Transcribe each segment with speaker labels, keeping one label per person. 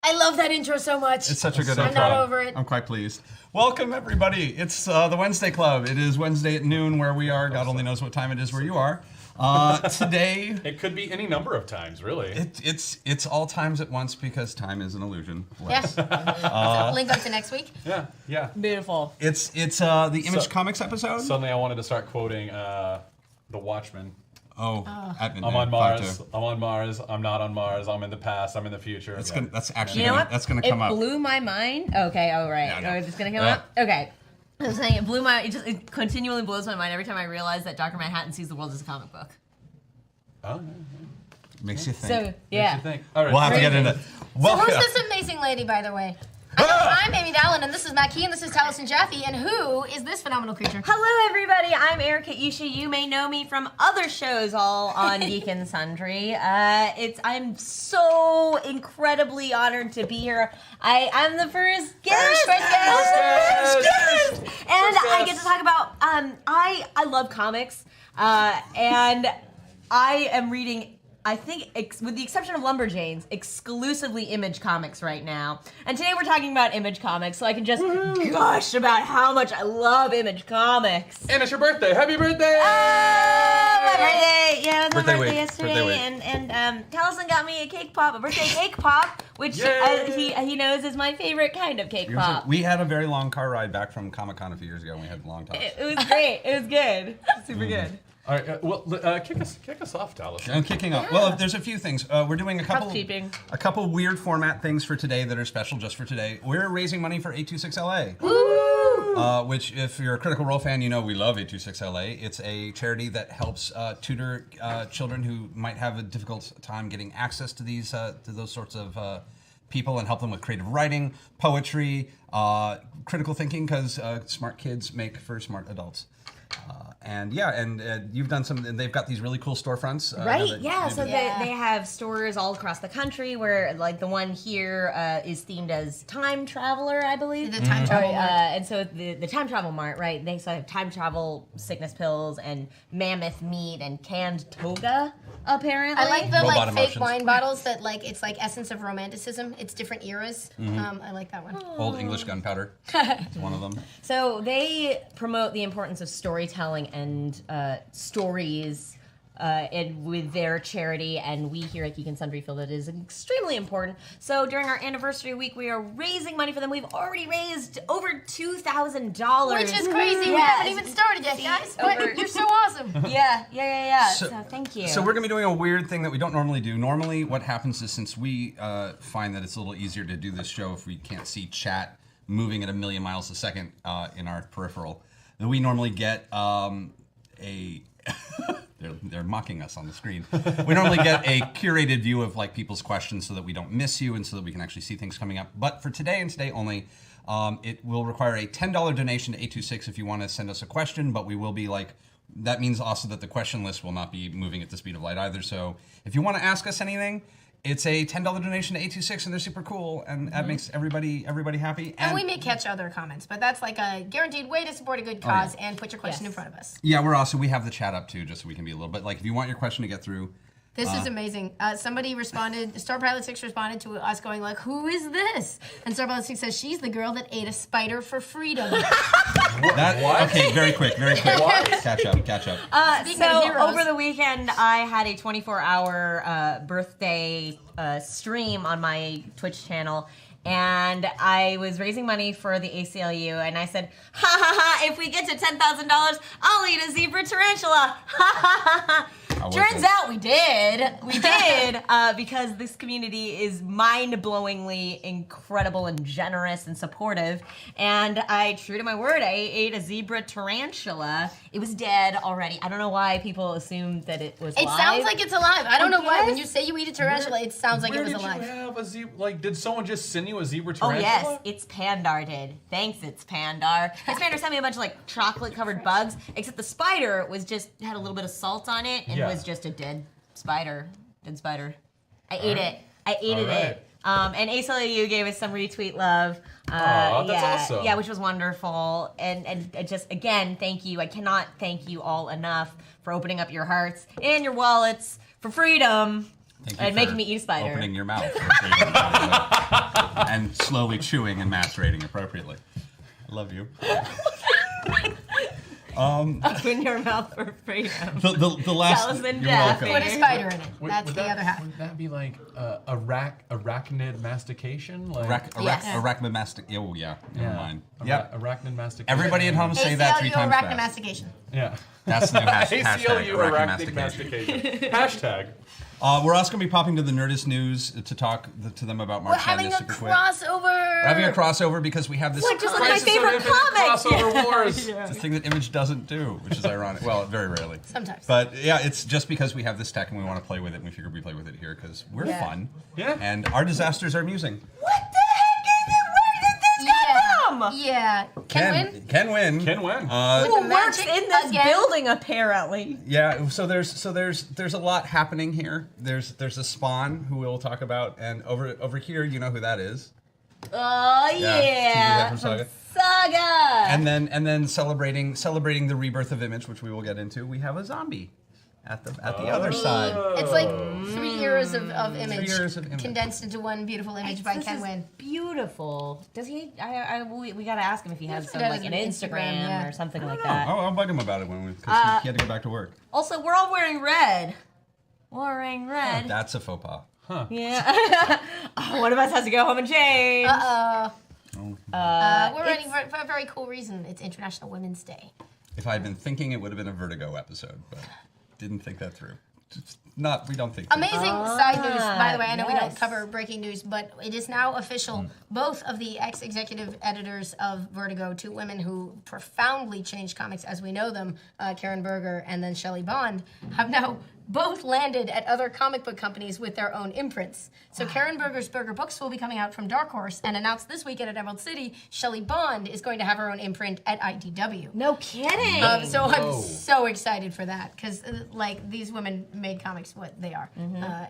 Speaker 1: I love that intro so much.
Speaker 2: It's such a good
Speaker 1: I'm
Speaker 2: intro.
Speaker 1: not over it.
Speaker 2: I'm quite pleased. Welcome, everybody. It's the Wednesday Club. It is Wednesday at noon where we are. God only knows what time it is where you are. Today...
Speaker 3: It could be any number of times, really.
Speaker 2: It's all times at once because time is an illusion.
Speaker 1: Yeah. Link up to next week.
Speaker 3: Yeah.
Speaker 4: Beautiful.
Speaker 2: It's the Image Comics episode.
Speaker 3: Suddenly I wanted to start quoting The Watchmen.
Speaker 2: At midnight,
Speaker 3: I'm on
Speaker 2: 5
Speaker 3: Mars.
Speaker 2: to-
Speaker 3: I'm on Mars. I'm not on Mars. I'm in the past. I'm in the future.
Speaker 2: That's actually
Speaker 4: You know what?
Speaker 2: that's gonna come up.
Speaker 4: It blew my mind. Okay, all right.
Speaker 2: Yeah, I know.
Speaker 4: It's gonna come up. Okay. I was saying it continually blows my mind every time I realize that Dr. Manhattan sees the world as a comic book.
Speaker 3: Oh,
Speaker 2: Makes you think.
Speaker 4: So yeah.
Speaker 3: Makes you think. All right.
Speaker 2: We'll have to get into.
Speaker 1: So
Speaker 2: Welcome.
Speaker 1: who's this amazing lady, by the way? I'm Amy Dallen, and this is Matt Key, and this is Taliesin Jaffe, and who is this phenomenal creature?
Speaker 4: Hello, everybody. I'm Erica Isha. You may know me from other shows, all on Geek and Sundry. I'm so incredibly honored to be here. I'm the first guest. And I get to talk about. I love comics, and I am reading. I think, with the exception of Lumberjanes, exclusively Image Comics right now. And today we're talking about Image Comics, so I can just gush about how much I love Image Comics.
Speaker 3: And it's your birthday. Happy birthday!
Speaker 4: My birthday! Yeah, it was
Speaker 2: Birthday
Speaker 4: my
Speaker 2: week.
Speaker 4: birthday yesterday,
Speaker 2: Birthday week.
Speaker 4: and Taliesin got me a cake pop, a birthday cake pop, which he knows is my favorite kind of cake pop.
Speaker 2: We had a very long car ride back from Comic-Con a few years ago, and we had long talks.
Speaker 4: It was great. It was good. Super good.
Speaker 3: All right. Kick us off, Taliesin.
Speaker 2: I'm kicking off. Well, there's a few things. We're doing a couple weird format things for today that are special just for today. We're raising money for 826LA. Which, if you're a Critical Role fan, you know we love 826LA. It's a charity that helps tutor children who might have a difficult time getting access to these to those sorts of people and help them with creative writing, poetry, critical thinking, because smart kids make for smart adults. And you've done some, and they've got these really cool storefronts.
Speaker 4: Right, yeah, so they have stores all across the country where, like, the one here is themed as Time Traveler, I believe.
Speaker 1: The Time Travel Mart.
Speaker 4: And so the Time Travel Mart, right, they have time travel sickness pills and mammoth meat and canned toga, apparently.
Speaker 1: I like the
Speaker 2: Robot
Speaker 1: fake
Speaker 2: emotions.
Speaker 1: wine bottles that it's like essence of romanticism. It's different eras. I like that one.
Speaker 2: Old English gunpowder. It's one of them.
Speaker 4: So they promote the importance of storytelling and stories with their charity, and we here at Geek and Sundry feel that is extremely important. So during our anniversary week, we are raising money for them. We've already raised over $2,000.
Speaker 1: Which is crazy. We haven't even started yet, guys. But you're so awesome.
Speaker 4: Yeah. So thank you.
Speaker 2: So we're going to be doing a weird thing that we don't normally do. Normally what happens is, since we find that it's a little easier to do this show if we can't see chat moving at 1,000,000 miles a second in our peripheral, that we normally get they're mocking us on the screen. We normally get a curated view of like people's questions so that we don't miss you and so that we can actually see things coming up. But for today and today only, it will require a $10 donation to 826 if you want to send us a question, but we will be that means also that the question list will not be moving at the speed of light either. So if you want to ask us anything, it's a $10 donation to 826, and they're super cool, and that makes everybody happy.
Speaker 1: And we may catch other comments, but that's like a guaranteed way to support a good cause and put your question in front of us.
Speaker 2: Yeah, we have the chat up too, just so we can be a little bit if you want your question to get through.
Speaker 1: This is amazing. Somebody responded, Star Pilot 6 responded to us going who is this? And Star Pilot 6 says, she's the girl that ate a spider for freedom.
Speaker 3: What?
Speaker 2: Okay, very quick. Catch up.
Speaker 1: Speaking of heroes.
Speaker 4: Over the weekend, I had a 24-hour birthday stream on my Twitch channel, and I was raising money for the ACLU, and I said, ha ha ha, if we get to $10,000, I'll eat a zebra tarantula. Ha ha ha ha. Turns out we did, because this community is mind-blowingly incredible and generous and supportive. And I, true to my word, I ate a zebra tarantula. It was dead already. I don't know why people assume that it was alive.
Speaker 1: It sounds like it's alive. I don't know why. When you say you eat a tarantula, it sounds like it was alive.
Speaker 3: Where did you have a zebra? Did someone just send you a zebra tarantula?
Speaker 4: Oh yes, it's Pandar did. Thanks, it's Pandar. His Pandar sent me a bunch of chocolate-covered bugs, except the spider had a little bit of salt on it and was just a dead spider. I ate it. I ate it. And ACLU gave us some retweet love.
Speaker 3: That's awesome.
Speaker 4: Yeah, which was wonderful. And just, again, thank you. I cannot thank you all enough for opening up your hearts and your wallets for freedom. And making me eat a spider.
Speaker 2: Opening your mouth. And slowly chewing and macerating appropriately. I love you.
Speaker 4: Open your mouth for freedom.
Speaker 2: The last.
Speaker 4: Taliesin
Speaker 2: You're
Speaker 4: Jaffe.
Speaker 2: welcome.
Speaker 1: Put a spider in it. That's
Speaker 3: Would
Speaker 1: the other half.
Speaker 3: Would that be like arachnid mastication? Like
Speaker 2: Arachnid mastic. Oh yeah. Never mind. Yep.
Speaker 3: Arachnid mastication.
Speaker 2: Everybody at home say that 3 times fast.
Speaker 1: Arachnomastication.
Speaker 3: Yeah.
Speaker 2: That's the new hashtag.
Speaker 3: ACLU arachnid
Speaker 2: Arachnomastication.
Speaker 3: mastication. Hashtag.
Speaker 2: We're also going to be popping to the Nerdist news to talk to them about March
Speaker 1: We're having a
Speaker 2: Madness super quick.
Speaker 1: crossover.
Speaker 2: We're having a crossover because we have this
Speaker 4: Like, just like my
Speaker 3: Crisis
Speaker 4: favorite
Speaker 3: of Infinite
Speaker 4: comic.
Speaker 3: Crossover wars.
Speaker 2: the thing that Image doesn't do, which is ironic. Well, very rarely.
Speaker 1: Sometimes.
Speaker 2: But yeah, it's just because we have this tech and we want to play with it, and we figured we play with it here because we're fun.
Speaker 3: Yeah.
Speaker 2: And our disasters are amusing.
Speaker 4: What the heck is it? Where did this come from?
Speaker 1: Yeah.
Speaker 2: Can win.
Speaker 3: Can win.
Speaker 4: Who works
Speaker 1: Magic
Speaker 4: in this
Speaker 1: again.
Speaker 4: building, apparently?
Speaker 2: Yeah, so there's a lot happening here. There's a Spawn who we'll talk about, and over here, you know who that is.
Speaker 4: Oh, yeah.
Speaker 2: From Saga.
Speaker 4: Saga.
Speaker 2: And then celebrating the rebirth of Image, which we will get into. We have a zombie at the other side.
Speaker 1: It's like 3 years of image,
Speaker 2: 3 years of image.
Speaker 1: condensed into one beautiful image by
Speaker 4: This
Speaker 1: Ken
Speaker 4: is
Speaker 1: Wynn.
Speaker 4: beautiful. Does he? We gotta ask him if he has
Speaker 1: He
Speaker 4: some
Speaker 1: does
Speaker 4: like an
Speaker 1: an
Speaker 4: Instagram
Speaker 1: Instagram, yeah.
Speaker 4: or something like
Speaker 2: Oh,
Speaker 4: that.
Speaker 2: I'll bug him about it because he had to go back to work.
Speaker 4: Also, we're all wearing red. Wearing red.
Speaker 2: That's a faux pas.
Speaker 4: Yeah. Oh, one of us has to go home and change.
Speaker 1: We're running for a very cool reason. It's International Women's Day.
Speaker 2: If I had been thinking, it would have been a Vertigo episode, but didn't think that through. We don't think.
Speaker 1: Amazing side news, by the way. I know we don't
Speaker 4: yes.
Speaker 1: cover breaking news, but it is now official. Both of the ex-executive editors of Vertigo, 2 women who profoundly changed comics as we know them, Karen Berger and then Shelley Bond, have now both landed at other comic book companies with their own imprints. So Karen Berger's Berger Books will be coming out from Dark Horse, and announced this weekend at Emerald City, Shelley Bond is going to have her own imprint at IDW.
Speaker 4: No kidding.
Speaker 1: So I'm so excited for that because like these women made comics what they are,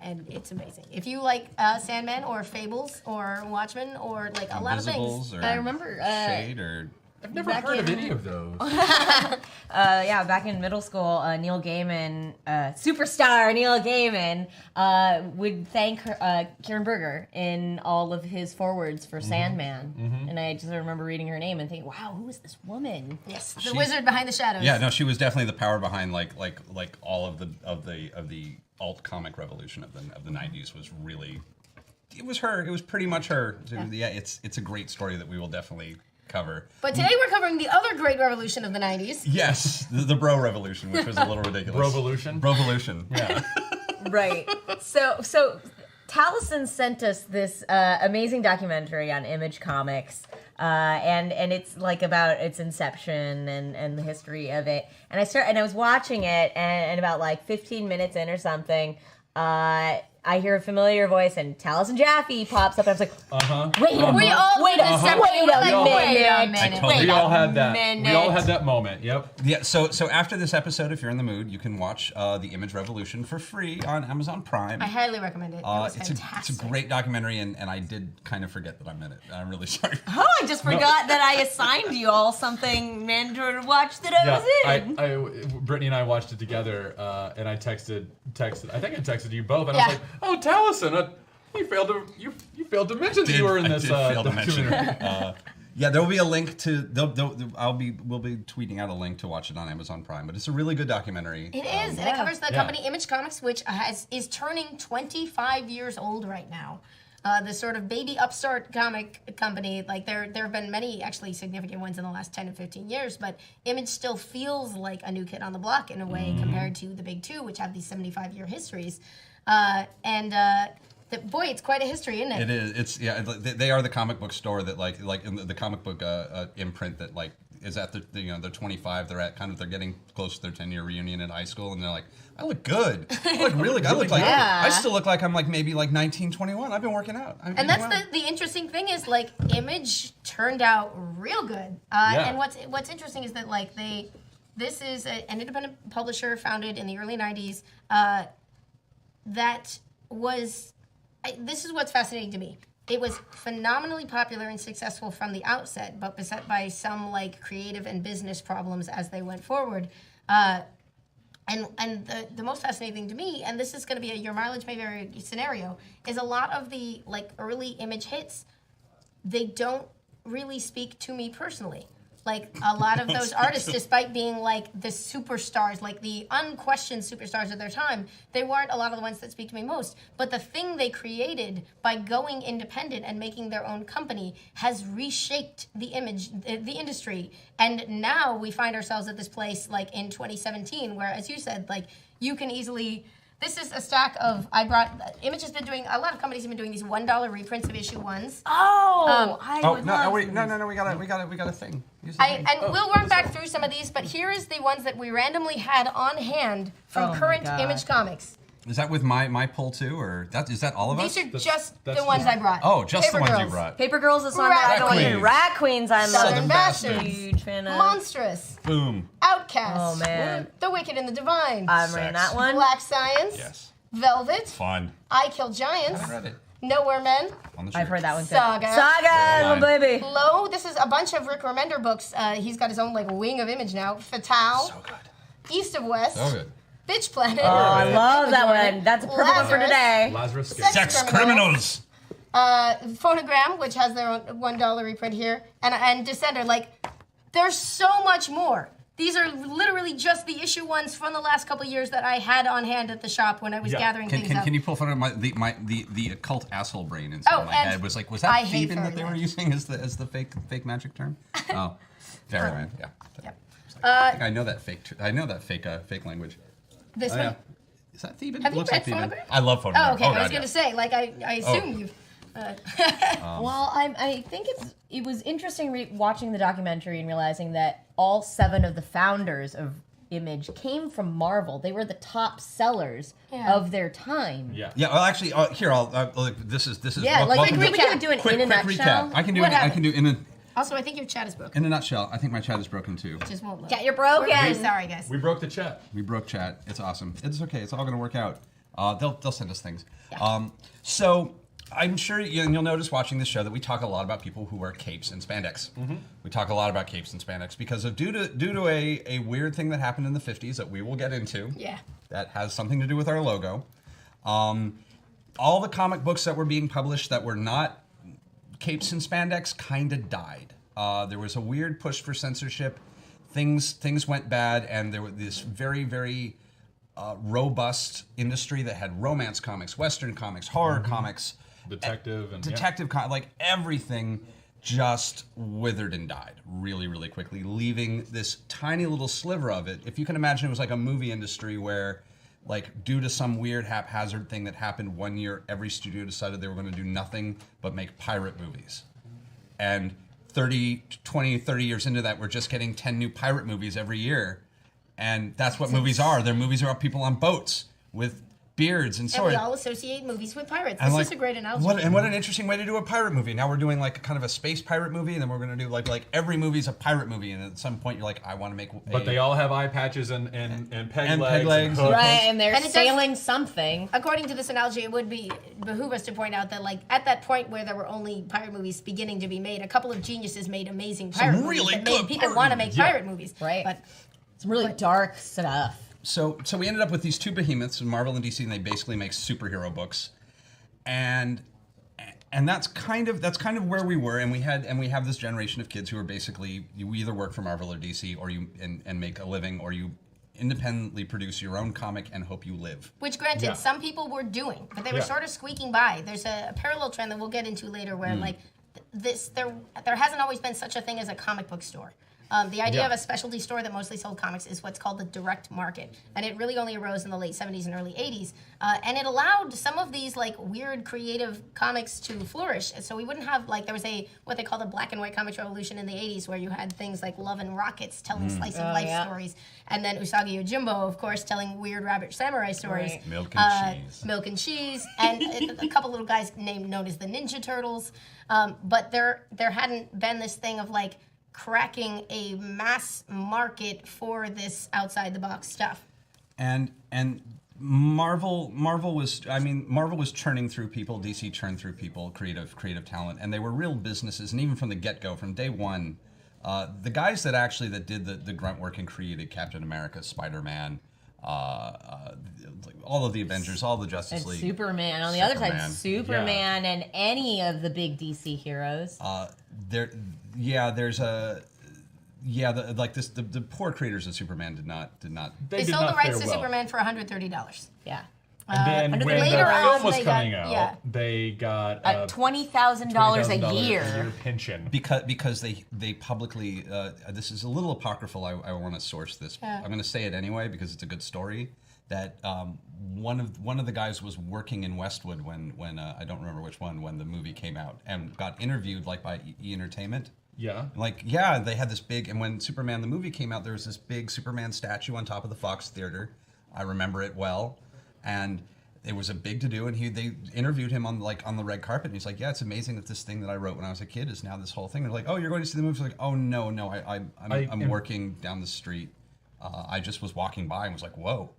Speaker 1: and it's amazing. If you like Sandman or Fables or Watchmen or like a lot of things,
Speaker 2: Or
Speaker 4: I remember
Speaker 2: Shade or.
Speaker 3: I've never heard of any of those.
Speaker 4: yeah, back in middle school, Neil Gaiman, superstar Neil Gaiman, would thank Karen Berger in all of his forwards for Sandman, and I just remember reading her name and thinking, "Wow, who is this woman?"
Speaker 1: yes, the wizard behind the shadows.
Speaker 2: Yeah, no, she was definitely the power behind like all of the alt comic revolution of the 90s was really. It was her. It was pretty much her. Yeah, it's a great story that we will definitely cover.
Speaker 1: But today we're covering the other great revolution of the 90s.
Speaker 2: Yes, the bro revolution, which was a little ridiculous.
Speaker 3: Brovolution?
Speaker 2: Brovolution.
Speaker 3: Yeah.
Speaker 4: Right. So Taliesin sent us this amazing documentary on Image Comics, and it's like about its inception and the history of it. And I was watching it, and about like 15 minutes in or something, I hear a familiar voice, and Taliesin Jaffe pops up, and I was like, wait a minute.
Speaker 1: We all
Speaker 4: Wait a
Speaker 1: separate.
Speaker 4: wait a
Speaker 1: minute.
Speaker 3: We all had that.
Speaker 4: minute.
Speaker 3: We all had that moment. Yep.
Speaker 2: Yeah, so after this episode, if you're in the mood, you can watch The Image Revolution for free on Amazon Prime.
Speaker 1: I highly recommend it. It was
Speaker 2: it's
Speaker 1: fantastic.
Speaker 2: a great documentary, and I did kind of forget that I'm in it. I'm really sorry.
Speaker 4: Oh, I just forgot that I assigned you all something mandatory to watch that I was in.
Speaker 3: Brittany and I watched it together, and I texted. I think I texted you both, and I was like, "Oh, Taliesin, you failed to mention that you were in this."
Speaker 2: I did fail to mention
Speaker 3: documentary."
Speaker 2: Yeah, there will be a link to. We'll be tweeting out a link to watch it on Amazon Prime, but it's a really good documentary.
Speaker 1: It is, and it covers the company Image Comics, which is turning 25 years old right now. The sort of baby upstart comic company, like there have been many actually significant ones in the last 10 to 15 years, but Image still feels like a new kid on the block in a way compared to the big two, which have these 75-year histories. Boy, it's quite a history, isn't it?
Speaker 2: It is. They are the comic book store that like in the comic book imprint that like is at they're 25. They're getting close to their 10-year reunion in high school, and they're like, I look good. I look really good. I look like I still look like I'm like maybe like 19, 21. I've been working out.
Speaker 1: And that's the interesting thing is like Image turned out real good. And what's interesting is that like this is an independent publisher founded in the early 90s that was. This is what's fascinating to me. It was phenomenally popular and successful from the outset, but beset by some like creative and business problems as they went forward. And the most fascinating thing to me, and this is going to be a your mileage may vary scenario, is a lot of the like early image hits, they don't really speak to me personally. Like a lot of those artists, despite being like the superstars, like the unquestioned superstars of their time, they weren't a lot of the ones that speak to me most. But the thing they created by going independent and making their own company has reshaped the image, the industry. And now we find ourselves at this place like in 2017, where, as you said, like you can easily. This is a stack of, Image has been doing, a lot of companies have been doing these $1 reprints of issue 1s.
Speaker 4: Oh,
Speaker 2: We got a thing.
Speaker 1: And we'll run back through some of these, but here is the ones that we randomly had on hand from current Image Comics.
Speaker 2: Is that with my pull too, or is that all of us?
Speaker 1: These are just the ones I brought.
Speaker 2: Oh, just
Speaker 1: Paper
Speaker 2: the ones
Speaker 1: Girls.
Speaker 2: you brought.
Speaker 4: Paper Girls is one that I don't
Speaker 2: Queens.
Speaker 4: even. Rat Queens, I'm
Speaker 1: Southern
Speaker 4: a
Speaker 1: Bastards.
Speaker 4: huge fan of.
Speaker 1: Monstrous.
Speaker 2: Boom.
Speaker 1: Outcast.
Speaker 4: Oh, man.
Speaker 1: The Wicked and the Divine.
Speaker 4: I'm reading that one.
Speaker 1: Black Science.
Speaker 2: Yes.
Speaker 1: Velvet.
Speaker 2: Fun.
Speaker 1: I Kill Giants.
Speaker 2: I read it.
Speaker 1: Nowhere Men.
Speaker 2: On the
Speaker 4: I've
Speaker 2: street.
Speaker 4: heard that one too.
Speaker 1: Saga.
Speaker 4: Saga, little baby.
Speaker 1: Low. This is a bunch of Rick Remender books. He's got his own like wing of Image now. Fatale.
Speaker 2: So good.
Speaker 1: East of West.
Speaker 2: So good.
Speaker 1: Bitch Planet.
Speaker 4: Oh, I love that one. That's a perfect one for
Speaker 1: Lazarus.
Speaker 4: today.
Speaker 3: Lazarus
Speaker 1: Sex
Speaker 2: Criminals.
Speaker 1: Phonogram, which has their own $1 reprint here, and Descender. Like, there's so much more. These are literally just the issue 1s from the last couple of years that I had on hand at the shop when I was gathering things up.
Speaker 2: Can you pull from the occult asshole brain inside my head was like, was that Theban that they were using as the fake magic term? Oh, Fairyland, yeah.
Speaker 1: Yep.
Speaker 2: I think I know that fake language.
Speaker 1: This one.
Speaker 2: Is that Theban?
Speaker 1: Have you
Speaker 2: Looks
Speaker 1: read
Speaker 2: like Theban.
Speaker 1: Phonogram?
Speaker 2: I love Phonogram.
Speaker 1: Oh, okay. I was going to say, like, I assume you've...
Speaker 4: Well, I think it was interesting watching the documentary and realizing that all 7 of the founders of Image came from Marvel. They were the top sellers of their time.
Speaker 3: Yeah.
Speaker 2: Yeah. Well, actually, here this is.
Speaker 4: Yeah, like we could do it
Speaker 2: quick
Speaker 4: in a nutshell.
Speaker 2: recap. I can do in a.
Speaker 1: Also, I think your chat is broken.
Speaker 2: In a nutshell, I think my chat is broken too.
Speaker 1: Just won't look.
Speaker 4: Chat, you're broken.
Speaker 1: We're sorry, guys.
Speaker 3: We broke the chat.
Speaker 2: We broke chat. It's awesome. It's okay. It's all going to work out. They'll send us things.
Speaker 1: Yeah.
Speaker 2: So I'm sure you'll notice watching this show that we talk a lot about people who wear capes and spandex. Mm-hmm. We talk a lot about capes and spandex because of due to a weird thing that happened in the 50s that we will get into.
Speaker 1: Yeah.
Speaker 2: That has something to do with our logo. All the comic books that were being published that were not capes and spandex kind of died. There was a weird push for censorship. Things went bad, and there was this very, very robust industry that had romance comics, Western comics, horror comics,
Speaker 3: detective
Speaker 2: like everything just withered and died really, really quickly, leaving this tiny little sliver of it. If you can imagine, it was like a movie industry where, like, due to some weird haphazard thing that happened one year, every studio decided they were going to do nothing but make pirate movies. And 30 years into that, we're just getting 10 new pirate movies every year. And that's what movies are. They're movies about people on boats with beards and swords.
Speaker 1: And we all associate movies with pirates. This is a great analogy.
Speaker 2: What an interesting way to do a pirate movie. Now we're doing like kind of a space pirate movie, and then we're going to do like every movie's a pirate movie. And at some point, you're like, I want to make.
Speaker 3: But they all have eye patches and peg legs.
Speaker 2: legs.
Speaker 3: And
Speaker 4: Right, and they're
Speaker 1: And it
Speaker 4: sailing something.
Speaker 1: According to this analogy, it would behoove us to point out that, like, at that point where there were only pirate movies beginning to be made, a couple of geniuses made amazing pirate movies
Speaker 2: really
Speaker 1: that
Speaker 2: good
Speaker 1: made people
Speaker 2: pirate
Speaker 1: want to make
Speaker 2: movies.
Speaker 1: pirate movies.
Speaker 4: Right.
Speaker 1: But
Speaker 4: It's really dark stuff.
Speaker 2: So we ended up with these two behemoths, Marvel and DC, and they basically make superhero books, and that's kind of where we were, and we have this generation of kids who are basically, you either work for Marvel or DC, or you and make a living, or you independently produce your own comic and hope you live.
Speaker 1: which, granted, some people were doing, but they were sort of squeaking by. There's a parallel trend that we'll get into later where, like, there hasn't always been such a thing as a comic book store. The idea of a specialty store that mostly sold comics is what's called the direct market. And it really only arose in the late 70s and early 80s. And it allowed some of these, like, weird creative comics to flourish. And so we wouldn't have, like, there was what they called the black and white comics revolution in the 80s, where you had things like Love and Rockets telling slice of life stories. And then Usagi Yojimbo, of course, telling weird rabbit samurai stories.
Speaker 4: Right.
Speaker 2: Milk and cheese.
Speaker 1: Milk and cheese. And a couple little guys known as the Ninja Turtles. But there hadn't been this thing of, like, cracking a mass market for this outside the box stuff.
Speaker 2: And Marvel was churning through people, DC churned through people, creative talent, and they were real businesses. And even from the get-go, from day one, the guys that did the grunt work and created Captain America, Spider-Man, all of the Avengers, all the Justice
Speaker 4: And
Speaker 2: League.
Speaker 4: Superman on the other side, Superman and any of the big DC heroes.
Speaker 2: The poor creators of Superman did not.
Speaker 1: They sold the rights to Superman for $130.
Speaker 4: Yeah.
Speaker 3: And then when the film was coming out, they got
Speaker 4: $20,000 a year
Speaker 3: pension
Speaker 2: because they publicly. This is a little apocryphal. I want to source this. I'm going to say it anyway because it's a good story. That one of the guys was working in Westwood when I don't remember which one, when the movie came out, and got interviewed like by E! Entertainment.
Speaker 3: Yeah.
Speaker 2: They had this big, and when Superman the movie came out, there was this big Superman statue on top of the Fox Theater. I remember it well, and it was a big to do. And they interviewed him on the red carpet, and he's like, "Yeah, it's amazing that this thing that I wrote when I was a kid is now this whole thing." They're like, "Oh, you're going to see the movie?" He's like, "Oh no, I'm working down the street. I just was walking by and was like, whoa."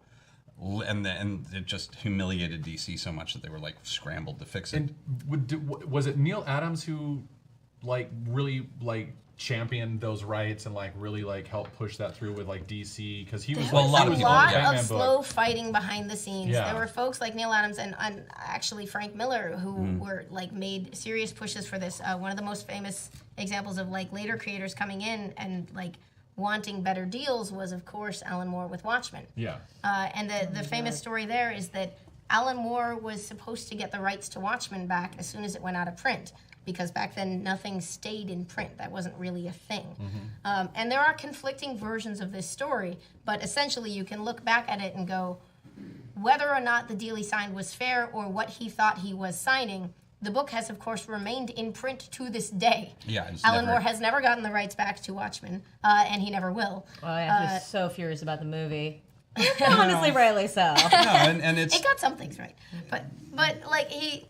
Speaker 2: And it just humiliated DC so much that they were like scrambled to fix it.
Speaker 3: And was it Neil Adams who really championed those rights and really helped push that through with DC? Because he was
Speaker 1: a lot
Speaker 3: of
Speaker 1: slow fighting behind the scenes.
Speaker 3: Yeah.
Speaker 1: There were folks like Neil Adams and actually Frank Miller who were made serious pushes for this. One of the most famous examples of later creators coming in and wanting better deals was, of course, Alan Moore with Watchmen.
Speaker 3: Yeah.
Speaker 1: And the famous story there is that Alan Moore was supposed to get the rights to Watchmen back as soon as it went out of print, because back then nothing stayed in print. That wasn't really a thing. And there are conflicting versions of this story, but essentially you can look back at it and go, whether or not the deal he signed was fair or what he thought he was signing, the book has, of course, remained in print to this day.
Speaker 2: Yeah,
Speaker 1: Alan Moore has never gotten the rights back to Watchmen, and he never will.
Speaker 4: Oh, I was so furious about the movie. Honestly, rightly so.
Speaker 2: No, and it's...
Speaker 1: It got some things right. But he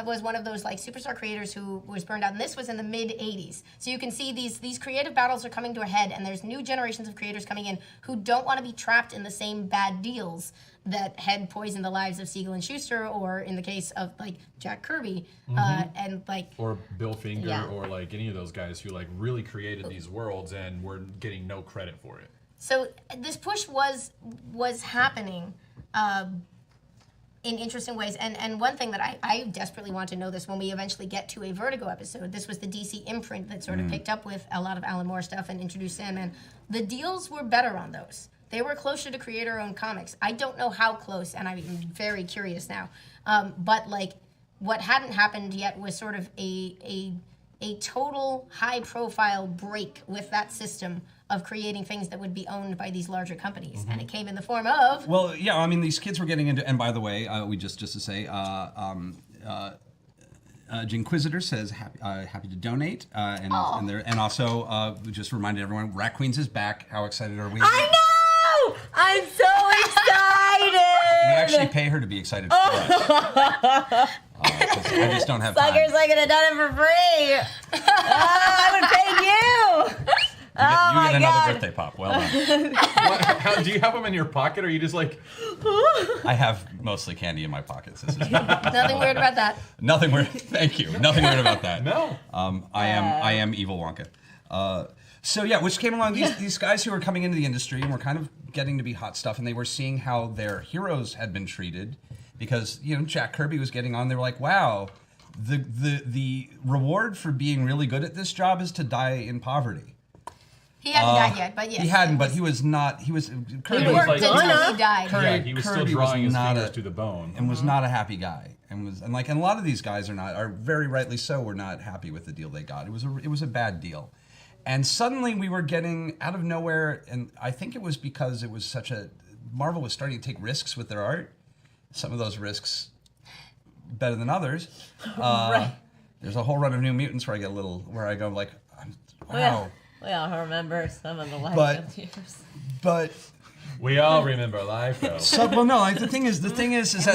Speaker 1: was one of those superstar creators who was burned out, and this was in the mid-'80s. So you can see these creative battles are coming to a head, and there's new generations of creators coming in who don't want to be trapped in the same bad deals that had poisoned the lives of Siegel and Schuster, or in the case of Jack Kirby, and
Speaker 3: or Bill Finger, or any of those guys who really created these worlds and were getting no credit for it.
Speaker 1: So this push was happening in interesting ways. And one thing that I desperately want to know this when we eventually get to a Vertigo episode. This was the DC imprint that sort of picked up with a lot of Alan Moore stuff and introduced Sandman. The deals were better on those. They were closer to creator-owned comics. I don't know how close, and I'm very curious now. But what hadn't happened yet was sort of a total high-profile break with that system of creating things that would be owned by these larger companies, and it came in the form of.
Speaker 2: Well, yeah, I mean, these kids were getting into, and by the way, we just to say, Jinquisitor says happy to donate, and also we just reminded everyone, Rat Queens is back. How excited are we?
Speaker 4: I know! I'm so excited!
Speaker 2: We actually pay her to be excited for us. I just don't have time.
Speaker 4: Suckers, I could have done it for free. I would pay you.
Speaker 2: You get another birthday pop. Well done.
Speaker 3: Do you have them in your pocket, or are you just
Speaker 2: I have mostly candy in my pockets.
Speaker 1: Nothing weird about that.
Speaker 2: Nothing weird. Thank you. Nothing weird about that.
Speaker 3: No.
Speaker 2: I am evil Wonka. So yeah, which came along, these guys who were coming into the industry and were kind of getting to be hot stuff, and they were seeing how their heroes had been treated, because Jack Kirby was getting on. They were like, wow, the reward for being really good at this job is to die in poverty.
Speaker 1: He hadn't died yet, but yes.
Speaker 2: He hadn't, but he was not. He was.
Speaker 1: Kirby worked until he died.
Speaker 3: He was still drawing his fingers to the bone,
Speaker 2: and was not a happy guy, and a lot of these guys are very rightly so. Were not happy with the deal they got. It was a bad deal. And suddenly we were getting out of nowhere, and I think it was because it was Marvel was starting to take risks with their art. Some of those risks better than others.
Speaker 4: Right.
Speaker 2: There's a whole run of New Mutants where I go wow.
Speaker 4: We all remember some of the life years.
Speaker 2: But
Speaker 3: we all remember life, though.
Speaker 2: The thing is that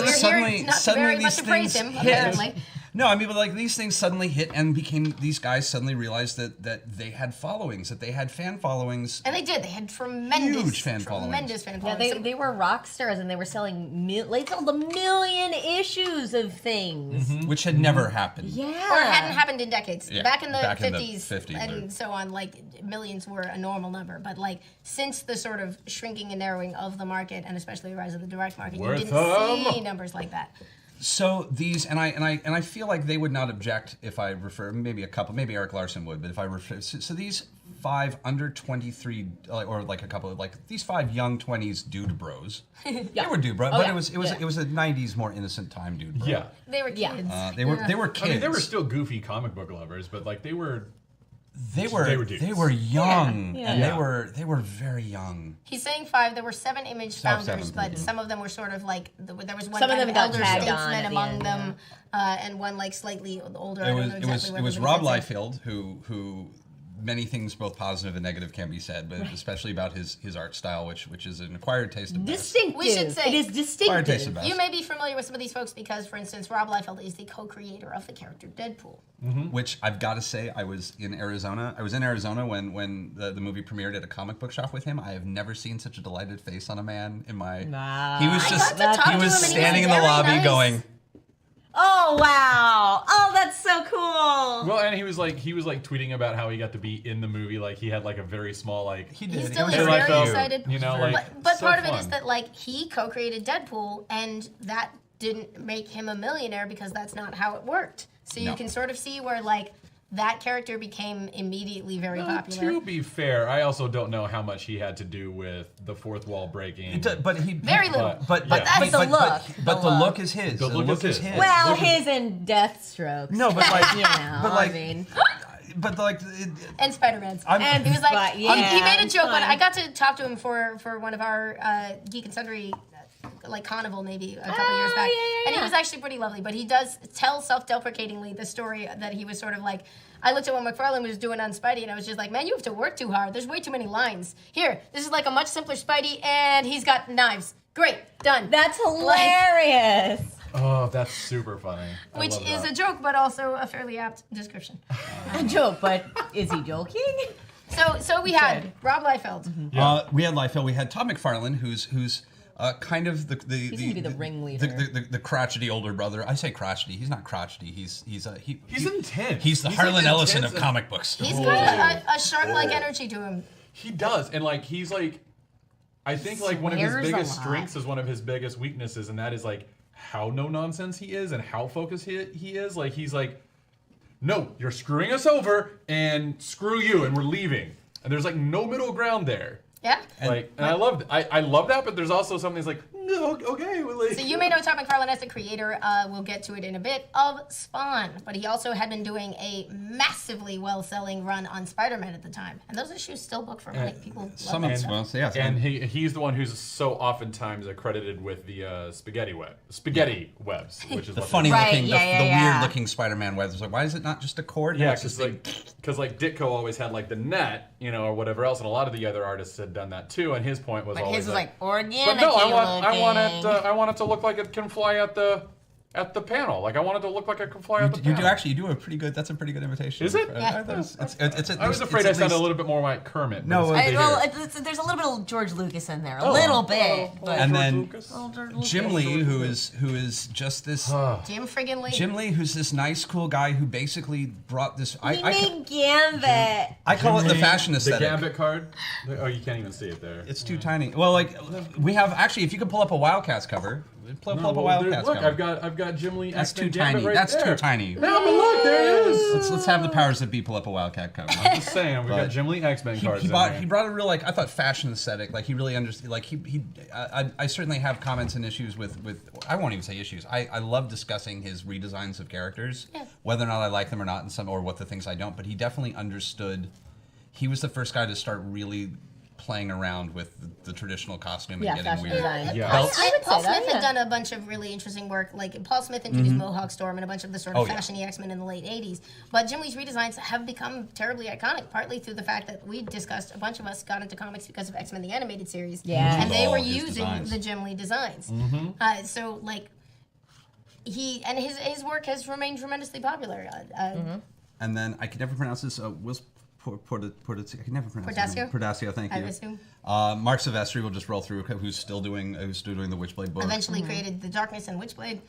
Speaker 2: suddenly
Speaker 1: very
Speaker 2: these
Speaker 1: much to praise
Speaker 2: things
Speaker 1: him,
Speaker 2: hit.
Speaker 1: apparently.
Speaker 2: No, I mean, but like these things suddenly hit and became. These guys suddenly realized that they had followings, that they had fan followings.
Speaker 1: And they did. They had tremendous fan followings.
Speaker 4: Yeah, they were rock stars, and they were selling they sold 1 million issues of things,
Speaker 2: which had never happened.
Speaker 4: Yeah,
Speaker 1: or hadn't happened in decades.
Speaker 2: Yeah,
Speaker 1: Back in the
Speaker 2: back in the
Speaker 1: 50s
Speaker 2: 50s
Speaker 1: and so on, like millions were a normal number. But like since the sort of shrinking and narrowing of the market, and especially the rise of the direct market, you didn't see numbers like that.
Speaker 2: So these, and I feel like they would not object if I refer, maybe a couple, maybe Eric Larson would, but if I refer, so these 5 under 23, or like a couple of, like these 5 young 20s dude bros. They were dude bros, but it was a 90s more innocent time dude bro.
Speaker 3: Yeah.
Speaker 1: They were kids.
Speaker 2: They were kids.
Speaker 3: I mean, they were still goofy comic book lovers, but like they were dudes.
Speaker 2: They were young,
Speaker 4: Yeah.
Speaker 2: and
Speaker 3: Yeah.
Speaker 2: they were very young.
Speaker 1: He's saying 5. There were 7 Image founders,
Speaker 2: 7,
Speaker 1: but some of them were sort of like there was one
Speaker 4: Some of
Speaker 1: kind
Speaker 4: them
Speaker 1: of
Speaker 4: got
Speaker 1: elder
Speaker 4: tagged on
Speaker 1: statesman
Speaker 4: at the
Speaker 1: among
Speaker 4: end,
Speaker 1: them, and one like slightly older. I
Speaker 2: It
Speaker 1: don't
Speaker 2: was
Speaker 1: know
Speaker 2: it
Speaker 1: exactly
Speaker 2: was
Speaker 1: where
Speaker 2: it was
Speaker 1: the
Speaker 2: Rob
Speaker 1: defense is.
Speaker 2: Liefeld who many things both positive and negative can be said, but especially about his art style, which is an acquired taste of best.
Speaker 4: distinctive.
Speaker 1: We should say-
Speaker 4: it is
Speaker 2: Acquired taste of
Speaker 4: distinctive.
Speaker 2: best.
Speaker 1: You may be familiar with some of these folks because, for instance, Rob Liefeld is the co-creator of the character Deadpool.
Speaker 2: Which I've got to say, I was in Arizona. I was in Arizona when the movie premiered at a comic book shop with him. I have never seen such a delighted face on a man in my.
Speaker 4: Wow.
Speaker 2: He was
Speaker 1: I
Speaker 2: just
Speaker 1: got to talk
Speaker 2: he
Speaker 1: to
Speaker 2: was
Speaker 1: him and he
Speaker 2: standing in
Speaker 1: was
Speaker 2: the
Speaker 1: very
Speaker 2: lobby
Speaker 1: nice.
Speaker 2: going.
Speaker 4: Oh wow! Oh, that's so cool.
Speaker 3: Well, and he was like tweeting about how he got to be in the movie. Like he had like a very small like.
Speaker 2: He did.
Speaker 1: He
Speaker 2: It
Speaker 1: still
Speaker 2: was
Speaker 1: is
Speaker 2: really
Speaker 1: very
Speaker 2: cute.
Speaker 1: excited.
Speaker 3: You know, like.
Speaker 1: But
Speaker 3: so
Speaker 1: part of it
Speaker 3: fun.
Speaker 1: is that like he co-created Deadpool, and that didn't make him a millionaire because that's not how it worked. So you
Speaker 2: No.
Speaker 1: can sort of see where like that character became immediately very popular.
Speaker 3: To be fair, I also don't know how much he had to do with the fourth wall breaking.
Speaker 2: But he
Speaker 1: Very little.
Speaker 2: But
Speaker 3: But
Speaker 1: that's
Speaker 4: the look.
Speaker 2: But the look is his.
Speaker 3: The look is his.
Speaker 4: Well,
Speaker 3: Look at-
Speaker 4: his and Deathstroke.
Speaker 2: No, but like
Speaker 4: you know,
Speaker 2: but like
Speaker 4: I mean,
Speaker 2: but like
Speaker 1: And Spider-Man's.
Speaker 2: I'm-
Speaker 1: He was like,
Speaker 4: But, yeah,
Speaker 1: he made a
Speaker 4: it's
Speaker 1: joke, but
Speaker 4: fine.
Speaker 1: I got to talk to him for one of our Geek and Sundry, like Carnival maybe a couple years back. And he was actually pretty lovely, but he does tell self-deprecatingly the story that he was sort of like, I looked at what McFarlane was doing on Spidey and I was just like, man, you have to work too hard. There's way too many lines. Here, this is like a much simpler Spidey and he's got knives. Great, done.
Speaker 4: that's hilarious.
Speaker 3: Oh, that's super funny. I
Speaker 1: Which
Speaker 3: love
Speaker 1: is
Speaker 3: that.
Speaker 1: a joke, but also a fairly apt description.
Speaker 4: A joke, but is he joking?
Speaker 1: So we had Rob Liefeld.
Speaker 2: We had Liefeld. We had Todd McFarlane, who's kind of the
Speaker 4: seemed to be the ringleader.
Speaker 2: the crotchety older brother. I say crotchety. He's not crotchety. He's
Speaker 3: intense.
Speaker 2: He's the
Speaker 3: He's
Speaker 2: Harlan
Speaker 3: like
Speaker 2: Ellison of
Speaker 3: intense.
Speaker 2: comic books.
Speaker 1: He's got a shark-like energy to him.
Speaker 3: He does, and like he's like, I think like one of his
Speaker 4: Swears a
Speaker 3: biggest
Speaker 4: lot.
Speaker 3: strengths is one of his biggest weaknesses, and that is like how no nonsense he is and how focused he is. Like he's like, no, you're screwing us over, and screw you, and we're leaving. And there's like no middle ground there.
Speaker 1: Yeah.
Speaker 3: And I love I love that, but there's also something that's like, no, okay, well, like,
Speaker 1: So you may know Todd McFarlane as the creator, we'll get to it in a bit, of Spawn. But he also had been doing a massively well-selling run on Spider-Man at the time. And those issues still book for money. People love
Speaker 2: Some
Speaker 1: that
Speaker 2: of
Speaker 1: stuff.
Speaker 2: well, yeah.
Speaker 3: and he's the one who's so oftentimes accredited with the spaghetti webs, which is
Speaker 2: the
Speaker 3: what
Speaker 2: funny
Speaker 4: Right,
Speaker 2: looking,
Speaker 4: yeah,
Speaker 2: the
Speaker 4: yeah.
Speaker 2: weird looking Spider-Man webs. It's like, why is it not just a cord?
Speaker 3: Yeah,
Speaker 2: It's just
Speaker 3: because like Ditko always had like the net, you know, or whatever else, and a lot of the other artists had done that too. And his point was
Speaker 4: But
Speaker 3: always
Speaker 4: his was like organic.
Speaker 3: but no, I want it to look like it can fly at the panel. Like I want it to look like it can fly at the
Speaker 2: you
Speaker 3: panel.
Speaker 2: do a pretty good. That's a pretty good invitation.
Speaker 3: Is it?
Speaker 1: Yeah.
Speaker 3: I was afraid I sounded a little bit more like Kermit. but
Speaker 2: No,
Speaker 3: it's good to
Speaker 4: Well,
Speaker 3: hear.
Speaker 4: there's a little bit of George Lucas in there, a little bit. But
Speaker 2: And
Speaker 3: George
Speaker 2: then
Speaker 3: Lucas.
Speaker 4: George Lucas.
Speaker 2: Jim Lee, who is just this.
Speaker 1: Jim friggin' Lee.
Speaker 2: Jim Lee, who's this nice, cool guy who basically brought this.
Speaker 4: He made Gambit.
Speaker 2: I call it the fashion
Speaker 3: The
Speaker 2: aesthetic.
Speaker 3: Gambit card. Oh, you can't even see it there.
Speaker 2: It's too tiny. Well, like we have actually, if you could pull up a Wildcats cover, pull up a Wildcats
Speaker 3: look,
Speaker 2: cover.
Speaker 3: I've got Jim Lee.
Speaker 2: That's
Speaker 3: X-Men
Speaker 2: too
Speaker 3: Gambit
Speaker 2: tiny.
Speaker 3: Right
Speaker 2: That's
Speaker 3: there.
Speaker 2: too tiny.
Speaker 3: No, but look, there it is.
Speaker 2: Let's have the powers that be pull up a Wildcat cover.
Speaker 3: I'm just saying, we got
Speaker 2: But
Speaker 3: Jim Lee X-Men cards.
Speaker 2: He
Speaker 3: in
Speaker 2: brought
Speaker 3: there.
Speaker 2: a real I thought fashion aesthetic. Like he really understood. Like I certainly have comments and issues with I won't even say issues. I love discussing his redesigns of characters, whether or not I like them or not, or what the things I don't. But he definitely understood. He was the first guy to start really playing around with the traditional costume and
Speaker 4: Yeah,
Speaker 2: getting
Speaker 4: fashion
Speaker 2: weird.
Speaker 4: design.
Speaker 3: Yeah.
Speaker 1: Paul
Speaker 4: I would
Speaker 1: Paul
Speaker 4: say that,
Speaker 1: Smith had
Speaker 4: yeah.
Speaker 1: done a bunch of really interesting work. Like Paul Smith introduced Mohawk Storm and a bunch of the sort of
Speaker 2: Oh, yeah.
Speaker 1: fashiony X-Men in the late 80s. But Jim Lee's redesigns have become terribly iconic, partly through the fact that we discussed, a bunch of us got into comics because of X-Men the Animated Series.
Speaker 4: Yeah.
Speaker 1: And they
Speaker 2: All
Speaker 1: were
Speaker 2: his
Speaker 1: using
Speaker 2: designs.
Speaker 1: the Jim Lee designs. So, like, his work has remained tremendously popular.
Speaker 2: And then I could never pronounce this. Was I can never pronounce his name. Portasio, thank you.
Speaker 1: I assume.
Speaker 2: Mark Silvestri will just roll through. Who's still doing the Witchblade book.
Speaker 1: Eventually created the Darkness and Witchblade.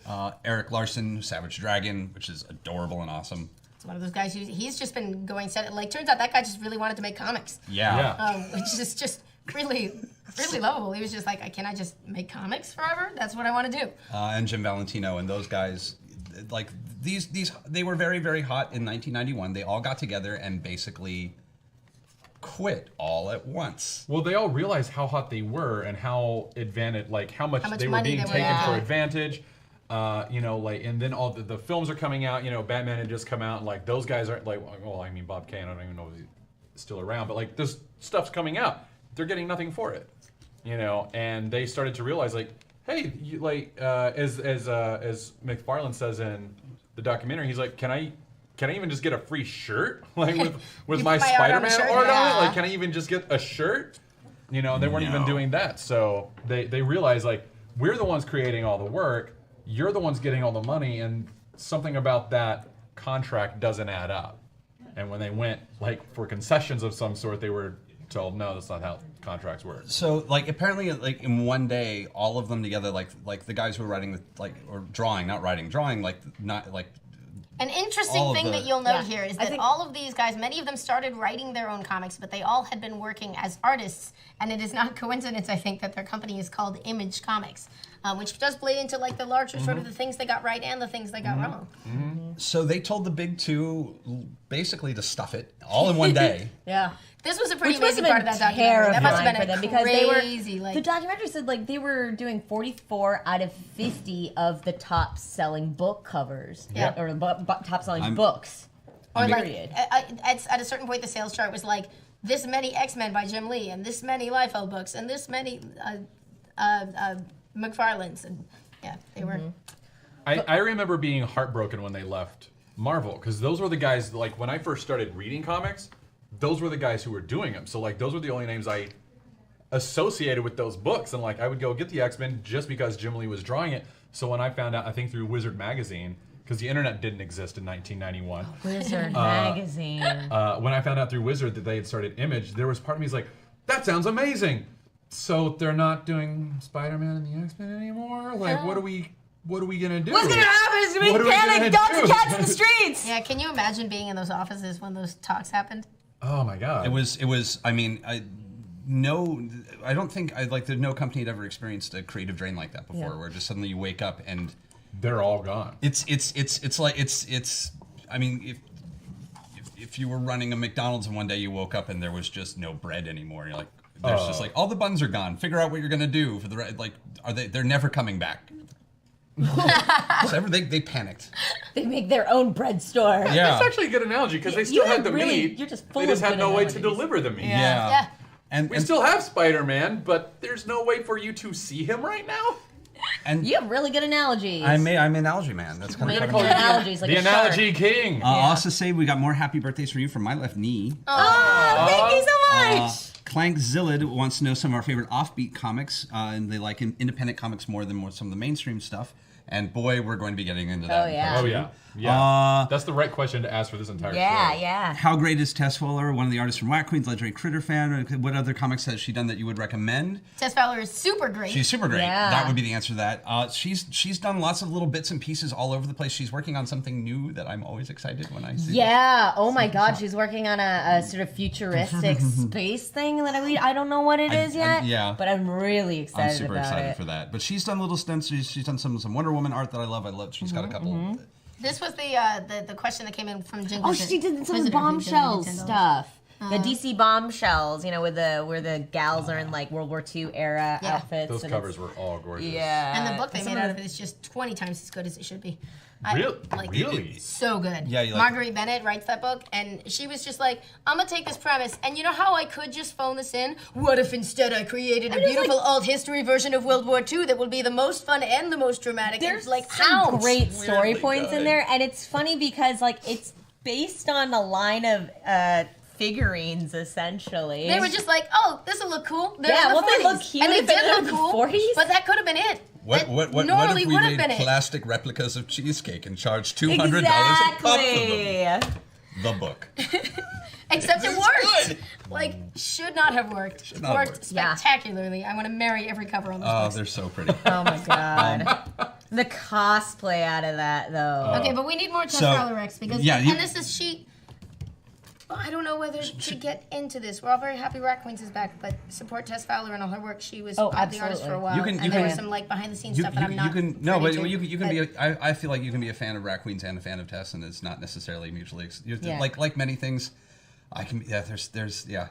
Speaker 2: Eric Larson, Savage Dragon, which is adorable and awesome.
Speaker 1: It's one of those guys he's just been going turns out that guy just really wanted to make comics.
Speaker 2: Yeah.
Speaker 1: Which is just really, really lovable. He was just like, can I just make comics forever? That's what I want to do.
Speaker 2: And Jim Valentino and those guys, like these they were very, very hot in 1991. They all got together and basically quit all at once.
Speaker 3: Well, they all realized how hot they were and how much they were being taken for advantage. And then all the films are coming out. Batman had just come out, and like those guys aren't like. Well, I mean, Bob Kane. I don't even know if he's still around, but like this stuff's coming out. They're getting nothing for it, And they started to realize, like, hey, as McFarlane says in the documentary, he's like, can I even just get a free shirt, like with my Spider-Man art on it? Like, can I even just get a shirt? They weren't even doing that. So they realized, like, we're the ones creating all the work. You're the ones getting all the money, and something about that contract doesn't add up. And when they went for concessions of some sort, they were told, no, that's not how contracts work.
Speaker 2: So apparently in one day, all of them together, like the guys who were writing or drawing,
Speaker 1: An interesting thing that you'll note here is that all of these guys, many of them started writing their own comics, but they all had been working as artists, and it is not coincidence, I think, that their company is called Image Comics, which does play into the larger sort of the things they got right and the things they got wrong.
Speaker 2: So they told the big two basically to stuff it all in one day.
Speaker 4: Yeah.
Speaker 1: This was a pretty amazing part of that documentary. That must have been crazy.
Speaker 4: Because the documentary said they were doing 44 out of 50 of the top selling book covers, or top selling books.
Speaker 1: Or period. At a certain point, the sales chart was like this many X-Men by Jim Lee, and this many Liefeld books, and this many McFarlane's, and they were.
Speaker 3: I remember being heartbroken when they left Marvel, because those were the guys. Like when I first started reading comics, those were the guys who were doing them. So those were the only names I associated with those books, and I would go get the X-Men just because Jim Lee was drawing it. So when I found out, I think through Wizard magazine, because the internet didn't exist in 1991.
Speaker 4: Wizard magazine.
Speaker 3: When I found out through Wizard that they had started Image, there was part of me like, that sounds amazing. So they're not doing Spider-Man and the X-Men anymore? What are we gonna do?
Speaker 4: What's gonna happen is we panic, dogs and cats in the streets.
Speaker 1: Yeah, can you imagine being in those offices when those talks happened?
Speaker 3: Oh my God.
Speaker 2: It was. I mean, I don't think there's no company had ever experienced a creative drain like that before, where just suddenly you wake up and
Speaker 3: they're all gone.
Speaker 2: It's. I mean, if you were running a McDonald's and one day you woke up and there was just no bread anymore, you're like, there's just all the buns are gone. Figure out what you're gonna do for the they're never coming back. So they panicked.
Speaker 4: They make their own bread store.
Speaker 2: Yeah.
Speaker 3: That's actually a good analogy because they still had the meat.
Speaker 4: You're just
Speaker 3: they just had no way to deliver the meat.
Speaker 2: Yeah. And
Speaker 3: we still have Spider-Man, but there's no way for you to see him right now.
Speaker 2: And
Speaker 4: you have really good analogies.
Speaker 2: I'm analogy man. That's kind of
Speaker 4: analogies like
Speaker 3: the analogy king.
Speaker 2: I'll also say we got more happy birthdays for you from my left knee.
Speaker 4: Oh, thank you so much.
Speaker 2: Clank Zillid wants to know some of our favorite offbeat comics, and they like independent comics more than some of the mainstream stuff. And boy, we're going to be getting into that.
Speaker 4: Oh yeah.
Speaker 3: Yeah. That's the right question to ask for this entire show.
Speaker 4: Yeah.
Speaker 2: How great is Tess Fowler, one of the artists from Whack Queens, legendary Critter fan? What other comics has she done that you would recommend?
Speaker 1: Tess Fowler is super great.
Speaker 2: She's super great.
Speaker 4: Yeah.
Speaker 2: That would be the answer to that. She's done lots of little bits and pieces all over the place. She's working on something new that I'm always excited when I see.
Speaker 4: Yeah. Oh my God, she's working on a sort of futuristic space thing that I don't know what it is yet.
Speaker 2: Yeah.
Speaker 4: But I'm really excited.
Speaker 2: I'm super excited for that. But she's done little stints. She's done some Wonder Woman art that I love. She's got a couple.
Speaker 1: This was the question that came in from Jingle.
Speaker 4: Oh, she did some of the bombshell stuff. The DC bombshells, where the gals are in World War II era outfits.
Speaker 3: Those covers were all gorgeous.
Speaker 4: Yeah.
Speaker 1: And the book they made out of it is just 20 times as good as it should be.
Speaker 3: Really?
Speaker 1: So good.
Speaker 2: Yeah,
Speaker 1: Marguerite Bennett writes that book, and she was just like, I'm going to take this premise, and you know how I could just phone this in? What if instead I created a beautiful alt history version of World War II that will be the most fun and the most dramatic?
Speaker 4: There's
Speaker 1: some
Speaker 4: great story points in there, and it's funny because it's based on a line of figurines, essentially.
Speaker 1: They were just like, oh, this will look cool. They're in the 40s.
Speaker 4: they look cute.
Speaker 1: And they did look cool,
Speaker 4: 40s?
Speaker 1: but that could have been it.
Speaker 2: What
Speaker 1: normally
Speaker 2: if we
Speaker 1: would have
Speaker 2: made
Speaker 1: been it.
Speaker 2: plastic replicas of cheesecake and charged $200 a pop for them?
Speaker 4: Exactly.
Speaker 2: The book.
Speaker 1: Except it
Speaker 2: It's
Speaker 1: worked.
Speaker 2: good.
Speaker 1: Like, should not have worked.
Speaker 2: Should not have
Speaker 1: worked
Speaker 2: worked.
Speaker 4: Yeah.
Speaker 1: spectacularly. I want to marry every cover on those
Speaker 2: Oh,
Speaker 1: books.
Speaker 2: they're so pretty.
Speaker 4: Oh my god. The cosplay out of that though.
Speaker 1: Okay, but we need more Tess
Speaker 2: So,
Speaker 1: Fowler Rex because
Speaker 2: yeah,
Speaker 1: and this is I don't know whether to get into this. We're all very happy Rat Queens is back, but support Tess Fowler and all her work. She was the artist
Speaker 4: absolutely.
Speaker 1: for a while,
Speaker 2: You can-
Speaker 1: and there was
Speaker 2: can-
Speaker 1: some like behind the scenes stuff that I'm not.
Speaker 2: you can
Speaker 1: privy to,
Speaker 2: be. I feel like you can be a fan of Rat Queens and a fan of Tess, and it's not necessarily mutually.
Speaker 4: Yeah.
Speaker 2: Like many things. I can. Yeah. It's.
Speaker 4: Yeah,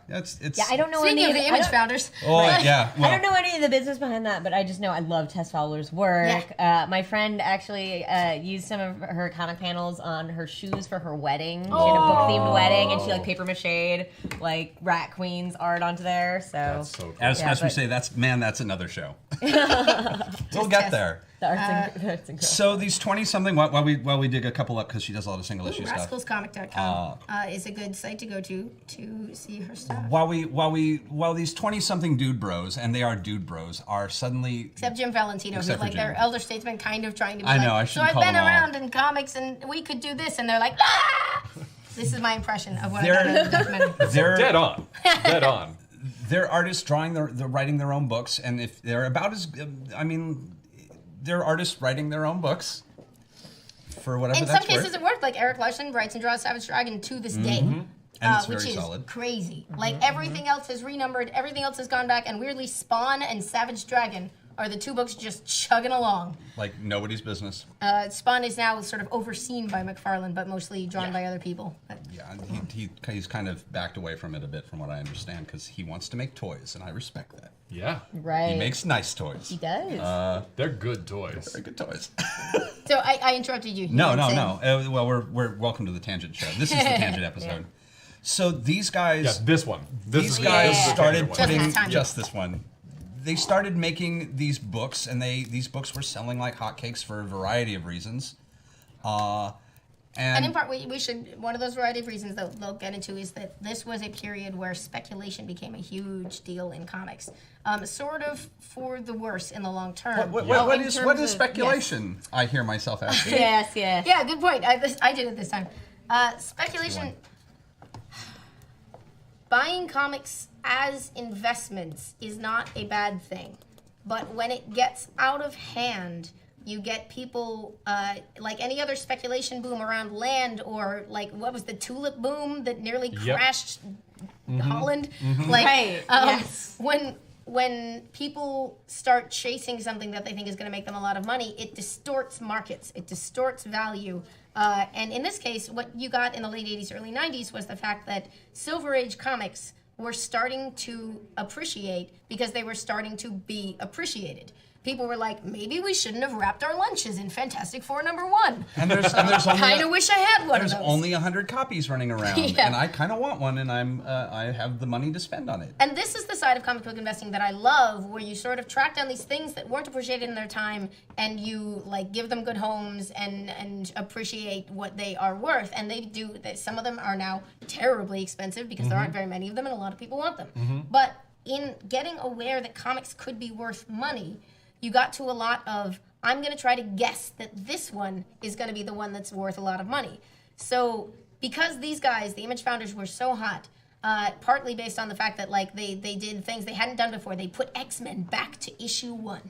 Speaker 4: I don't know
Speaker 1: Speaking
Speaker 4: any
Speaker 1: of the
Speaker 4: I
Speaker 1: image
Speaker 4: don't-
Speaker 1: founders,
Speaker 2: Oh yeah.
Speaker 4: I don't know any of the business behind that, but I just know I love Tess Fowler's work. My friend actually used some of her comic panels on her shoes for her wedding. She had a book-themed wedding, and she like paper mached like Rat Queen's art onto there. So
Speaker 3: That's so cool.
Speaker 2: As we
Speaker 4: but-
Speaker 2: say, that's another show. We'll get
Speaker 1: Tess.
Speaker 2: there.
Speaker 4: the art's incredible.
Speaker 2: So these 20-something, while we dig a couple up because she does a lot of single issue stuff.
Speaker 1: Rascalscomic.com is a good site to go to see her stuff.
Speaker 2: While these 20-something dude bros, and they are dude bros, are suddenly
Speaker 1: Except Jim Valentino, who's
Speaker 2: Except for
Speaker 1: like their
Speaker 2: Jim.
Speaker 1: elder statesman, kind of trying to be
Speaker 2: I know, I
Speaker 1: like, so
Speaker 2: shouldn't
Speaker 1: I've
Speaker 2: call
Speaker 1: been
Speaker 2: them all.
Speaker 1: around in comics and we could do this, and they're like, ah! This is my impression of what I
Speaker 2: They're-
Speaker 1: got out of the documentary.
Speaker 2: they're
Speaker 3: Dead on. Dead on.
Speaker 2: they're artists they're writing their own books, and if they're about as they're artists writing their own books for whatever
Speaker 1: In
Speaker 2: that's
Speaker 1: some cases,
Speaker 2: worth.
Speaker 1: it worked. Like Eric Larson writes and draws Savage Dragon to this day.
Speaker 2: And it's
Speaker 1: Which
Speaker 2: very
Speaker 1: is
Speaker 2: solid.
Speaker 1: crazy. Like everything else has renumbered, everything else has gone back, and weirdly, Spawn and Savage Dragon are the two books just chugging along.
Speaker 2: Like nobody's business.
Speaker 1: Spawn is now sort of overseen by McFarlane, but mostly drawn by other people.
Speaker 2: Yeah, he's kind of backed away from it a bit, from what I understand, because he wants to make toys, and I respect that.
Speaker 3: Yeah.
Speaker 4: Right.
Speaker 2: He makes nice toys.
Speaker 4: He does.
Speaker 3: They're good toys.
Speaker 2: Very good toys.
Speaker 1: So I interrupted you.
Speaker 2: No.
Speaker 1: You were saying-
Speaker 2: Well, we're welcome to the tangent show. This is the tangent episode. So these guys,
Speaker 3: Yeah, this one.
Speaker 2: these
Speaker 3: is
Speaker 2: guys
Speaker 3: this is the
Speaker 2: started
Speaker 3: favorite one.
Speaker 2: putting
Speaker 1: Just this time.
Speaker 2: just this one. They started making these books, and these books were selling like hotcakes for a variety of reasons.
Speaker 1: And in part, we should, one of those variety of reasons that they'll get into is that this was a period where speculation became a huge deal in comics. Sort of for the worse in the long term.
Speaker 2: what
Speaker 1: In
Speaker 2: is
Speaker 1: terms of-
Speaker 2: speculation? I hear myself asking.
Speaker 4: yes, yeah.
Speaker 1: Yeah, good point. I did it this time. Speculation. Buying comics as investments is not a bad thing, but when it gets out of hand, you get people like any other speculation boom around land, or like what was the tulip boom that nearly crashed Holland? Like,
Speaker 4: Right, yes.
Speaker 1: When people start chasing something that they think is going to make them a lot of money, it distorts markets, it distorts value. And in this case, what you got in the late 80s, early 90s was the fact that Silver Age comics were starting to appreciate because they were starting to be appreciated. People were like, maybe we shouldn't have wrapped our lunches in Fantastic Four #1.
Speaker 2: And there's only
Speaker 1: Kind of wish I had one of
Speaker 2: there's
Speaker 1: those.
Speaker 2: only 100 copies running around,
Speaker 1: Yeah.
Speaker 2: and I kind of want one, and I have the money to spend on it.
Speaker 1: And this is the side of comic book investing that I love, where you sort of track down these things that weren't appreciated in their time, and you like give them good homes and appreciate what they are worth. And they do. Some of them are now terribly expensive because there aren't very many of them, and a lot of people want them. But in getting aware that comics could be worth money, you got to a lot of, I'm going to try to guess that this one is going to be the one that's worth a lot of money. So because these guys, the Image founders, were so hot, partly based on the fact that like they did things they hadn't done before. They put X-Men back to issue 1.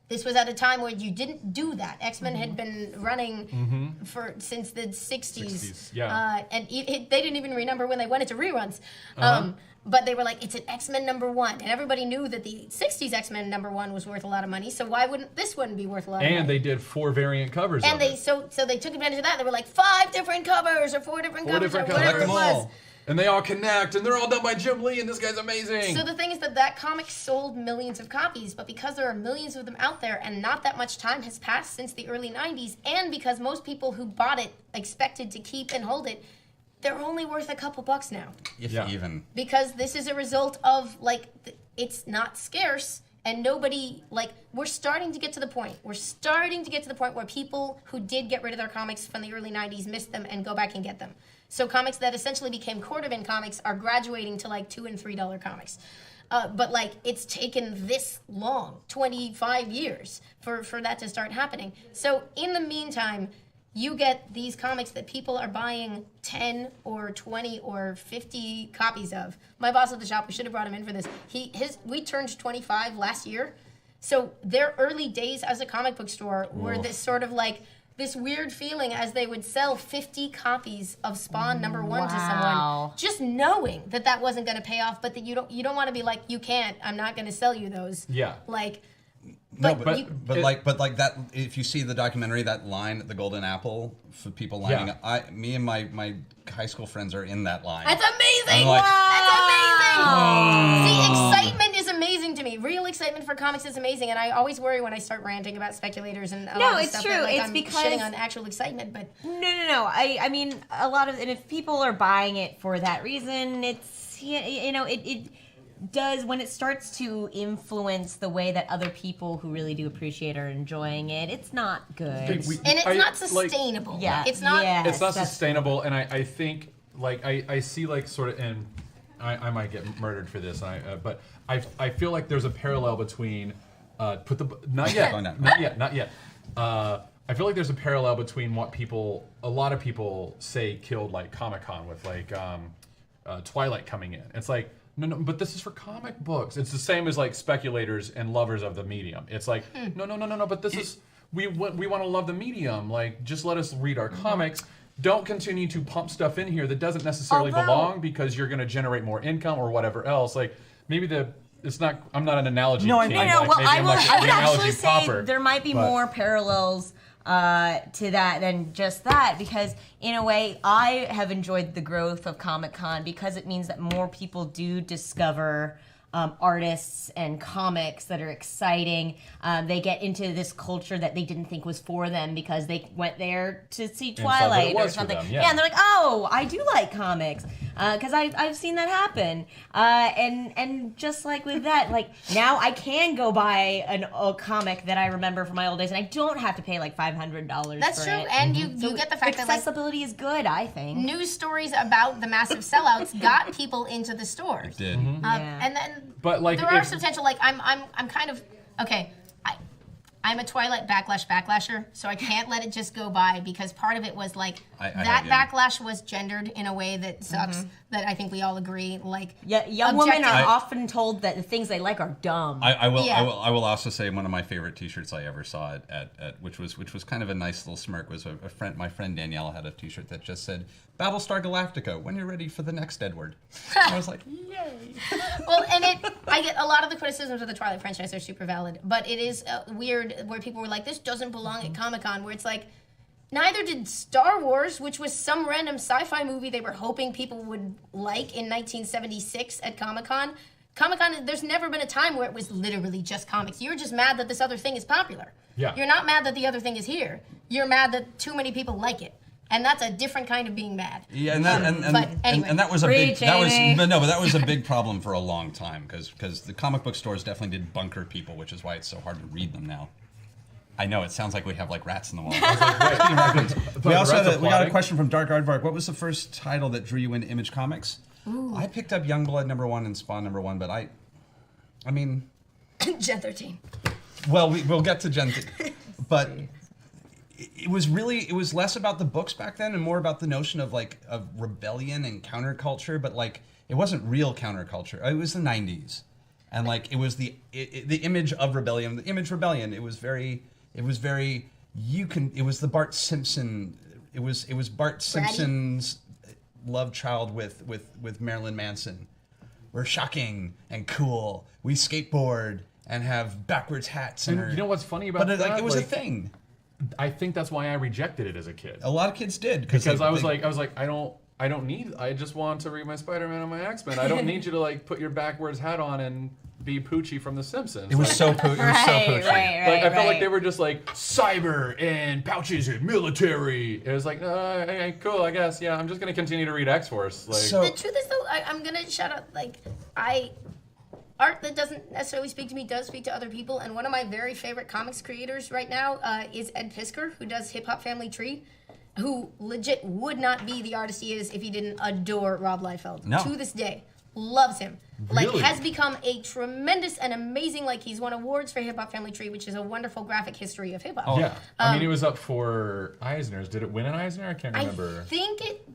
Speaker 1: This was at a time where you didn't do that. X-Men had been running since the 60s.
Speaker 3: Yeah.
Speaker 1: And they didn't even renumber when they went into reruns. But they were like, it's an X-Men #1. And everybody knew that the 60s X-Men #1 was worth a lot of money. So why wouldn't this one be worth a lot of money?
Speaker 3: And they did 4 variant covers
Speaker 1: And
Speaker 3: of
Speaker 1: they
Speaker 3: it.
Speaker 1: so they took advantage of that. They were like 5 different covers or 4 different
Speaker 3: 4
Speaker 1: covers
Speaker 3: different
Speaker 1: or
Speaker 3: covers.
Speaker 1: whatever it was.
Speaker 3: And they all connect, and they're all done by Jim Lee, and this guy's amazing.
Speaker 1: So the thing is that comic sold millions of copies, but because there are millions of them out there and not that much time has passed since the early 90s, and because most people who bought it expected to keep and hold it, they're only worth a couple bucks now.
Speaker 2: If
Speaker 3: Yeah.
Speaker 2: even.
Speaker 1: Because this is a result of, like, it's not scarce, and nobody, like, we're starting to get to the point. We're starting to get to the point where people who did get rid of their comics from the early 90s miss them and go back and get them. So comics that essentially became quarter-bin comics are graduating to, like, $2 and $3 comics. but like it's taken this long, 25 years for that to start happening. So in the meantime, you get these comics that people are buying 10 or 20 or 50 copies of. My boss at the shop, we should have brought him in for this. We turned 25 last year. So their early days as a comic book store were this sort of like this weird feeling as they would sell 50 copies of Spawn #1 to someone, just knowing that wasn't going to pay off, but that you don't want to be like, you can't, I'm not going to sell you those.
Speaker 3: Yeah.
Speaker 1: Like,
Speaker 2: No, but like that. If you see the documentary, that line at the Golden Apple for people lining up, me and my high school friends are in that line.
Speaker 1: That's amazing!
Speaker 2: Like,
Speaker 1: That's amazing! See, excitement is amazing to me. Real excitement for comics is amazing, and I always worry when I start ranting about speculators and a lot of stuff that, like,
Speaker 4: it's
Speaker 1: I'm
Speaker 4: because
Speaker 1: shitting on actual excitement. But
Speaker 4: no. I mean, a lot of, and if people are buying it for that reason, it's it does, when it starts to influence the way that other people who really do appreciate are enjoying it, it's not good.
Speaker 1: and it's not sustainable. It's not.
Speaker 3: It's not sustainable, and I think like I see like sort of, and I might get murdered for this, but I feel like there's a parallel between not yet. I feel like there's a parallel between what a lot of people say killed like Comic-Con with like Twilight coming in. It's like, no, but this is for comic books. It's the same as like speculators and lovers of the medium. It's like, no, but this is, we want to love the medium. Like, just let us read our comics. Don't continue to pump stuff in here that doesn't necessarily belong because you're going to generate more income or whatever else. Like, maybe it's not, I'm not an analogy king.
Speaker 4: Well, I would actually say there might be more parallels to that than just that, because in a way I have enjoyed the growth of Comic-Con because it means that more people do discover artists and comics that are exciting. They get into this culture that they didn't think was for them because they went there to see Twilight or something. And they're like, oh, I do like comics because I've seen that happen. And just like with that, like now I can go buy a comic that I remember from my old days, and I don't have to pay like $500.
Speaker 1: That's true, and you get the fact that
Speaker 4: accessibility is good. I think
Speaker 1: news stories about the massive sellouts got people into the stores.
Speaker 2: It did.
Speaker 1: And then.
Speaker 3: But like,
Speaker 1: there are potential. Like I'm kind of okay. I'm a Twilight backlasher, so I can't let it just go by because part of it was like that backlash was gendered in a way that sucks. That I think we all agree. Like,
Speaker 4: young women are often told that the things they like are dumb.
Speaker 2: I will also say one of my favorite T-shirts I ever saw at which was kind of a nice little smirk, was my friend Danielle had a T-shirt that just said Battlestar Galactica, when you're ready for the next Edward. I was like, yay.
Speaker 1: Well, and I get a lot of the criticisms of the Twilight franchise are super valid, but it is weird where people were like, this doesn't belong at Comic-Con, where it's like, neither did Star Wars, which was some random sci-fi movie they were hoping people would like in 1976 at Comic-Con. Comic-Con, there's never been a time where it was literally just comics. You're just mad that this other thing is popular.
Speaker 3: Yeah.
Speaker 1: You're not mad that the other thing is here. You're mad that too many people like it. And that's a different kind of being mad.
Speaker 2: Yeah, and that was a big problem for a long time because the comic book stores definitely did bunker people, which is why it's so hard to read them now. I know it sounds like we have like rats in the wall. We got a question from Dark Aardvark. What was the first title that drew you into Image Comics? Ooh. I picked up Youngblood #1 and Spawn #1, but I mean,
Speaker 1: Gen 13.
Speaker 2: Well, we'll get to Gen 13, but it was less about the books back then and more about the notion of rebellion and counterculture, but like it wasn't real counterculture. It was the 90s, and like it was the image of rebellion, the image rebellion. It was the Bart Simpson. It was Bart Simpson's love child with Marilyn Manson. We're shocking and cool. We skateboard and have backwards hats.
Speaker 3: And you know what's funny about that?
Speaker 2: But it was a thing.
Speaker 3: I think that's why I rejected it as a kid.
Speaker 2: A lot of kids did
Speaker 3: because I was like, I don't need. I just want to read my Spider-Man and my X-Men. I don't need you to like put your backwards hat on and be Poochie from The Simpsons.
Speaker 2: It was so Poochie.
Speaker 3: I felt like they were just like cyber and pouches and military. It was like, hey, cool, I guess. Yeah, I'm just gonna continue to read X-Force. Like,
Speaker 1: the truth is though, I'm gonna shout out art that doesn't necessarily speak to me does speak to other people, and one of my very favorite comics creators right now is Ed Piskor, who does Hip Hop Family Tree, who legit would not be the artist he is if he didn't adore Rob Liefeld.
Speaker 2: No.
Speaker 1: To this day. loves him. Like,
Speaker 3: Really?
Speaker 1: has become a tremendous and amazing, like, he's won awards for Hip Hop Family Tree, which is a wonderful graphic history of hip hop.
Speaker 3: Yeah. I mean, it was up for Eisner's. Did it win an Eisner? I can't remember.
Speaker 1: I think it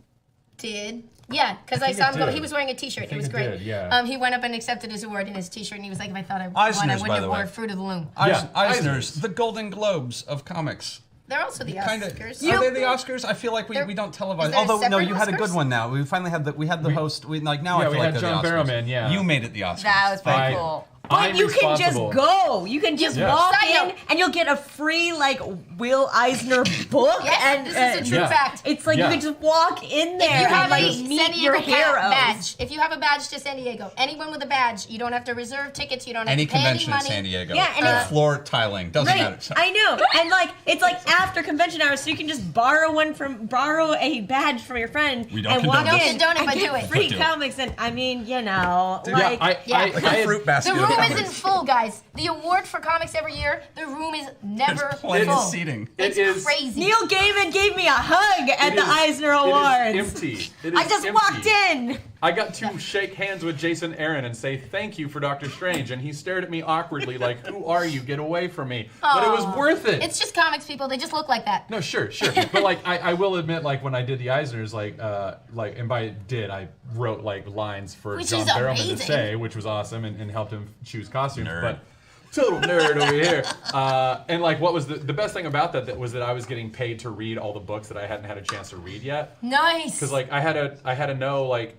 Speaker 1: did. Yeah, because I
Speaker 3: think
Speaker 1: saw
Speaker 3: it
Speaker 1: him go.
Speaker 3: did.
Speaker 1: He was wearing a T-shirt. It was
Speaker 3: it
Speaker 1: great.
Speaker 3: did, yeah.
Speaker 1: He went up and accepted his award in his T-shirt, and he was like, "If I thought I won,
Speaker 2: Eisner's,
Speaker 1: I
Speaker 2: by
Speaker 1: wouldn't have
Speaker 2: the way.
Speaker 1: won Fruit of the Loom."
Speaker 3: Yeah,
Speaker 2: Eisner's,
Speaker 3: Eisner's.
Speaker 2: the Golden Globes of comics.
Speaker 1: They're also the
Speaker 2: Kind of.
Speaker 1: Oscars.
Speaker 2: Are they the Oscars? I feel like we don't televise.
Speaker 1: is there a
Speaker 2: Although no,
Speaker 1: separate
Speaker 2: you had a good
Speaker 1: Oscars?
Speaker 2: one now. We finally had the host. I
Speaker 3: Yeah,
Speaker 2: feel
Speaker 3: we
Speaker 2: like
Speaker 3: had
Speaker 2: they're
Speaker 3: John
Speaker 2: the Oscars.
Speaker 3: Barrowman, yeah.
Speaker 2: You made it the Oscars.
Speaker 4: That was pretty
Speaker 3: I-
Speaker 4: cool.
Speaker 3: I'm
Speaker 4: But you can just
Speaker 3: responsible.
Speaker 4: go. You can just
Speaker 3: Yeah.
Speaker 4: walk
Speaker 1: Side
Speaker 4: in,
Speaker 1: note.
Speaker 4: and you'll get a free like Will Eisner book.
Speaker 1: Yes,
Speaker 4: and
Speaker 1: this is a true
Speaker 3: Yeah.
Speaker 1: fact.
Speaker 4: It's like
Speaker 3: Yeah.
Speaker 4: you can just walk in there
Speaker 1: If you have
Speaker 4: and like
Speaker 1: a
Speaker 4: meet
Speaker 1: San
Speaker 4: your
Speaker 1: Diego
Speaker 4: heroes.
Speaker 1: badge, if you have a badge to San Diego, anyone with a badge, you don't have to reserve tickets. You don't have
Speaker 2: Any
Speaker 1: to pay
Speaker 2: convention
Speaker 1: any
Speaker 2: in
Speaker 1: money.
Speaker 2: San Diego.
Speaker 4: Yeah, and it's-
Speaker 2: floor tiling doesn't
Speaker 4: Right,
Speaker 2: matter.
Speaker 4: I know, and like it's like after convention hours, so you can just borrow a badge from your friend
Speaker 2: We don't
Speaker 4: and
Speaker 2: condone
Speaker 4: walk
Speaker 2: this.
Speaker 4: in
Speaker 1: Don't condone it,
Speaker 4: and
Speaker 1: but
Speaker 4: get
Speaker 1: do it.
Speaker 4: free
Speaker 2: But do it.
Speaker 4: comics. And I mean, you know,
Speaker 3: Yeah,
Speaker 4: like
Speaker 1: Yeah.
Speaker 2: Like a fruit basket.
Speaker 1: The
Speaker 2: of
Speaker 1: room
Speaker 2: comics.
Speaker 1: isn't full, guys. The award for comics every year, the room is never
Speaker 2: There's plenty
Speaker 1: full.
Speaker 2: of seating.
Speaker 1: It's
Speaker 3: It is-
Speaker 1: crazy.
Speaker 4: Neil Gaiman gave me a hug at
Speaker 3: It
Speaker 4: the
Speaker 3: is-
Speaker 4: Eisner Awards.
Speaker 3: It is empty. It is
Speaker 4: I just
Speaker 3: empty.
Speaker 4: walked in.
Speaker 3: I got to shake hands with Jason Aaron and say thank you for Doctor Strange, and he stared at me awkwardly like, "Who are you? Get away from me!" But it was
Speaker 1: Aw.
Speaker 3: worth it.
Speaker 1: It's just comics, people. They just look like that.
Speaker 3: No, sure. But like, I will admit, like when I did the Eisners, and by did I wrote like lines for
Speaker 1: Which
Speaker 3: John
Speaker 1: is
Speaker 3: Barrowman
Speaker 1: amazing.
Speaker 3: to say, which was awesome, and helped him choose costumes.
Speaker 2: Nerd.
Speaker 3: But total nerd over here. And like, what was the best thing about that was that I was getting paid to read all the books that I hadn't had a chance to read yet.
Speaker 1: Nice.
Speaker 3: Because like I had to know like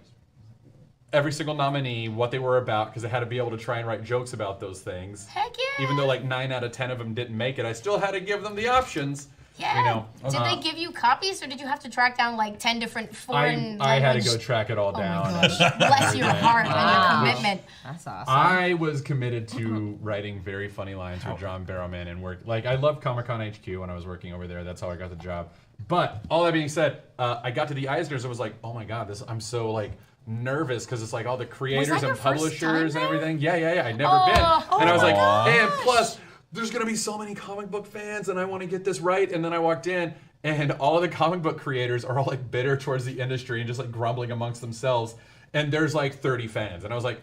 Speaker 3: every single nominee, what they were about, because I had to be able to try and write jokes about those things.
Speaker 1: Heck yeah.
Speaker 3: Even though like 9 out of 10 of them didn't make it, I still had to give them the options.
Speaker 1: Yeah.
Speaker 3: You know,
Speaker 1: Did they give you copies, or did you have to track down like 10 different foreign
Speaker 3: I had to
Speaker 1: language?
Speaker 3: go track it all
Speaker 1: Oh
Speaker 3: down.
Speaker 1: my gosh. Bless your heart and
Speaker 4: Wow.
Speaker 1: your commitment.
Speaker 4: That's awesome.
Speaker 3: I was committed to writing very funny lines for John Barrowman and work. Like I loved Comic Con HQ when I was working over there. That's how I got the job. But all that being said, I got to the Eisners and was like, oh my god, I'm so like nervous because it's like all the creators
Speaker 1: your
Speaker 3: and
Speaker 1: first
Speaker 3: publishers
Speaker 1: time
Speaker 3: and
Speaker 1: there?
Speaker 3: everything. Yeah. I'd never
Speaker 1: Oh,
Speaker 3: been, and I was like,
Speaker 2: oh my
Speaker 3: and plus there's gonna be so many comic book fans, and I want to get this right. And then I walked in, and all of the comic book creators are all like bitter towards the industry and just like grumbling amongst themselves. And there's like 30 fans, and I was like,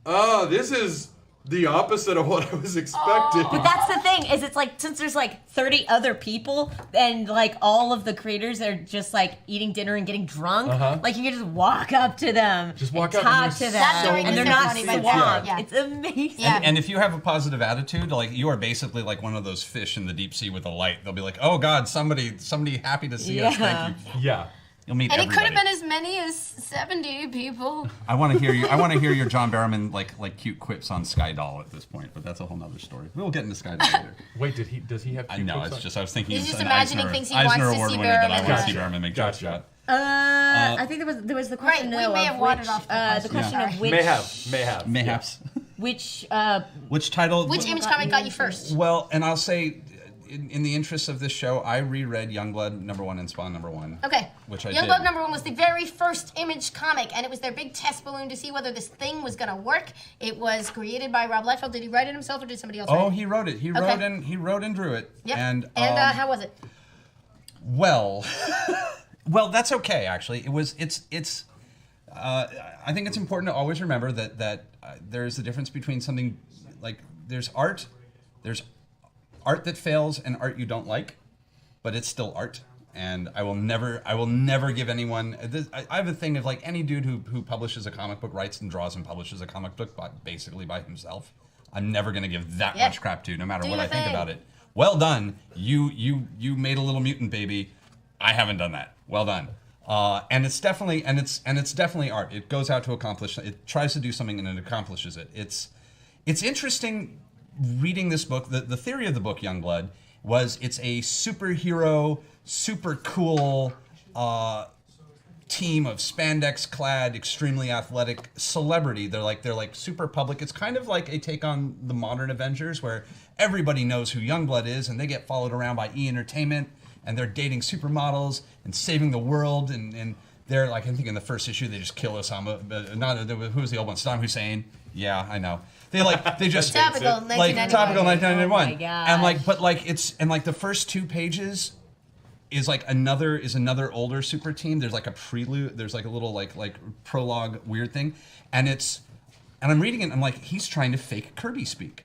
Speaker 3: oh, this is the opposite of what I was expecting.
Speaker 4: But that's the thing, is it's like, since there's like 30 other people and like all of the creators are just like eating dinner and getting drunk, like you can just walk up to them,
Speaker 3: Just walk
Speaker 4: and
Speaker 3: up and
Speaker 4: talk
Speaker 3: you're
Speaker 4: to them,
Speaker 1: That's during
Speaker 4: and
Speaker 1: the
Speaker 4: they're not
Speaker 1: ceremony, but
Speaker 4: swamped.
Speaker 1: yeah.
Speaker 4: It's amazing.
Speaker 1: Yeah.
Speaker 2: And if you have a positive attitude, like you are basically like one of those fish in the deep sea with a light. They'll be like, "Oh God, somebody happy to see us.
Speaker 4: Yeah.
Speaker 2: Thank you."
Speaker 3: Yeah.
Speaker 2: You'll meet
Speaker 1: And it
Speaker 2: everybody.
Speaker 1: could have been as many as 70 people.
Speaker 2: I want to hear you. I want to hear your John Barrowman like cute quips on Skydoll at this point, but that's a whole nother story. We'll get into Skydoll later.
Speaker 3: Wait, does he have?
Speaker 2: I
Speaker 3: cute
Speaker 2: know.
Speaker 3: quotes
Speaker 2: It's
Speaker 3: on-
Speaker 2: just I was thinking.
Speaker 1: He's
Speaker 2: it's
Speaker 1: just
Speaker 2: an
Speaker 1: imagining
Speaker 2: Eisner,
Speaker 1: things he
Speaker 2: Eisner
Speaker 1: wants to
Speaker 2: Award
Speaker 1: see
Speaker 2: winner that I want to
Speaker 1: Barrowman
Speaker 2: see
Speaker 3: Gotcha.
Speaker 2: Barrowman make jokes
Speaker 3: Gotcha.
Speaker 2: about.
Speaker 4: I think there was the
Speaker 1: Right,
Speaker 4: question
Speaker 1: we
Speaker 4: though,
Speaker 1: may
Speaker 4: of
Speaker 1: have wandered
Speaker 4: which,
Speaker 1: off the
Speaker 4: the
Speaker 1: question.
Speaker 4: question of which
Speaker 3: May have.
Speaker 2: Mayhaps.
Speaker 4: which
Speaker 2: Which title?
Speaker 1: Which image comic got you first?
Speaker 2: Well, and I'll say, in the interest of this show, I reread Youngblood #1 and Spawn #1.
Speaker 1: Okay.
Speaker 2: Which I
Speaker 1: Youngblood
Speaker 2: did.
Speaker 1: #1 was the very first Image comic, and it was their big test balloon to see whether this thing was gonna work. It was created by Rob Liefeld. Did he write it himself, or did somebody else write
Speaker 2: Oh,
Speaker 1: it?
Speaker 2: he wrote it. He wrote and drew it.
Speaker 1: Yep.
Speaker 2: And
Speaker 1: how was it?
Speaker 2: well, well, that's okay actually. It's. I think it's important to always remember that there's a difference between something like there's art that fails and art you don't like, but it's still art. And I will never give anyone. I have a thing of like any dude who publishes a comic book, writes and draws and publishes a comic book basically by himself. I'm never gonna give that
Speaker 1: Yeah.
Speaker 2: much crap to, no matter
Speaker 1: Do
Speaker 2: what
Speaker 1: your
Speaker 2: I think
Speaker 1: thing.
Speaker 2: about it. Well done, you made a little mutant baby. I haven't done that. Well done. And it's definitely art. It goes out to accomplish. It tries to do something and it accomplishes it. It's interesting reading this book. The theory of the book Youngblood was it's a superhero, super cool team of spandex-clad, extremely athletic celebrity. They're like super public. It's kind of like a take on the modern Avengers, where everybody knows who Youngblood is, and they get followed around by E! Entertainment, and they're dating supermodels and saving the world. And they're like, I think in the first issue they just kill Osama. Who was the old one? Saddam Hussein. Yeah, I know. They just
Speaker 1: Topical,
Speaker 2: like
Speaker 1: 1991.
Speaker 2: topical 1991.
Speaker 4: Oh my gosh.
Speaker 2: And like, but like it's and like the first 2 pages is another older super team. There's like a prelude. There's like a little like prologue weird thing, and I'm reading it. And I'm like, he's trying to fake Kirby speak.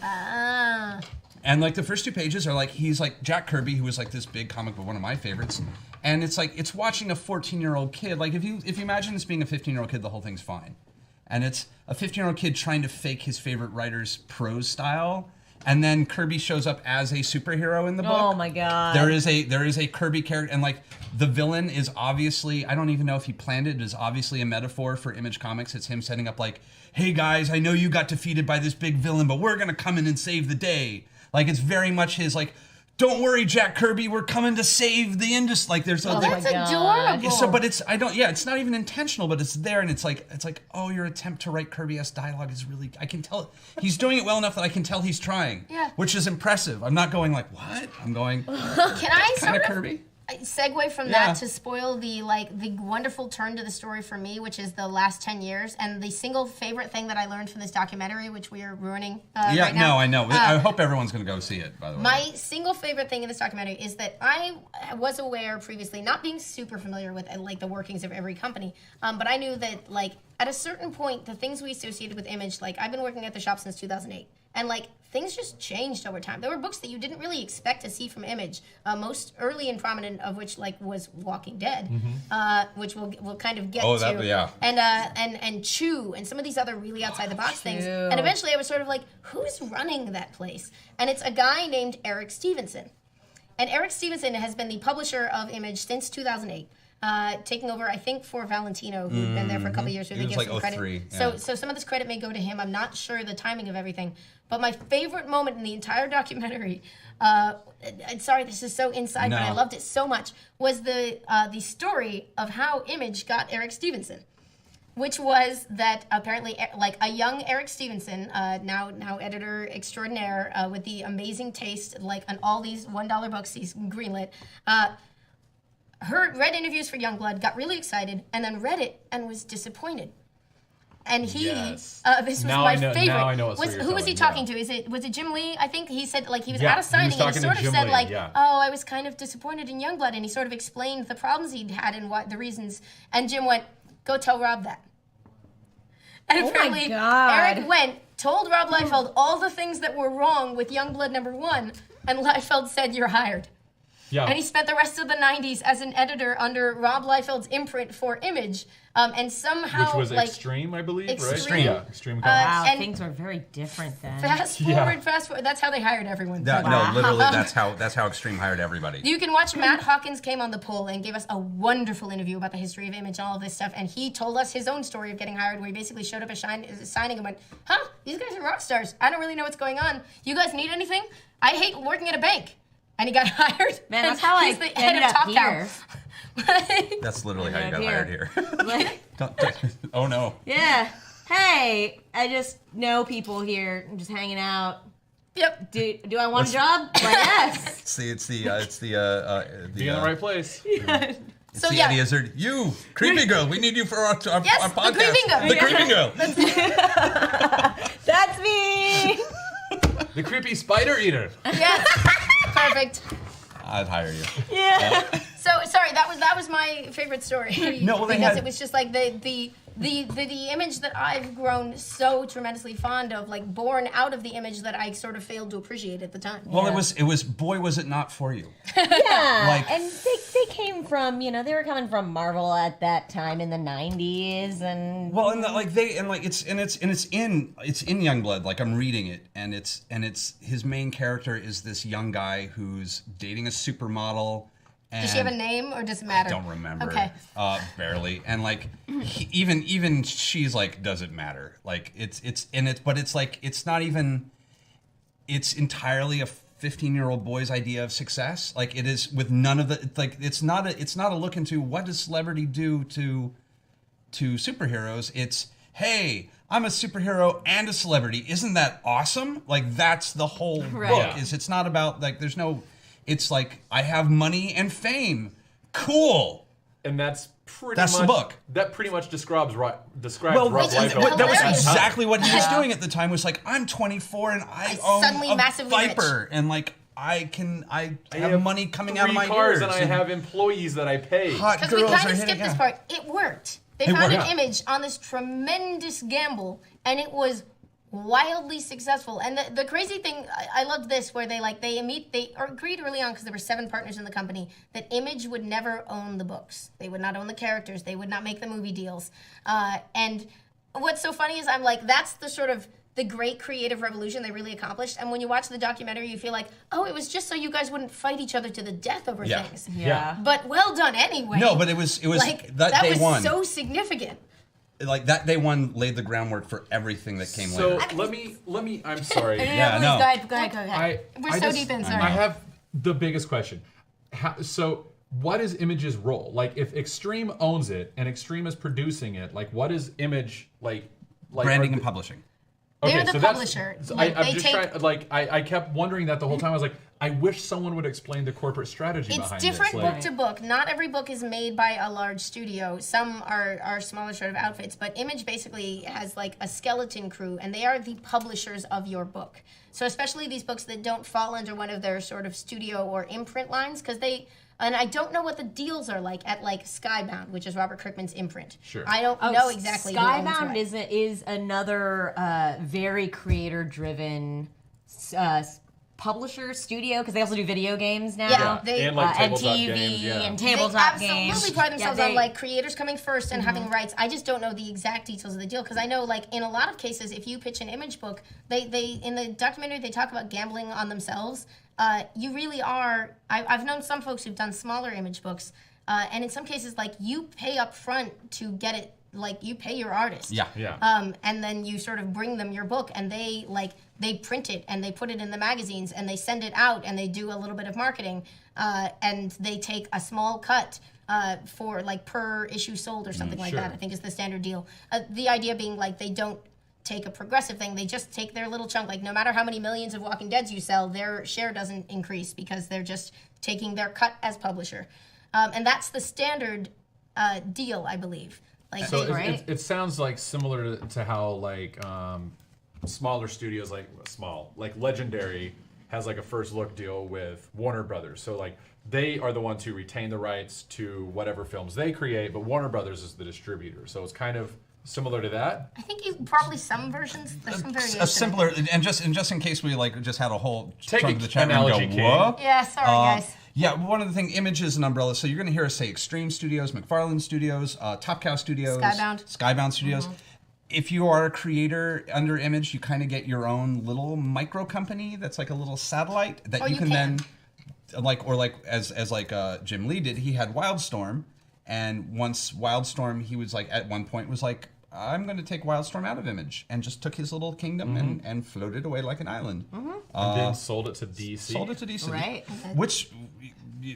Speaker 2: And like the first 2 pages are like he's like Jack Kirby, who was like this big comic book, one of my favorites. And it's like it's watching a 14-year-old kid. Like if you imagine this being a 15-year-old kid, the whole thing's fine. And it's a 15-year-old kid trying to fake his favorite writer's prose style. And then Kirby shows up as a superhero in the book.
Speaker 4: Oh my god.
Speaker 2: There is a Kirby character, and like the villain is obviously, I don't even know if he planned it, is obviously a metaphor for Image Comics. It's him setting up like, hey guys, I know you got defeated by this big villain, but we're gonna come in and save the day. Like it's very much his like, don't worry, Jack Kirby, we're coming to save the industry. Like there's a
Speaker 1: that's adorable.
Speaker 2: So, but it's it's not even intentional, but it's there, and it's like oh, your attempt to write Kirby-esque dialogue is really, I can tell he's doing it well enough that I can tell he's trying.
Speaker 1: Yeah.
Speaker 2: Which is impressive. I'm not going like what? I'm going.
Speaker 1: Can I
Speaker 2: kind of Kirby?
Speaker 1: segue from that to spoil the wonderful turn to the story for me, which is the last 10 years, and the single favorite thing that I learned from this documentary, which we are ruining right now.
Speaker 2: No, I know. I hope everyone's going to go see it, by the way.
Speaker 1: My single favorite thing in this documentary is that I was aware previously, not being super familiar with like the workings of every company, but I knew that like at a certain point, the things we associated with Image, like I've been working at the shop since 2008, and like things just changed over time. There were books that you didn't really expect to see from Image, most early and prominent of which like was Walking Dead, which we'll kind of get to. And Chew and some of these other really outside the box things. And eventually I was sort of like, who's running that place? And it's a guy named Eric Stevenson. And Eric Stevenson has been the publisher of Image since 2008. Taking over, I think, for Valentino, who'd been there for a couple of years, who they give some credit.
Speaker 2: 03,
Speaker 1: So some of this credit may go to him. I'm not sure the timing of everything. But my favorite moment in the entire documentary, sorry, this is so inside, but I loved it so much, was the story of how Image got Eric Stevenson. Which was that apparently, like a young Eric Stevenson, now editor extraordinaire, with the amazing taste, like on all these $1 books he's greenlit, read interviews for Youngblood, got really excited, and then read it and was disappointed. And he, this was my favorite.
Speaker 3: Now I know what story you're
Speaker 1: who was he
Speaker 3: telling,
Speaker 1: talking to? Was it Jim Lee? I think he said like he was at a signing and he sort of said like, oh, I was kind of disappointed in Youngblood, and he sort of explained the problems he'd had and what the reasons. And Jim went, go tell Rob that. And apparently, Eric went, told Rob Liefeld all the things that were wrong with Youngblood #1, and Liefeld said, you're hired. Yeah. And he spent the rest of the 90s as an editor under Rob Liefeld's imprint for Image, and somehow
Speaker 3: which was Extreme, I believe, right?
Speaker 2: Extreme.
Speaker 3: Yeah, Extreme.
Speaker 4: Wow, things were very different then.
Speaker 1: Fast forward. That's how they hired everyone.
Speaker 2: No, literally, that's how Extreme hired everybody.
Speaker 1: You can watch Matt Hawkins came on the poll and gave us a wonderful interview about the history of Image and all of this stuff, and he told us his own story of getting hired, where he basically showed up at signing and went, these guys are rock stars. I don't really know what's going on. You guys need anything? I hate working at a bank. And he got hired.
Speaker 4: Man, that's how
Speaker 1: he's the head of Top Cow.
Speaker 2: That's literally how you got hired here. Oh no.
Speaker 4: Yeah. Hey, I just know people here. I'm just hanging out.
Speaker 1: Yep.
Speaker 4: Do I want a job? Why yes.
Speaker 2: It's the
Speaker 3: be in the right place.
Speaker 1: Yeah.
Speaker 2: It's the Eddie Izzard. You, creepy girl. We need you for our podcast.
Speaker 1: The creeping girl.
Speaker 2: The creeping girl.
Speaker 4: That's me.
Speaker 3: The creepy spider eater.
Speaker 1: Yes. Perfect.
Speaker 2: I'd hire you.
Speaker 4: Yeah.
Speaker 1: So sorry, that was my favorite story.
Speaker 2: No,
Speaker 1: because it was just like the image that I've grown so tremendously fond of, like born out of the image that I sort of failed to appreciate at the time.
Speaker 2: Well, it was boy, was it not for you.
Speaker 4: Yeah. And they came from, they were coming from Marvel at that time in the 90s, and
Speaker 2: well, and it's in Youngblood. Like I'm reading it, and it's his main character is this young guy who's dating a supermodel. And
Speaker 1: does she have a name, or does it matter?
Speaker 2: I don't remember.
Speaker 1: Okay.
Speaker 2: Barely. And like, even she's like, does it matter? Like, but it's like, it's not even. It's entirely a 15-year-old boy's idea of success. Like it is with none of the. Like it's not a look into what does celebrity do to superheroes. It's hey, I'm a superhero and a celebrity. Isn't that awesome? Like that's the whole book.
Speaker 3: Yeah.
Speaker 2: It's not about like there's no. It's like, I have money and fame. Cool.
Speaker 3: And that's
Speaker 2: the book.
Speaker 3: That pretty much describes Rob
Speaker 2: That
Speaker 3: Liefeld.
Speaker 2: was exactly what he was doing at the time. Was like, I'm 24 and I own
Speaker 1: suddenly
Speaker 2: a
Speaker 1: massively
Speaker 2: Viper,
Speaker 1: rich.
Speaker 2: and like I have money coming out of my
Speaker 3: cars
Speaker 2: ears.
Speaker 3: and I have employees that I pay.
Speaker 2: Hot
Speaker 1: Because we
Speaker 2: girls
Speaker 1: kind
Speaker 2: are
Speaker 1: of
Speaker 2: hitting.
Speaker 1: skipped this part. It worked. They
Speaker 2: It
Speaker 1: found
Speaker 2: worked.
Speaker 1: an image on this tremendous gamble, and it was wildly successful. And the crazy thing, I loved this, where they agreed early on, because there were 7 partners in the company, that Image would never own the books. They would not own the characters. They would not make the movie deals. And what's so funny is I'm like, that's the sort of the great creative revolution they really accomplished. And when you watch the documentary, you feel like, oh, it was just so you guys wouldn't fight each other to the death over
Speaker 2: Yeah.
Speaker 1: things.
Speaker 3: Yeah.
Speaker 1: But well done anyway.
Speaker 2: No, but it was
Speaker 1: like
Speaker 2: that day
Speaker 1: was
Speaker 2: one.
Speaker 1: so significant.
Speaker 2: Like that day one laid the groundwork for everything that came
Speaker 3: So
Speaker 2: later.
Speaker 3: let me. I'm sorry.
Speaker 2: Yeah,
Speaker 1: please,
Speaker 2: no.
Speaker 1: Go ahead. We're so deep in, sorry.
Speaker 3: I have the biggest question. So what is Image's role? Like, if Extreme owns it and Extreme is producing it, like, what is Image like
Speaker 2: Branding and publishing.
Speaker 1: They're the
Speaker 3: so
Speaker 1: publisher.
Speaker 3: So
Speaker 1: Like,
Speaker 3: I'm
Speaker 1: they
Speaker 3: just
Speaker 1: take-
Speaker 3: trying. I kept wondering that the whole time. I was like, I wish someone would explain the corporate strategy
Speaker 1: It's
Speaker 3: behind
Speaker 1: different
Speaker 3: this.
Speaker 1: book to book. Not every book is made by a large studio. Some are smaller sort of outfits, but Image basically has like a skeleton crew, and they are the publishers of your book. So especially these books that don't fall under one of their sort of studio or imprint lines, because and I don't know what the deals are like at like Skybound, which is Robert Kirkman's imprint.
Speaker 3: Sure.
Speaker 1: I don't know exactly. who owns
Speaker 4: Skybound
Speaker 1: what.
Speaker 4: is another very creator-driven publisher studio, because they also do video games now.
Speaker 1: Yeah, they-
Speaker 3: and like
Speaker 4: and
Speaker 3: tabletop
Speaker 4: TV
Speaker 3: games, yeah.
Speaker 4: and
Speaker 1: They
Speaker 4: tabletop
Speaker 1: absolutely
Speaker 4: games.
Speaker 1: pride themselves
Speaker 4: Yeah,
Speaker 1: on like creators coming first and having rights. I just don't know the exact details of the deal, because I know like in a lot of cases, if you pitch an Image book, they in the documentary they talk about gambling on themselves. You really are. I've known some folks who've done smaller Image books, and in some cases, like you pay up front to get it. Like you pay your artist.
Speaker 2: Yeah.
Speaker 3: Yeah.
Speaker 1: And then you sort of bring them your book, and they print it and they put it in the magazines and they send it out and they do a little bit of marketing, and they take a small cut for like per issue sold or something like
Speaker 3: sure.
Speaker 1: that. I think is the standard deal. The idea being like they don't take a progressive thing; they just take their little chunk. Like no matter how many millions of Walking Deads you sell, their share doesn't increase because they're just taking their cut as publisher, and that's the standard deal, I believe. Like
Speaker 3: So
Speaker 1: they,
Speaker 3: it sounds like similar to how like smaller studios like Legendary has like a first look deal with Warner Brothers. So like they are the ones who retain the rights to whatever films they create, but Warner Brothers is the distributor. So it's kind of similar to that.
Speaker 1: I think probably some versions. There's some variation.
Speaker 2: A simpler, and just in case we like just had a whole
Speaker 3: Take
Speaker 2: chunk
Speaker 3: a
Speaker 2: of the chat room
Speaker 3: analogy,
Speaker 2: go,
Speaker 3: King.
Speaker 2: whoa.
Speaker 1: Yeah, sorry guys.
Speaker 2: Yeah, one of the things, Image is an umbrella. So you're going to hear us say Extreme Studios, McFarlane Studios, Top Cow Studios,
Speaker 1: Skybound
Speaker 2: Studios. If you are a creator under Image, you kind of get your own little micro company that's like a little satellite that you can then, like as Jim Lee did. He had Wildstorm, and once Wildstorm, he was like at one point was like, I'm going to take Wildstorm out of Image, and just took his little kingdom and floated away like an island.
Speaker 3: And then sold it to DC.
Speaker 2: Sold it to DC,
Speaker 4: Right.
Speaker 2: which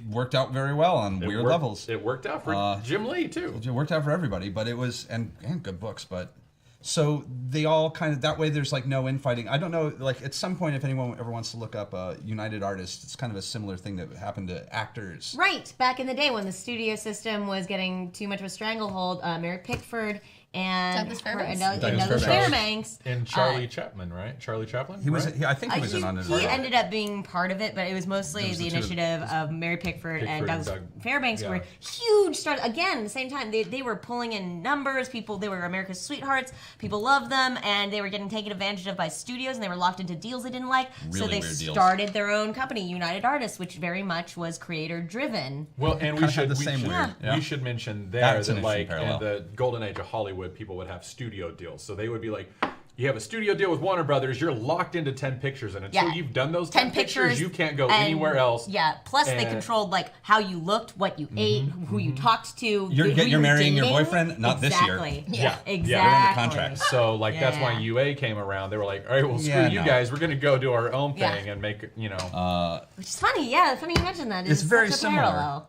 Speaker 2: worked out very well on weird levels.
Speaker 3: It worked out for Jim Lee too.
Speaker 2: It worked out for everybody, but it was and good books. But so they all kind of that way. There's like no infighting. I don't know. Like at some point, if anyone ever wants to look up United Artists, it's kind of a similar thing that happened to actors.
Speaker 4: Right, back in the day when the studio system was getting too much of a stranglehold, Mary Pickford and
Speaker 1: Douglas Fairbanks.
Speaker 4: Douglas Fairbanks.
Speaker 3: And Charlie Chapman, right? Charlie Chaplin?
Speaker 2: He was.
Speaker 3: right?
Speaker 2: I think he was in on it.
Speaker 4: He ended up being part of it, but it was mostly
Speaker 2: was
Speaker 4: the
Speaker 2: the two of
Speaker 4: initiative of Mary Pickford and Douglas
Speaker 3: Doug.
Speaker 4: Fairbanks
Speaker 3: Yeah.
Speaker 4: were huge stars. Again, at the same time, they were pulling in numbers. They were America's sweethearts. People loved them, and they were getting taken advantage of by studios, and they were locked into deals they didn't like. So
Speaker 2: Really
Speaker 4: they
Speaker 2: weird deals.
Speaker 4: started their own company, United Artists, which very much was creator driven.
Speaker 3: Well, and
Speaker 2: Kinda had the same weird. Yeah.
Speaker 3: we should mention there
Speaker 2: That's an
Speaker 3: that like
Speaker 2: interesting
Speaker 3: in
Speaker 2: parallel.
Speaker 3: the golden age of Hollywood, people would have studio deals. So they would be like, you have a studio deal with Warner Brothers, you're locked into 10 pictures, and until
Speaker 4: Yeah.
Speaker 3: you've done those
Speaker 4: 10
Speaker 3: 10 pictures, you can't go
Speaker 4: and-
Speaker 3: anywhere else.
Speaker 4: Yeah. Plus, they
Speaker 3: And-
Speaker 4: controlled like how you looked, what you ate, who you talked to.
Speaker 2: You're
Speaker 4: who you were
Speaker 2: marrying your
Speaker 4: dating.
Speaker 2: boyfriend? Not this year.
Speaker 4: Exactly.
Speaker 3: Yeah.
Speaker 4: Exactly.
Speaker 3: Yeah.
Speaker 2: They're in the contract.
Speaker 3: So like that's why
Speaker 4: Yeah.
Speaker 3: UA came around. They were like, all right, well screw
Speaker 2: Yeah,
Speaker 3: you
Speaker 2: no.
Speaker 3: guys, we're gonna go do our own
Speaker 4: Yeah.
Speaker 3: thing and make
Speaker 4: Which is funny. Yeah, funny you mentioned that.
Speaker 2: It's very
Speaker 4: such a
Speaker 2: similar.
Speaker 4: parallel.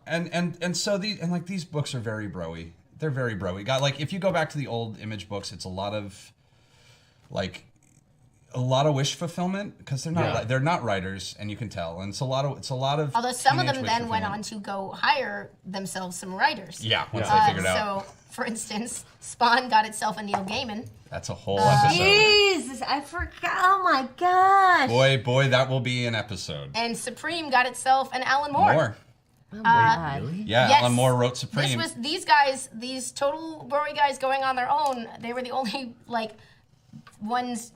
Speaker 2: And so these books are very broy. They're very broy. Got like if you go back to the old Image books, it's a lot of like a lot of wish fulfillment because they're not writers, and you can tell, and it's a lot of.
Speaker 1: Although some of
Speaker 2: teenage
Speaker 1: them
Speaker 2: wish
Speaker 1: then went
Speaker 2: fulfillment.
Speaker 1: on to go hire themselves some writers.
Speaker 2: Yeah, once they figured out.
Speaker 1: So, for instance, Spawn got itself a Neil Gaiman.
Speaker 2: That's a whole episode.
Speaker 4: Jesus, I forgot. Oh my gosh.
Speaker 2: Boy, that will be an episode.
Speaker 1: And Supreme got itself an Alan Moore.
Speaker 4: Oh my God.
Speaker 5: Really?
Speaker 2: Yeah,
Speaker 1: Yes.
Speaker 2: Alan Moore wrote Supreme.
Speaker 1: These total Rory guys going on their own. They were the only ones.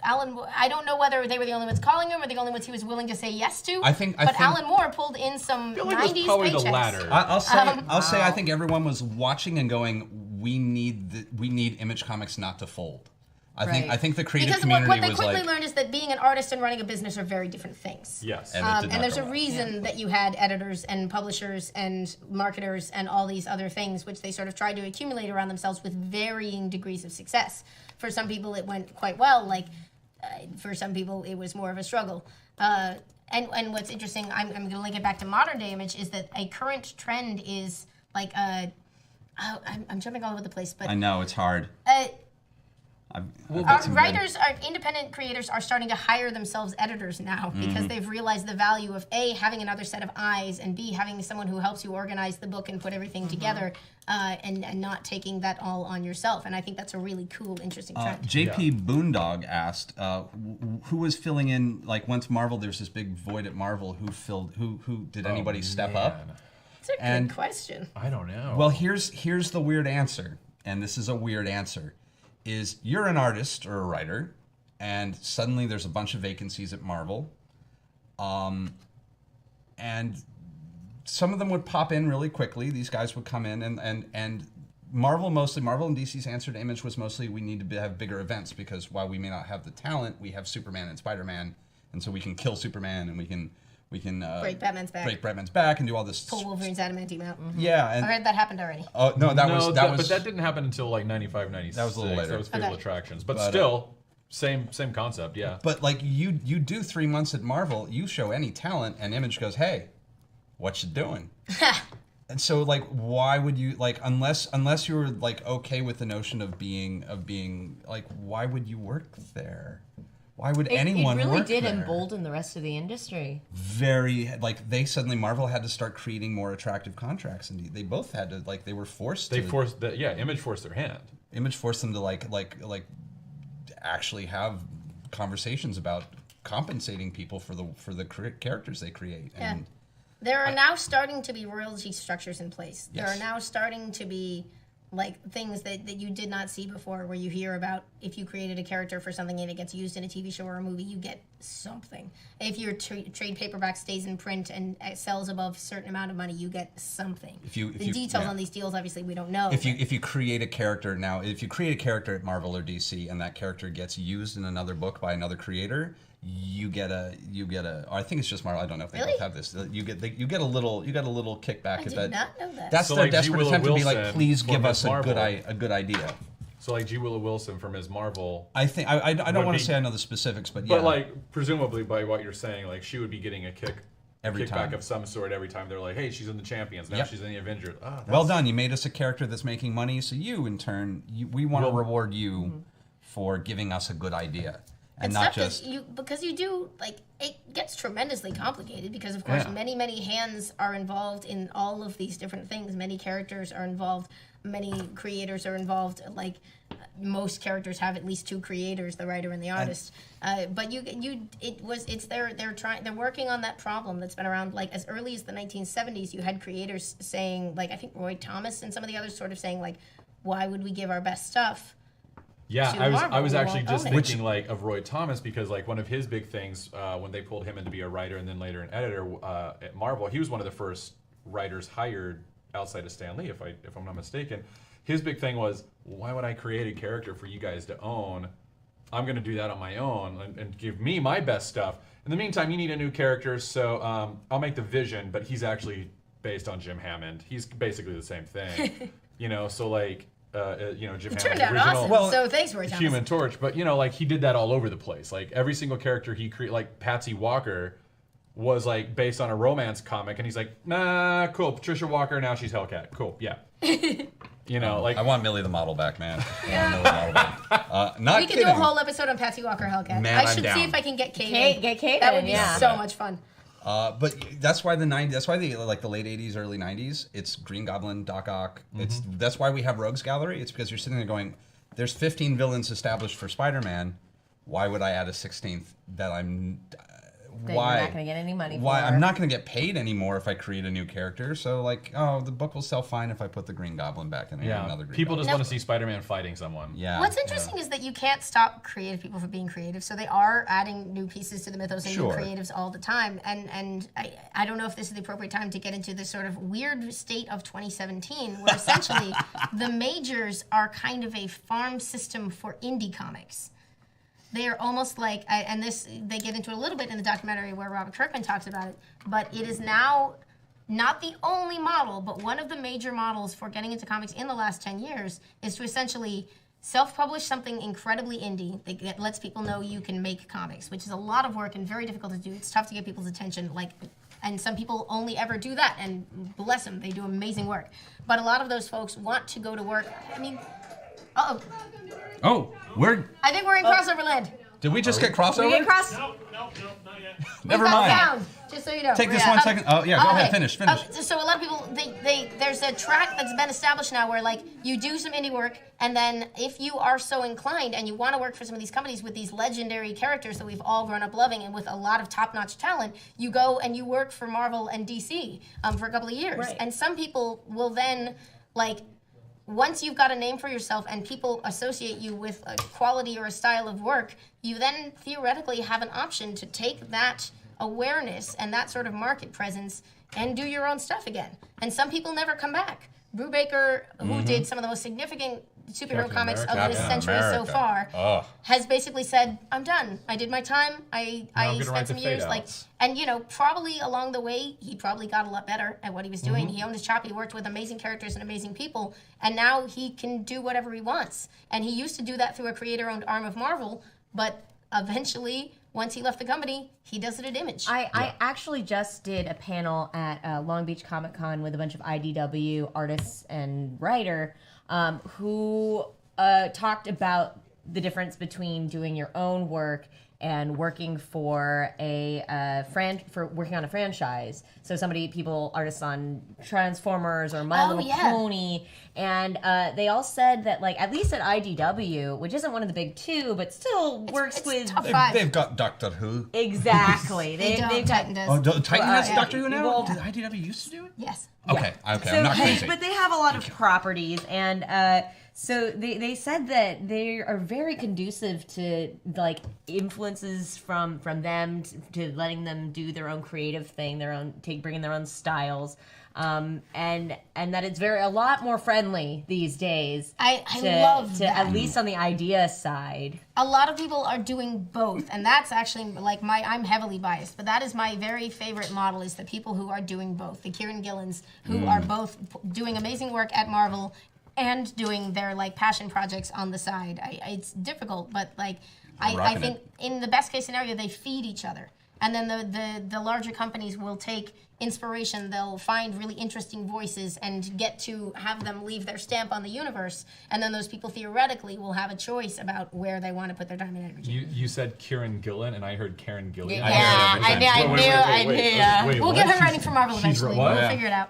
Speaker 1: I don't know whether they were the only ones calling him or the only ones he was willing to say yes to.
Speaker 2: I think
Speaker 1: Alan Moore pulled in some
Speaker 3: I feel like it was
Speaker 1: 90s
Speaker 3: probably
Speaker 1: paychecks.
Speaker 3: the latter.
Speaker 2: I'll say I think everyone was watching and going, we need Image Comics not to fold. I think the creative
Speaker 1: Because
Speaker 2: community
Speaker 1: what they
Speaker 2: was
Speaker 1: quickly
Speaker 2: like,
Speaker 1: learned is that being an artist and running a business are very different things.
Speaker 3: Yes.
Speaker 2: And it did not
Speaker 1: And there's
Speaker 2: go
Speaker 1: a
Speaker 2: well.
Speaker 1: reason that you had editors and publishers and marketers and all these other things, which they sort of tried to accumulate around themselves with varying degrees of success. For some people, it went quite well. For some people, it was more of a struggle. And what's interesting, I'm going to link it back to modern day Image, is that a current trend is I'm jumping all over the place, but
Speaker 2: I know it's hard.
Speaker 1: Independent creators are starting to hire themselves editors now because they've realized the value of A, having another set of eyes, and B, having someone who helps you organize the book and put everything together, and not taking that all on yourself. And I think that's a really cool, interesting trend.
Speaker 2: JP Boondog asked, who was filling in, once Marvel, there's this big void at Marvel, who did anybody step up?
Speaker 1: That's a good question.
Speaker 3: I don't know.
Speaker 2: Well, here's the weird answer, and this is a weird answer, is you're an artist or a writer, and suddenly there's a bunch of vacancies at Marvel, and some of them would pop in really quickly. These guys would come in, and Marvel and DC's answer to Image was mostly, we need to have bigger events, because while we may not have the talent, we have Superman and Spider-Man, and so we can kill Superman, and we can
Speaker 1: Break Batman's
Speaker 2: back and do all this.
Speaker 1: Pull Wolverine's adamantium out.
Speaker 2: Yeah,
Speaker 1: I
Speaker 2: and
Speaker 1: heard that happened already.
Speaker 2: oh no, that was
Speaker 3: but that didn't happen until 95, 96.
Speaker 2: That was a little later.
Speaker 3: That was Fatal
Speaker 1: Okay.
Speaker 3: Attractions, but still, same concept. Yeah.
Speaker 2: But you do 3 months at Marvel, you show any talent, and Image goes, "Hey, what you doing?" And so why would you unless you were okay with the notion of being why would you work there? Why would anyone
Speaker 4: It really
Speaker 2: work
Speaker 4: did
Speaker 2: there?
Speaker 4: embolden the rest of the industry.
Speaker 2: Very Marvel had to start creating more attractive contracts, and they both had to they were forced.
Speaker 3: Image forced their hand.
Speaker 2: Image forced them to actually have conversations about compensating people for the characters they create.
Speaker 1: Yeah.
Speaker 2: And
Speaker 1: There are now starting to be royalty structures in place. There
Speaker 2: Yes.
Speaker 1: are now starting to be things that you did not see before, where you hear about if you created a character for something and it gets used in a TV show or a movie, you get something. If your trade paperback stays in print and sells above a certain amount of money, you get something. The details on these deals, obviously, we don't know.
Speaker 2: If you create a character at Marvel or DC and that character gets used in another book by another creator, you get a. Or I think it's just Marvel. I don't know if they
Speaker 1: Really?
Speaker 2: both have this. You get a little kickback.
Speaker 1: I
Speaker 2: if
Speaker 1: did not know that.
Speaker 2: That's
Speaker 3: So
Speaker 2: their
Speaker 3: G.
Speaker 2: desperate
Speaker 3: Willow
Speaker 2: attempt to be
Speaker 3: Wilson
Speaker 2: please
Speaker 3: for
Speaker 2: give
Speaker 3: Ms.
Speaker 2: us a
Speaker 3: Marvel.
Speaker 2: good idea.
Speaker 3: So G. Willow Wilson for Ms. Marvel.
Speaker 2: I think I don't
Speaker 3: Would
Speaker 2: want
Speaker 3: be-
Speaker 2: to say I know the specifics, but yeah.
Speaker 3: But presumably by what you're saying, she would be getting a
Speaker 2: Every
Speaker 3: kickback
Speaker 2: time.
Speaker 3: of some sort every time they're like, hey, she's in the Champions, now
Speaker 2: Yep.
Speaker 3: she's in the Avengers.
Speaker 2: Well done. You made us a character that's making money, so you, in turn, we want to reward you for giving us a good idea. And not
Speaker 1: stuff
Speaker 2: just...
Speaker 1: because you do, it gets tremendously complicated because, of course,
Speaker 2: Yeah.
Speaker 1: many hands are involved in all of these different things. Many characters are involved. Many creators are involved. Most characters have at least 2 creators, the writer and the artist. But they're working on that problem that's been around as early as the 1970s. You had creators saying, I think Roy Thomas and some of the others sort of saying, why would we give our best stuff?
Speaker 3: Yeah,
Speaker 1: to
Speaker 3: I
Speaker 1: Marvel,
Speaker 3: was
Speaker 1: we
Speaker 3: actually
Speaker 1: won't
Speaker 3: just
Speaker 1: own it.
Speaker 3: thinking of Roy Thomas, because one of his big things when they pulled him in to be a writer and then later an editor at Marvel, he was one of the first writers hired outside of Stan Lee, if I'm not mistaken. His big thing was, why would I create a character for you guys to own? I'm going to do that on my own and give me my best stuff. In the meantime, you need a new character, so I'll make the Vision, but he's actually based on Jim Hammond. He's basically the same thing, Jim
Speaker 1: It
Speaker 3: Hammond,
Speaker 1: turned out
Speaker 3: original
Speaker 1: awesome. So thanks, Roy Thomas.
Speaker 3: Human Torch, but he did that all over the place. Every single character he created, Patsy Walker, was based on a romance comic, and he's nah, cool. Patricia Walker, now she's Hellcat. Cool, yeah. You know, like
Speaker 2: I want Millie the model back, man. I want Millie the model back. Not
Speaker 1: we could
Speaker 2: kidding.
Speaker 1: do a whole episode on Patsy Walker Hellcat.
Speaker 2: Man,
Speaker 1: I
Speaker 2: I'm
Speaker 1: should
Speaker 2: down.
Speaker 1: see if I can get Kate.
Speaker 4: Get Kate
Speaker 1: That
Speaker 4: in,
Speaker 1: would be
Speaker 4: yeah.
Speaker 1: so much fun.
Speaker 2: But that's why the late 80s, early 90s, it's Green Goblin, Doc Ock. That's why we have Rogues Gallery. It's because you're sitting there going, there's 15 villains established for Spider-Man. Why would I add a 16th that I'm...
Speaker 4: That
Speaker 2: why?
Speaker 4: you're not going to get any money for.
Speaker 2: Why? I'm not going to get paid anymore if I create a new character. So, like, the book will sell fine if I put the Green Goblin back in there.
Speaker 3: yeah,
Speaker 2: Another Green
Speaker 3: people
Speaker 2: Goblin.
Speaker 3: just want to see Spider-Man fighting someone.
Speaker 2: Yeah.
Speaker 1: What's interesting is that you can't stop creative people from being creative, so they are adding new pieces to the mythos and
Speaker 2: Sure.
Speaker 1: new creatives all the time. And I don't know if this is the appropriate time to get into this sort of weird state of 2017, where essentially the majors are kind of a farm system for indie comics. They are almost like, and this they get into a little bit in the documentary where Robert Kirkman talks about it, but it is now not the only model, but one of the major models for getting into comics in the last 10 years is to essentially self-publish something incredibly indie that lets people know you can make comics, which is a lot of work and very difficult to do. It's tough to get people's attention, and some people only ever do that, and bless them, they do amazing work. But a lot of those folks want to go to work. I mean,
Speaker 2: Oh,
Speaker 1: I think we're in crossover land.
Speaker 2: did we just get crossover?
Speaker 4: We get cross.
Speaker 5: No, not yet.
Speaker 2: Never
Speaker 1: We got
Speaker 2: mind.
Speaker 1: sound, just so you know.
Speaker 2: Take this 1 second. Oh, yeah, go ahead. Finish.
Speaker 1: So a lot of people, there's a track that's been established now where, like, you do some indie work, and then if you are so inclined and you want to work for some of these companies with these legendary characters that we've all grown up loving and with a lot of top-notch talent, you go and you work for Marvel and DC for a couple of years.
Speaker 4: Right.
Speaker 1: And some people will then, like, once you've got a name for yourself and people associate you with a quality or a style of work, you then theoretically have an option to take that awareness and that sort of market presence and do your own stuff again. And some people never come back. Brubaker, who did some of the most significant superhero
Speaker 3: Captain
Speaker 1: comics
Speaker 3: America.
Speaker 1: of this
Speaker 2: Captain
Speaker 1: century so
Speaker 2: America.
Speaker 1: far, has basically said, I'm done. I did my time. I
Speaker 3: I'm gonna
Speaker 1: spent
Speaker 3: write
Speaker 1: some
Speaker 3: the
Speaker 1: years
Speaker 3: fade-outs.
Speaker 1: and probably along the way, he probably got a lot better at what he was doing. He owned his shop. He worked with amazing characters and amazing people. And now he can do whatever he wants. And he used to do that through a creator-owned arm of Marvel. But eventually, once he left the company, he does it at Image.
Speaker 4: I actually just did a panel at Long Beach Comic Con with a bunch of IDW artists and writer who talked about the difference between doing your own work and working for working on a franchise. So artists on Transformers or My Little Pony, and they all said that, like, at least at IDW, which isn't one of the big two, but still works
Speaker 1: it's
Speaker 4: with
Speaker 1: tough. Five.
Speaker 2: They've got Doctor Who.
Speaker 4: exactly.
Speaker 1: They've got
Speaker 4: Titan
Speaker 1: does.
Speaker 2: Oh, Titan has
Speaker 4: yeah.
Speaker 2: Doctor Who now?
Speaker 4: Well-
Speaker 2: Did IDW used to do it?
Speaker 1: Yes.
Speaker 2: Okay, I'm not crazy.
Speaker 4: But they have a lot of properties, and so they said that they are very conducive to, like, influences from them to letting them do their own creative thing, bringing their own styles, and that it's a lot more friendly these days.
Speaker 1: I love that.
Speaker 4: At least on the idea side.
Speaker 1: A lot of people are doing both, and that's actually like I'm heavily biased, but that is my very favorite model, is the people who are doing both. The Kieran Gillens, who are both doing amazing work at Marvel and doing their, like, passion projects on the side. It's difficult, but, like, I think in the best case scenario, they feed each other. And then the larger companies will take inspiration. They'll find really interesting voices and get to have them leave their stamp on the universe. And then those people theoretically will have a choice about where they want to put their time and energy.
Speaker 3: You said Kieran Gillen, and I heard Karen Gillian.
Speaker 1: Yeah, I knew.
Speaker 3: Wait,
Speaker 1: We'll
Speaker 3: what?
Speaker 1: get her writing for Marvel
Speaker 3: She's
Speaker 1: eventually.
Speaker 3: what?
Speaker 1: We'll figure it out.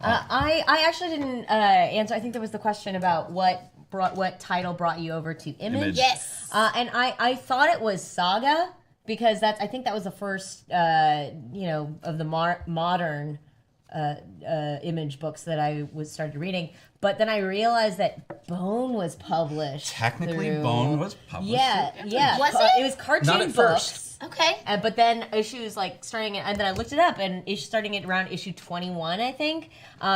Speaker 4: I actually didn't answer. I think there was the question about what title brought you over to Image.
Speaker 1: Yes.
Speaker 4: And I thought it was Saga, because I think that was the first of the modern Image books that I started reading. But then I realized that Bone was published.
Speaker 2: Technically, Bone was published.
Speaker 4: Yeah.
Speaker 1: Was it?
Speaker 4: It was cartoon
Speaker 2: Not at
Speaker 4: books.
Speaker 2: first.
Speaker 1: Okay.
Speaker 4: But then issues starting, and then I looked it up, and starting at around issue 21, I think,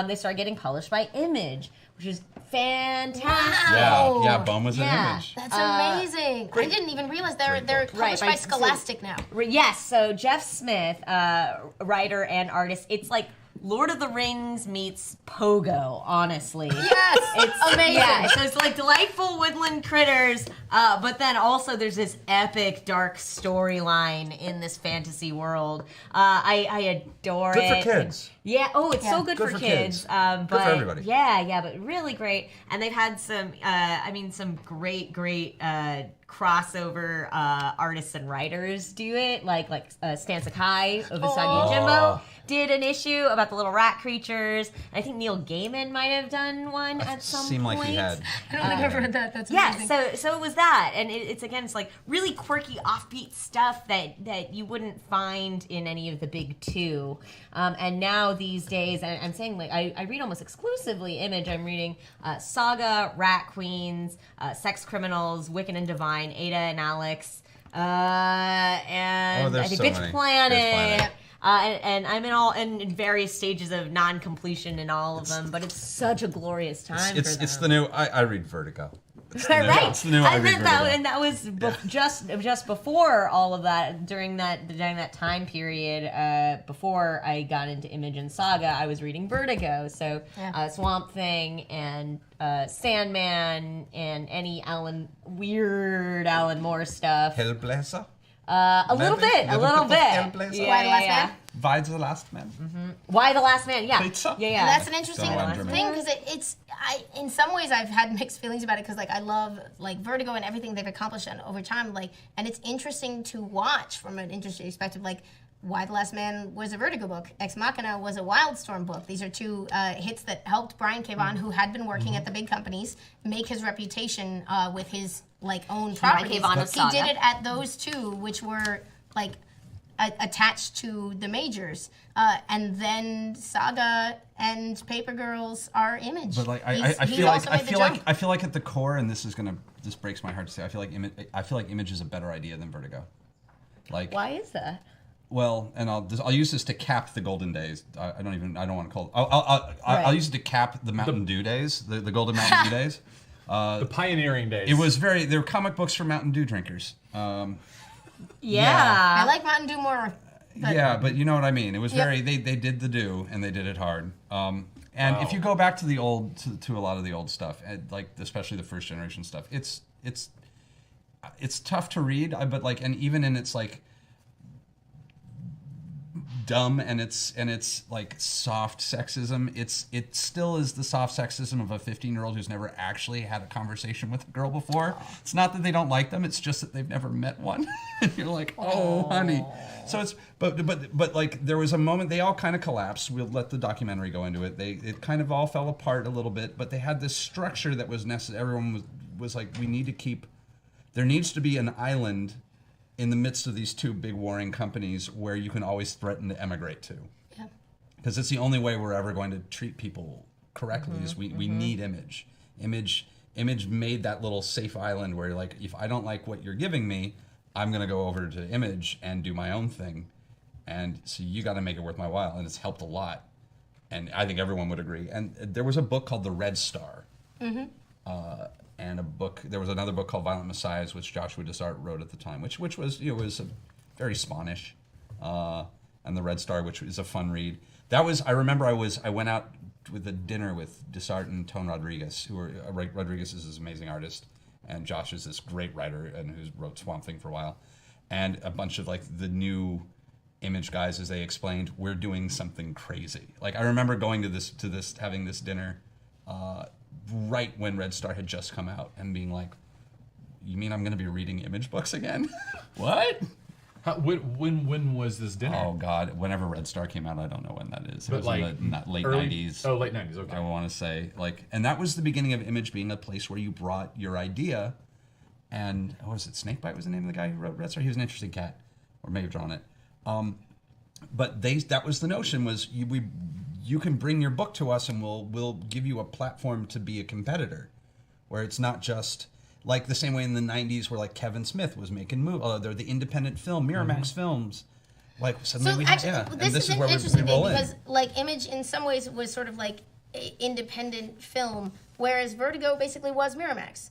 Speaker 4: they started getting published by Image, which is fantastic.
Speaker 1: Wow.
Speaker 2: Yeah, Bone was an
Speaker 4: Yeah.
Speaker 2: Image.
Speaker 1: That's amazing. I didn't even realize they're published by
Speaker 4: right.
Speaker 1: Scholastic now.
Speaker 4: Yes, so Jeff Smith, writer and artist, it's like Lord of the Rings meets Pogo, honestly.
Speaker 1: Yes, it's amazing.
Speaker 4: Yeah, so it's like delightful woodland critters, but then also there's this epic dark storyline in this fantasy world. I adore
Speaker 2: Good
Speaker 4: it.
Speaker 2: for kids.
Speaker 4: Yeah. Oh, it's so good, for kids. But
Speaker 2: good for everybody.
Speaker 4: Yeah, but really great. And they've had some, some great crossover artists and writers do it. Like Stan Sakai of Usagi Yojimbo did an issue about the little rat creatures. I think Neil Gaiman might have done one at some point.
Speaker 2: Seemed like he had.
Speaker 1: I don't think I've read that. That's amazing.
Speaker 4: So it was that, and it's like really quirky, offbeat stuff that you wouldn't find in any of the big two. And now these days, and I'm saying like I read almost exclusively Image. I'm reading Saga, Rat Queens, Sex Criminals, Wiccan and Divine, Ada and Alex, and I think Bitch Planet. And I'm in various stages of non-completion in all of them, but it's such a glorious time for them.
Speaker 2: It's the new. I read Vertigo.
Speaker 4: Right.
Speaker 2: It's the new. I read Vertigo.
Speaker 4: And that was just before all of that. During that time period, before I got into Image and Saga, I was reading Vertigo. So Swamp Thing and Sandman and any weird Alan Moore stuff.
Speaker 2: Hellblazer.
Speaker 4: A little bit. Yeah.
Speaker 1: Why the Last Man?
Speaker 4: Why the Last Man? Yeah.
Speaker 2: Pizza?
Speaker 4: Yeah.
Speaker 1: And that's an interesting
Speaker 2: German.
Speaker 1: thing because in some ways I've had mixed feelings about it because like I love like Vertigo and everything they've accomplished over time and it's interesting to watch from an industry perspective like Why the Last Man was a Vertigo book. Ex Machina was a Wildstorm book. These are two hits that helped Brian K. Vaughan, who had been working at the big companies, make his reputation with his own properties. He did it at those two, which were attached to the majors, and then Saga and Paper Girls are Image.
Speaker 2: But I feel like at the core, and this breaks my heart to say, I feel like Image is a better idea than Vertigo.
Speaker 4: Why is that?
Speaker 2: Well, and I'll use this to cap the golden days. I don't want to call it. I'll use it to cap the Mountain Dew days, the golden Mountain Dew days.
Speaker 3: The pioneering days.
Speaker 2: It was they were comic books for Mountain Dew drinkers.
Speaker 4: Yeah.
Speaker 1: I like Mountain Dew more.
Speaker 2: But you know what I mean. It was they did the do and they did it hard. If you go back to the old to a lot of the old stuff, especially the first generation stuff, it's tough to read. And even in its dumb and it's soft sexism, it still is the soft sexism of a 15-year-old who's never actually had a conversation with a girl before. It's not that they don't like them, it's just that they've never met one. And you're like, oh honey. So it's but there was a moment they all kind of collapsed. We'll let the documentary go into it. It kind of all fell apart a little bit, but they had this structure that was necessary. Everyone was like, there needs to be an island in the midst of these two big warring companies where you can always threaten to emigrate to. Yeah. Because it's the only way we're ever going to treat people correctly is we need Image. Image made that little safe island where if I don't like what you're giving me, I'm going to go over to Image and do my own thing. And so you got to make it worth my while. And it's helped a lot. And I think everyone would agree. And there was a book called The Red Star. And there was another book called Violent Messiahs, which Joshua Dessart wrote at the time, which was was very Spanish, and the Red Star, which is a fun read. I remember I went out with a dinner with Dessart and Tone Rodriguez, Rodriguez is this amazing artist, and Josh is this great writer and who wrote Swamp Thing for a while, and a bunch of the new Image guys, as they explained, we're doing something crazy. I remember going to this having this dinner. Right when Red Star had just come out and being like, you mean I'm going to be reading Image books again? What?
Speaker 3: When was this dinner?
Speaker 2: Oh, God. Whenever Red Star came out, I don't know when that is. It
Speaker 3: But
Speaker 2: was in the late
Speaker 3: early,
Speaker 2: 90s.
Speaker 3: Oh, late 90s, okay.
Speaker 2: I want to say. And that was the beginning of Image being a place where you brought your idea. And, was it Snakebite was the name of the guy who wrote Red Star? He was an interesting cat. Or may have drawn it. But that was the notion was you can bring your book to us and we'll give you a platform to be a competitor, where it's not just the same way in the 90s where Kevin Smith was making movies, they're the independent film, Miramax Films. Suddenly
Speaker 1: this is interesting thing because Image in some ways was sort of independent film, whereas Vertigo basically was Miramax.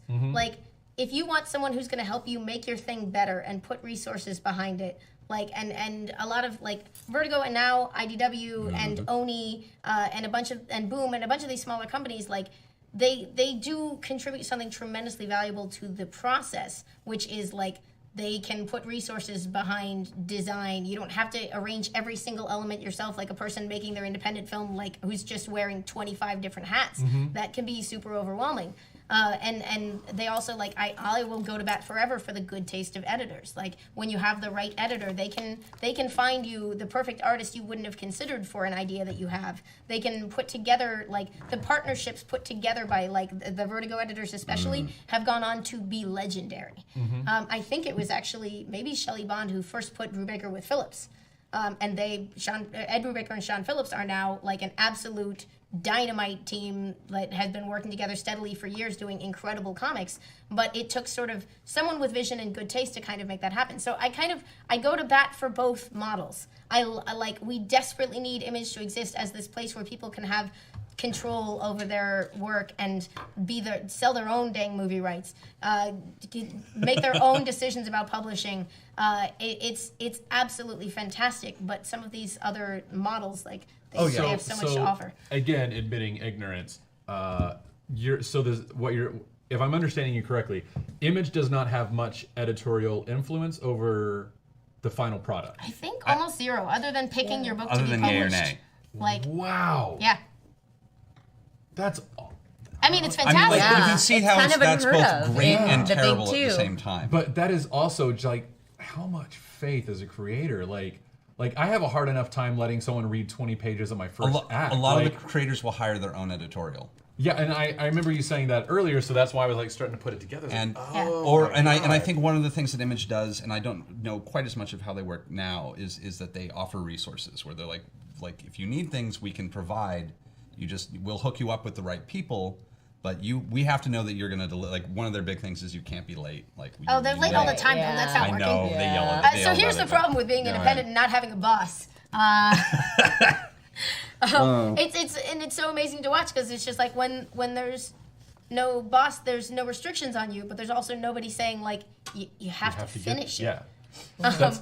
Speaker 1: If you want someone who's going to help you make your thing better and put resources behind it, Like and a lot of like Vertigo and now IDW and Oni and Boom and a bunch of these smaller companies, like they do contribute something tremendously valuable to the process, which is like they can put resources behind design. You don't have to arrange every single element yourself like a person making their independent film, like who's just wearing 25 different hats. That can be super overwhelming. And they also like I will go to bat forever for the good taste of editors. Like when you have the right editor, they can find you the perfect artist you wouldn't have considered for an idea that you have. They can put together like the partnerships put together by like the Vertigo editors especially have gone on to be legendary. I think it was actually maybe Shelley Bond who first put Brubaker with Phillips. And Ed Brubaker and Sean Phillips are now like an absolute dynamite team that has been working together steadily for years doing incredible comics, but it took sort of someone with vision and good taste to kind of make that happen. So I go to bat for both models. I like we desperately need Image to exist as this place where people can have control over their work and sell their own dang movie rights, make their own decisions about publishing. It's absolutely fantastic, but some of these other models like they have so much to offer.
Speaker 3: Again, admitting ignorance. If I'm understanding you correctly, Image does not have much editorial influence over the final product.
Speaker 1: I think almost zero, other than picking your book to be published.
Speaker 2: Other than yay or nay.
Speaker 1: Like
Speaker 3: wow.
Speaker 1: Yeah.
Speaker 3: That's.
Speaker 1: I mean, it's fantastic.
Speaker 2: I mean, like, you can see how that's both great and
Speaker 4: the
Speaker 2: terrible
Speaker 4: big
Speaker 2: at the
Speaker 4: two.
Speaker 2: same time.
Speaker 3: But that is also like how much faith as a creator, like I have a hard enough time letting someone read 20 pages of my first act.
Speaker 2: A lot of the creators will hire their own editorial.
Speaker 3: Yeah, and I remember you saying that earlier, so that's why I was like starting to put it together.
Speaker 2: And
Speaker 3: like,
Speaker 2: I think one of the things that Image does, and I don't know quite as much of how they work now, is that they offer resources where they're like if you need things, we can provide. We'll hook you up with the right people. But we have to know that you're going to deliver. Like one of their big things is you can't be late. Like
Speaker 1: they're late all the time. Yeah. That's not working.
Speaker 2: I know they yell at it.
Speaker 1: So here's the problem with being independent and not having a boss. It's so amazing to watch because it's just like when there's no boss, there's no restrictions on you, but there's also nobody saying like you have to finish it.
Speaker 3: Yeah.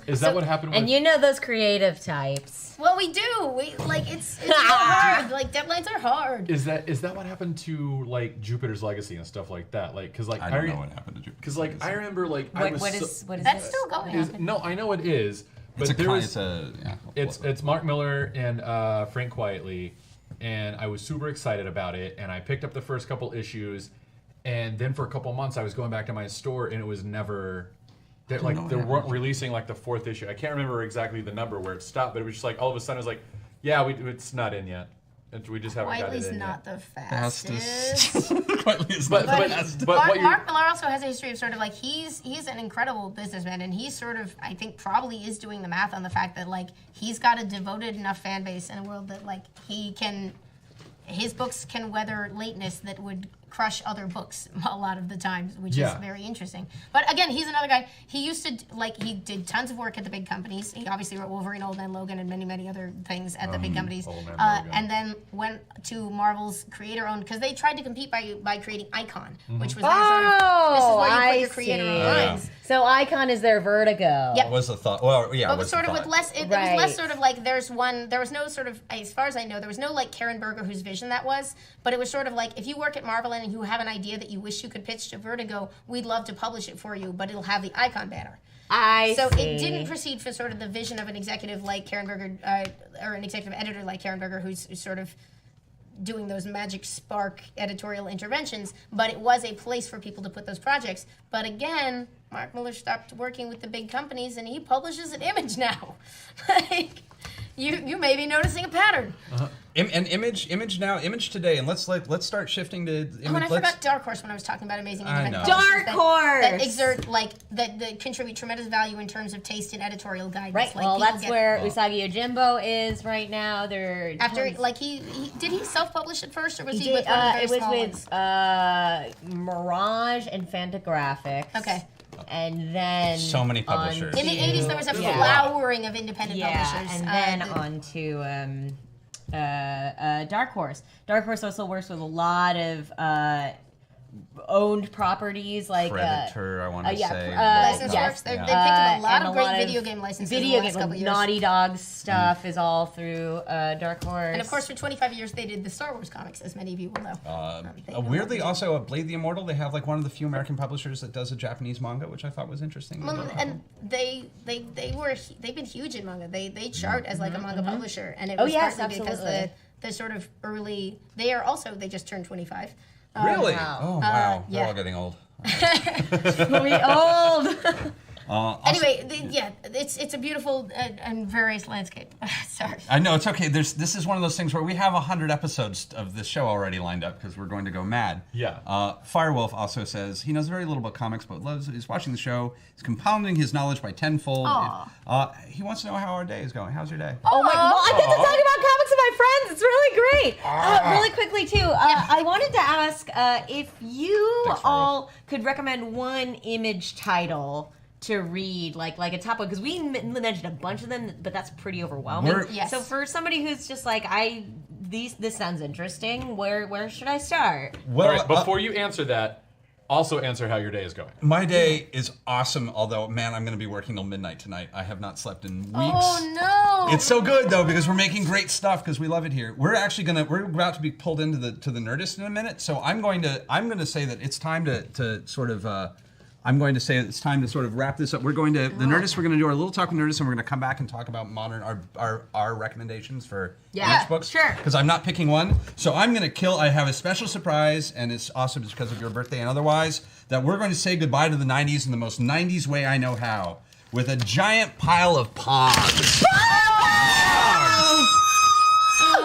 Speaker 3: Is that what happened?
Speaker 4: And you know those creative types.
Speaker 1: Well, we do. We like it's so hard. Like deadlines are hard.
Speaker 3: Is that what happened to like Jupiter's Legacy and stuff like that? Like, because like
Speaker 2: I don't know what happened to Jupiter's
Speaker 3: Because like
Speaker 2: Legacy.
Speaker 3: I remember like
Speaker 4: what is
Speaker 1: that's still going.
Speaker 3: No, I know it is. But it's Mark Miller and Frank Quietly, and I was super excited about it. And I picked up the first couple issues, and then for a couple months I was going back to my store, and it was never. They weren't releasing like the fourth issue. I can't remember exactly the number where it stopped, but it was just like all of a sudden it was like, yeah, it's not in yet. We just haven't got it in yet.
Speaker 1: Quietly's not the fastest.
Speaker 2: Quietly is not the fastest.
Speaker 1: Mark Millar also has a history of sort of like he's an incredible businessman, and he's sort of I think probably is doing the math on the fact that like he's got a devoted enough fan base in a world that like his books can weather lateness that would crush other books a lot of the times, which is very interesting. But again, he's another guy. He used to he did tons of work at the big companies. He obviously wrote Wolverine, Old Man Logan, and many other things at the big companies. And then went to Marvel's creator-owned because they tried to compete by creating Icon, which was their sort of this is where you put your creator on lines.
Speaker 4: So Icon is their Vertigo.
Speaker 1: Yep.
Speaker 2: What was the thought? Well, yeah.
Speaker 1: But sort of with less. It was less sort of like there was no sort of as far as I know there was no like Karen Berger whose vision that was, but it was sort of like if you work at Marvel and you have an idea that you wish you could pitch to Vertigo, we'd love to publish it for you, but it'll have the Icon banner. So it didn't proceed for sort of the vision of an executive like Karen Berger, or an executive editor like Karen Berger, who's sort of doing those magic spark editorial interventions, but it was a place for people to put those projects. But again, Mark Miller stopped working with the big companies and he publishes at Image now. Like, you may be noticing a pattern.
Speaker 2: And Image today, and let's start shifting to Image.
Speaker 1: Oh, and I forgot Dark Horse when I was talking about amazing independent
Speaker 4: Dark Horse!
Speaker 1: That exert, that contribute tremendous value in terms of taste and editorial guidance.
Speaker 4: Right,
Speaker 1: like,
Speaker 4: well, that's where Usagi Yojimbo is right now. They're
Speaker 1: did he self-publish it first, or was he
Speaker 4: did,
Speaker 1: with one of the
Speaker 4: it was
Speaker 1: very
Speaker 4: with
Speaker 1: small
Speaker 4: Mirage and Fantagraphics.
Speaker 1: Okay.
Speaker 4: And then
Speaker 2: so many publishers.
Speaker 1: In the 80s, there was a flowering of independent publishers.
Speaker 4: And then on to Dark Horse. Dark Horse also works with a lot of owned properties like
Speaker 2: Predator, I want to say.
Speaker 1: License works. They picked up a lot
Speaker 4: and
Speaker 1: of great video game licenses
Speaker 4: Video
Speaker 1: in the
Speaker 4: games,
Speaker 1: last couple
Speaker 4: like
Speaker 1: years.
Speaker 4: Naughty Dog stuff is all through Dark Horse.
Speaker 1: And of course, for 25 years, they did the Star Wars comics, as many of you will know.
Speaker 2: Weirdly, also Blade the Immortal. They have like one of the few American publishers that does a Japanese manga, which I thought was interesting.
Speaker 1: And they've been huge in manga. They chart as like a manga publisher, and it
Speaker 4: Oh,
Speaker 1: was
Speaker 4: yes,
Speaker 1: partly because
Speaker 4: absolutely.
Speaker 1: the sort of early. They just turned 25.
Speaker 2: Really?
Speaker 4: Wow.
Speaker 2: Oh wow,
Speaker 1: yeah.
Speaker 2: They're all getting old.
Speaker 4: We old.
Speaker 1: Anyway, it's a beautiful and various landscape. Sorry.
Speaker 2: I know, it's okay. This is one of those things where we have 100 episodes of this show already lined up because we're going to go mad.
Speaker 3: Yeah.
Speaker 2: Firewolf also says he knows very little about comics, but he's watching the show. He's compounding his knowledge by tenfold. He wants to know how our day is going. How's your day?
Speaker 4: Oh my! Well, I get to talk about comics with my friends. It's really great. Really quickly too, I wanted to ask if you all could recommend one image title to read, like a top one, because we mentioned a bunch of them, but that's pretty overwhelming.
Speaker 1: Yes.
Speaker 4: So for somebody who's just like, this sounds interesting. Where should I start?
Speaker 2: Well,
Speaker 3: All right, before you answer that, also answer how your day is going.
Speaker 2: my day is awesome, although, man, I'm going to be working till midnight tonight. I have not slept in weeks.
Speaker 1: Oh no!
Speaker 2: It's so good though because we're making great stuff because we love it here. We're about to be pulled into the Nerdist in a minute, so I'm going to say that it's time to sort of. I'm going to say it's time to sort of wrap this up. We're going to the Nerdist. We're going to do our little talk with Nerdist, and we're going to come back and talk about our recommendations for image books.
Speaker 1: Sure.
Speaker 2: Because I'm not picking one, so I'm going to kill. I have a special surprise, and it's awesome because of your birthday and otherwise. That we're going to say goodbye to the '90s in the most '90s way I know how, with a giant pile of pogs.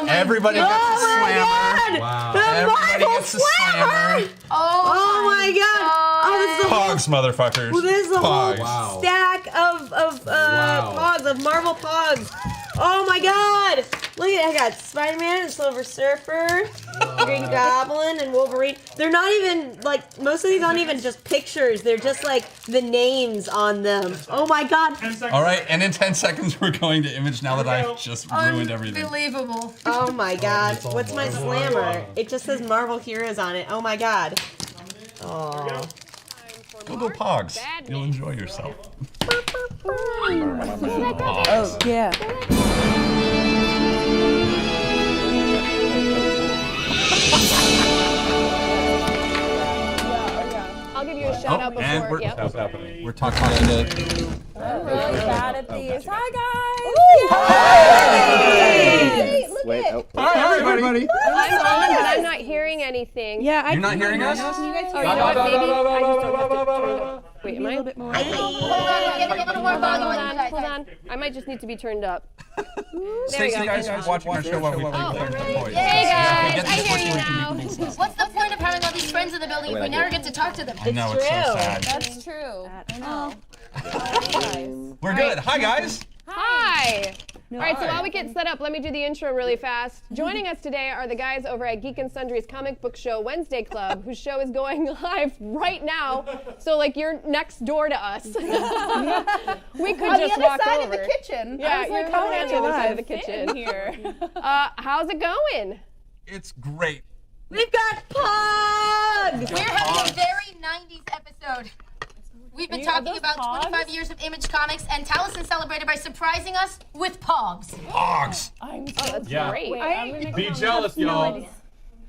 Speaker 2: Everybody gets a slammer.
Speaker 3: Wow.
Speaker 2: Everybody gets a slammer.
Speaker 4: Oh my god! Oh, this is a
Speaker 2: Pogs, motherfuckers.
Speaker 4: Well, this is a whole
Speaker 2: Pogs.
Speaker 4: stack of pogs, of Marvel pogs. Oh my god! Look at it. I got Spider-Man and Silver Surfer, Green Goblin, and Wolverine. They're not even, like, most of these aren't even just pictures. They're just, like, the names on them. Oh my god.
Speaker 2: All right, and in 10 seconds we're going to image now that I've just ruined everything.
Speaker 1: Unbelievable.
Speaker 4: Oh my god. What's my slammer? It just says Marvel Heroes on it. Oh my god. Oh.
Speaker 2: Go Pogs. You'll enjoy yourself.
Speaker 5: Oh, yeah.
Speaker 6: I'll give you a shout out
Speaker 2: and
Speaker 6: before.
Speaker 2: we're-
Speaker 3: How's happening?
Speaker 2: We're talking about the...
Speaker 5: I'm really bad at these. Hi, guys.
Speaker 6: Wait,
Speaker 2: Hi, everybody.
Speaker 6: I'm on, but I'm not hearing anything.
Speaker 5: Yeah,
Speaker 2: You're not hearing us?
Speaker 6: Oh, you know what? Maybe I just don't have to. Wait, am I?
Speaker 5: bit more.
Speaker 6: Hold on. I might just need to be turned up. There we
Speaker 2: Stacey,
Speaker 6: go.
Speaker 2: you guys are watching our show while we play with our toys.
Speaker 6: Hey guys,
Speaker 2: Get
Speaker 6: I
Speaker 2: this
Speaker 6: hear you
Speaker 2: working,
Speaker 6: now.
Speaker 2: we can do stuff.
Speaker 1: What's the point of having all these friends in the building if we never get to talk to them?
Speaker 2: I know, it's so
Speaker 4: true.
Speaker 2: sad.
Speaker 6: That's true.
Speaker 5: I know.
Speaker 2: We're good. Hi, guys.
Speaker 6: Hi. All right, so while we get set up, let me do the intro really fast. Joining us today are the guys over at Geek and Sundry's Comic Book Show Wednesday Club, whose show is going live right now. So, like, you're next door to us. We could
Speaker 5: On
Speaker 6: just
Speaker 5: the
Speaker 6: walk
Speaker 5: other side
Speaker 6: over.
Speaker 5: of the kitchen.
Speaker 6: Yeah,
Speaker 5: I was
Speaker 6: you're
Speaker 5: like, how
Speaker 6: literally
Speaker 5: am
Speaker 6: on the other side of the
Speaker 5: I
Speaker 6: kitchen.
Speaker 5: fit here?
Speaker 6: How's it going?
Speaker 2: It's great.
Speaker 4: We've got pogs!
Speaker 1: We're having a very 90s episode. We've been talking about 25 years of Image Comics, and Taliesin celebrated by surprising us with Pogs.
Speaker 2: Pogs.
Speaker 5: I'm so
Speaker 3: Yeah.
Speaker 6: Great.
Speaker 3: Be jealous, y'all.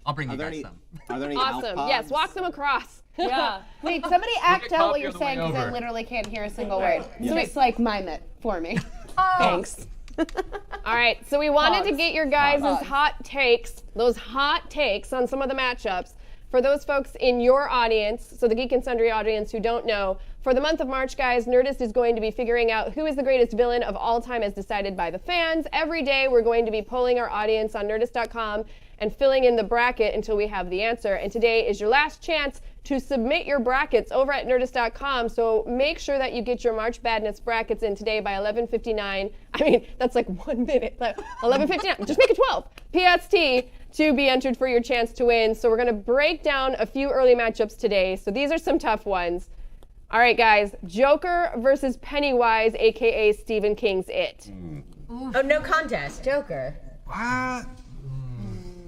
Speaker 2: I'll bring you guys some.
Speaker 7: Are there any
Speaker 6: Awesome. Yes, walk them across.
Speaker 5: Yeah.
Speaker 8: Wait, somebody act
Speaker 3: Get
Speaker 8: out what
Speaker 3: coffee
Speaker 8: you're
Speaker 3: on the way
Speaker 8: saying because I
Speaker 3: over.
Speaker 8: literally can't hear a single word. Just like mime it for me.
Speaker 6: Thanks. All right, so we wanted to get your guys' hot takes, those hot takes on some of the matchups. For those folks in your audience, so the Geek and Sundry audience who don't know, for the month of March, guys, Nerdist is going to be figuring out who is the greatest villain of all time as decided by the fans. Every day, we're going to be polling our audience on Nerdist.com and filling in the bracket until we have the answer. And today is your last chance to submit your brackets over at Nerdist.com. So make sure that you get your March Badness brackets in today by 11:59. I mean, that's like 1 minute. Like 11:59. Just make it 12 PST to be entered for your chance to win. So we're going to break down a few early matchups today. So these are some tough ones. All right, guys. Joker versus Pennywise, a.k.a. Stephen King's It.
Speaker 4: Oh, no contest. Joker.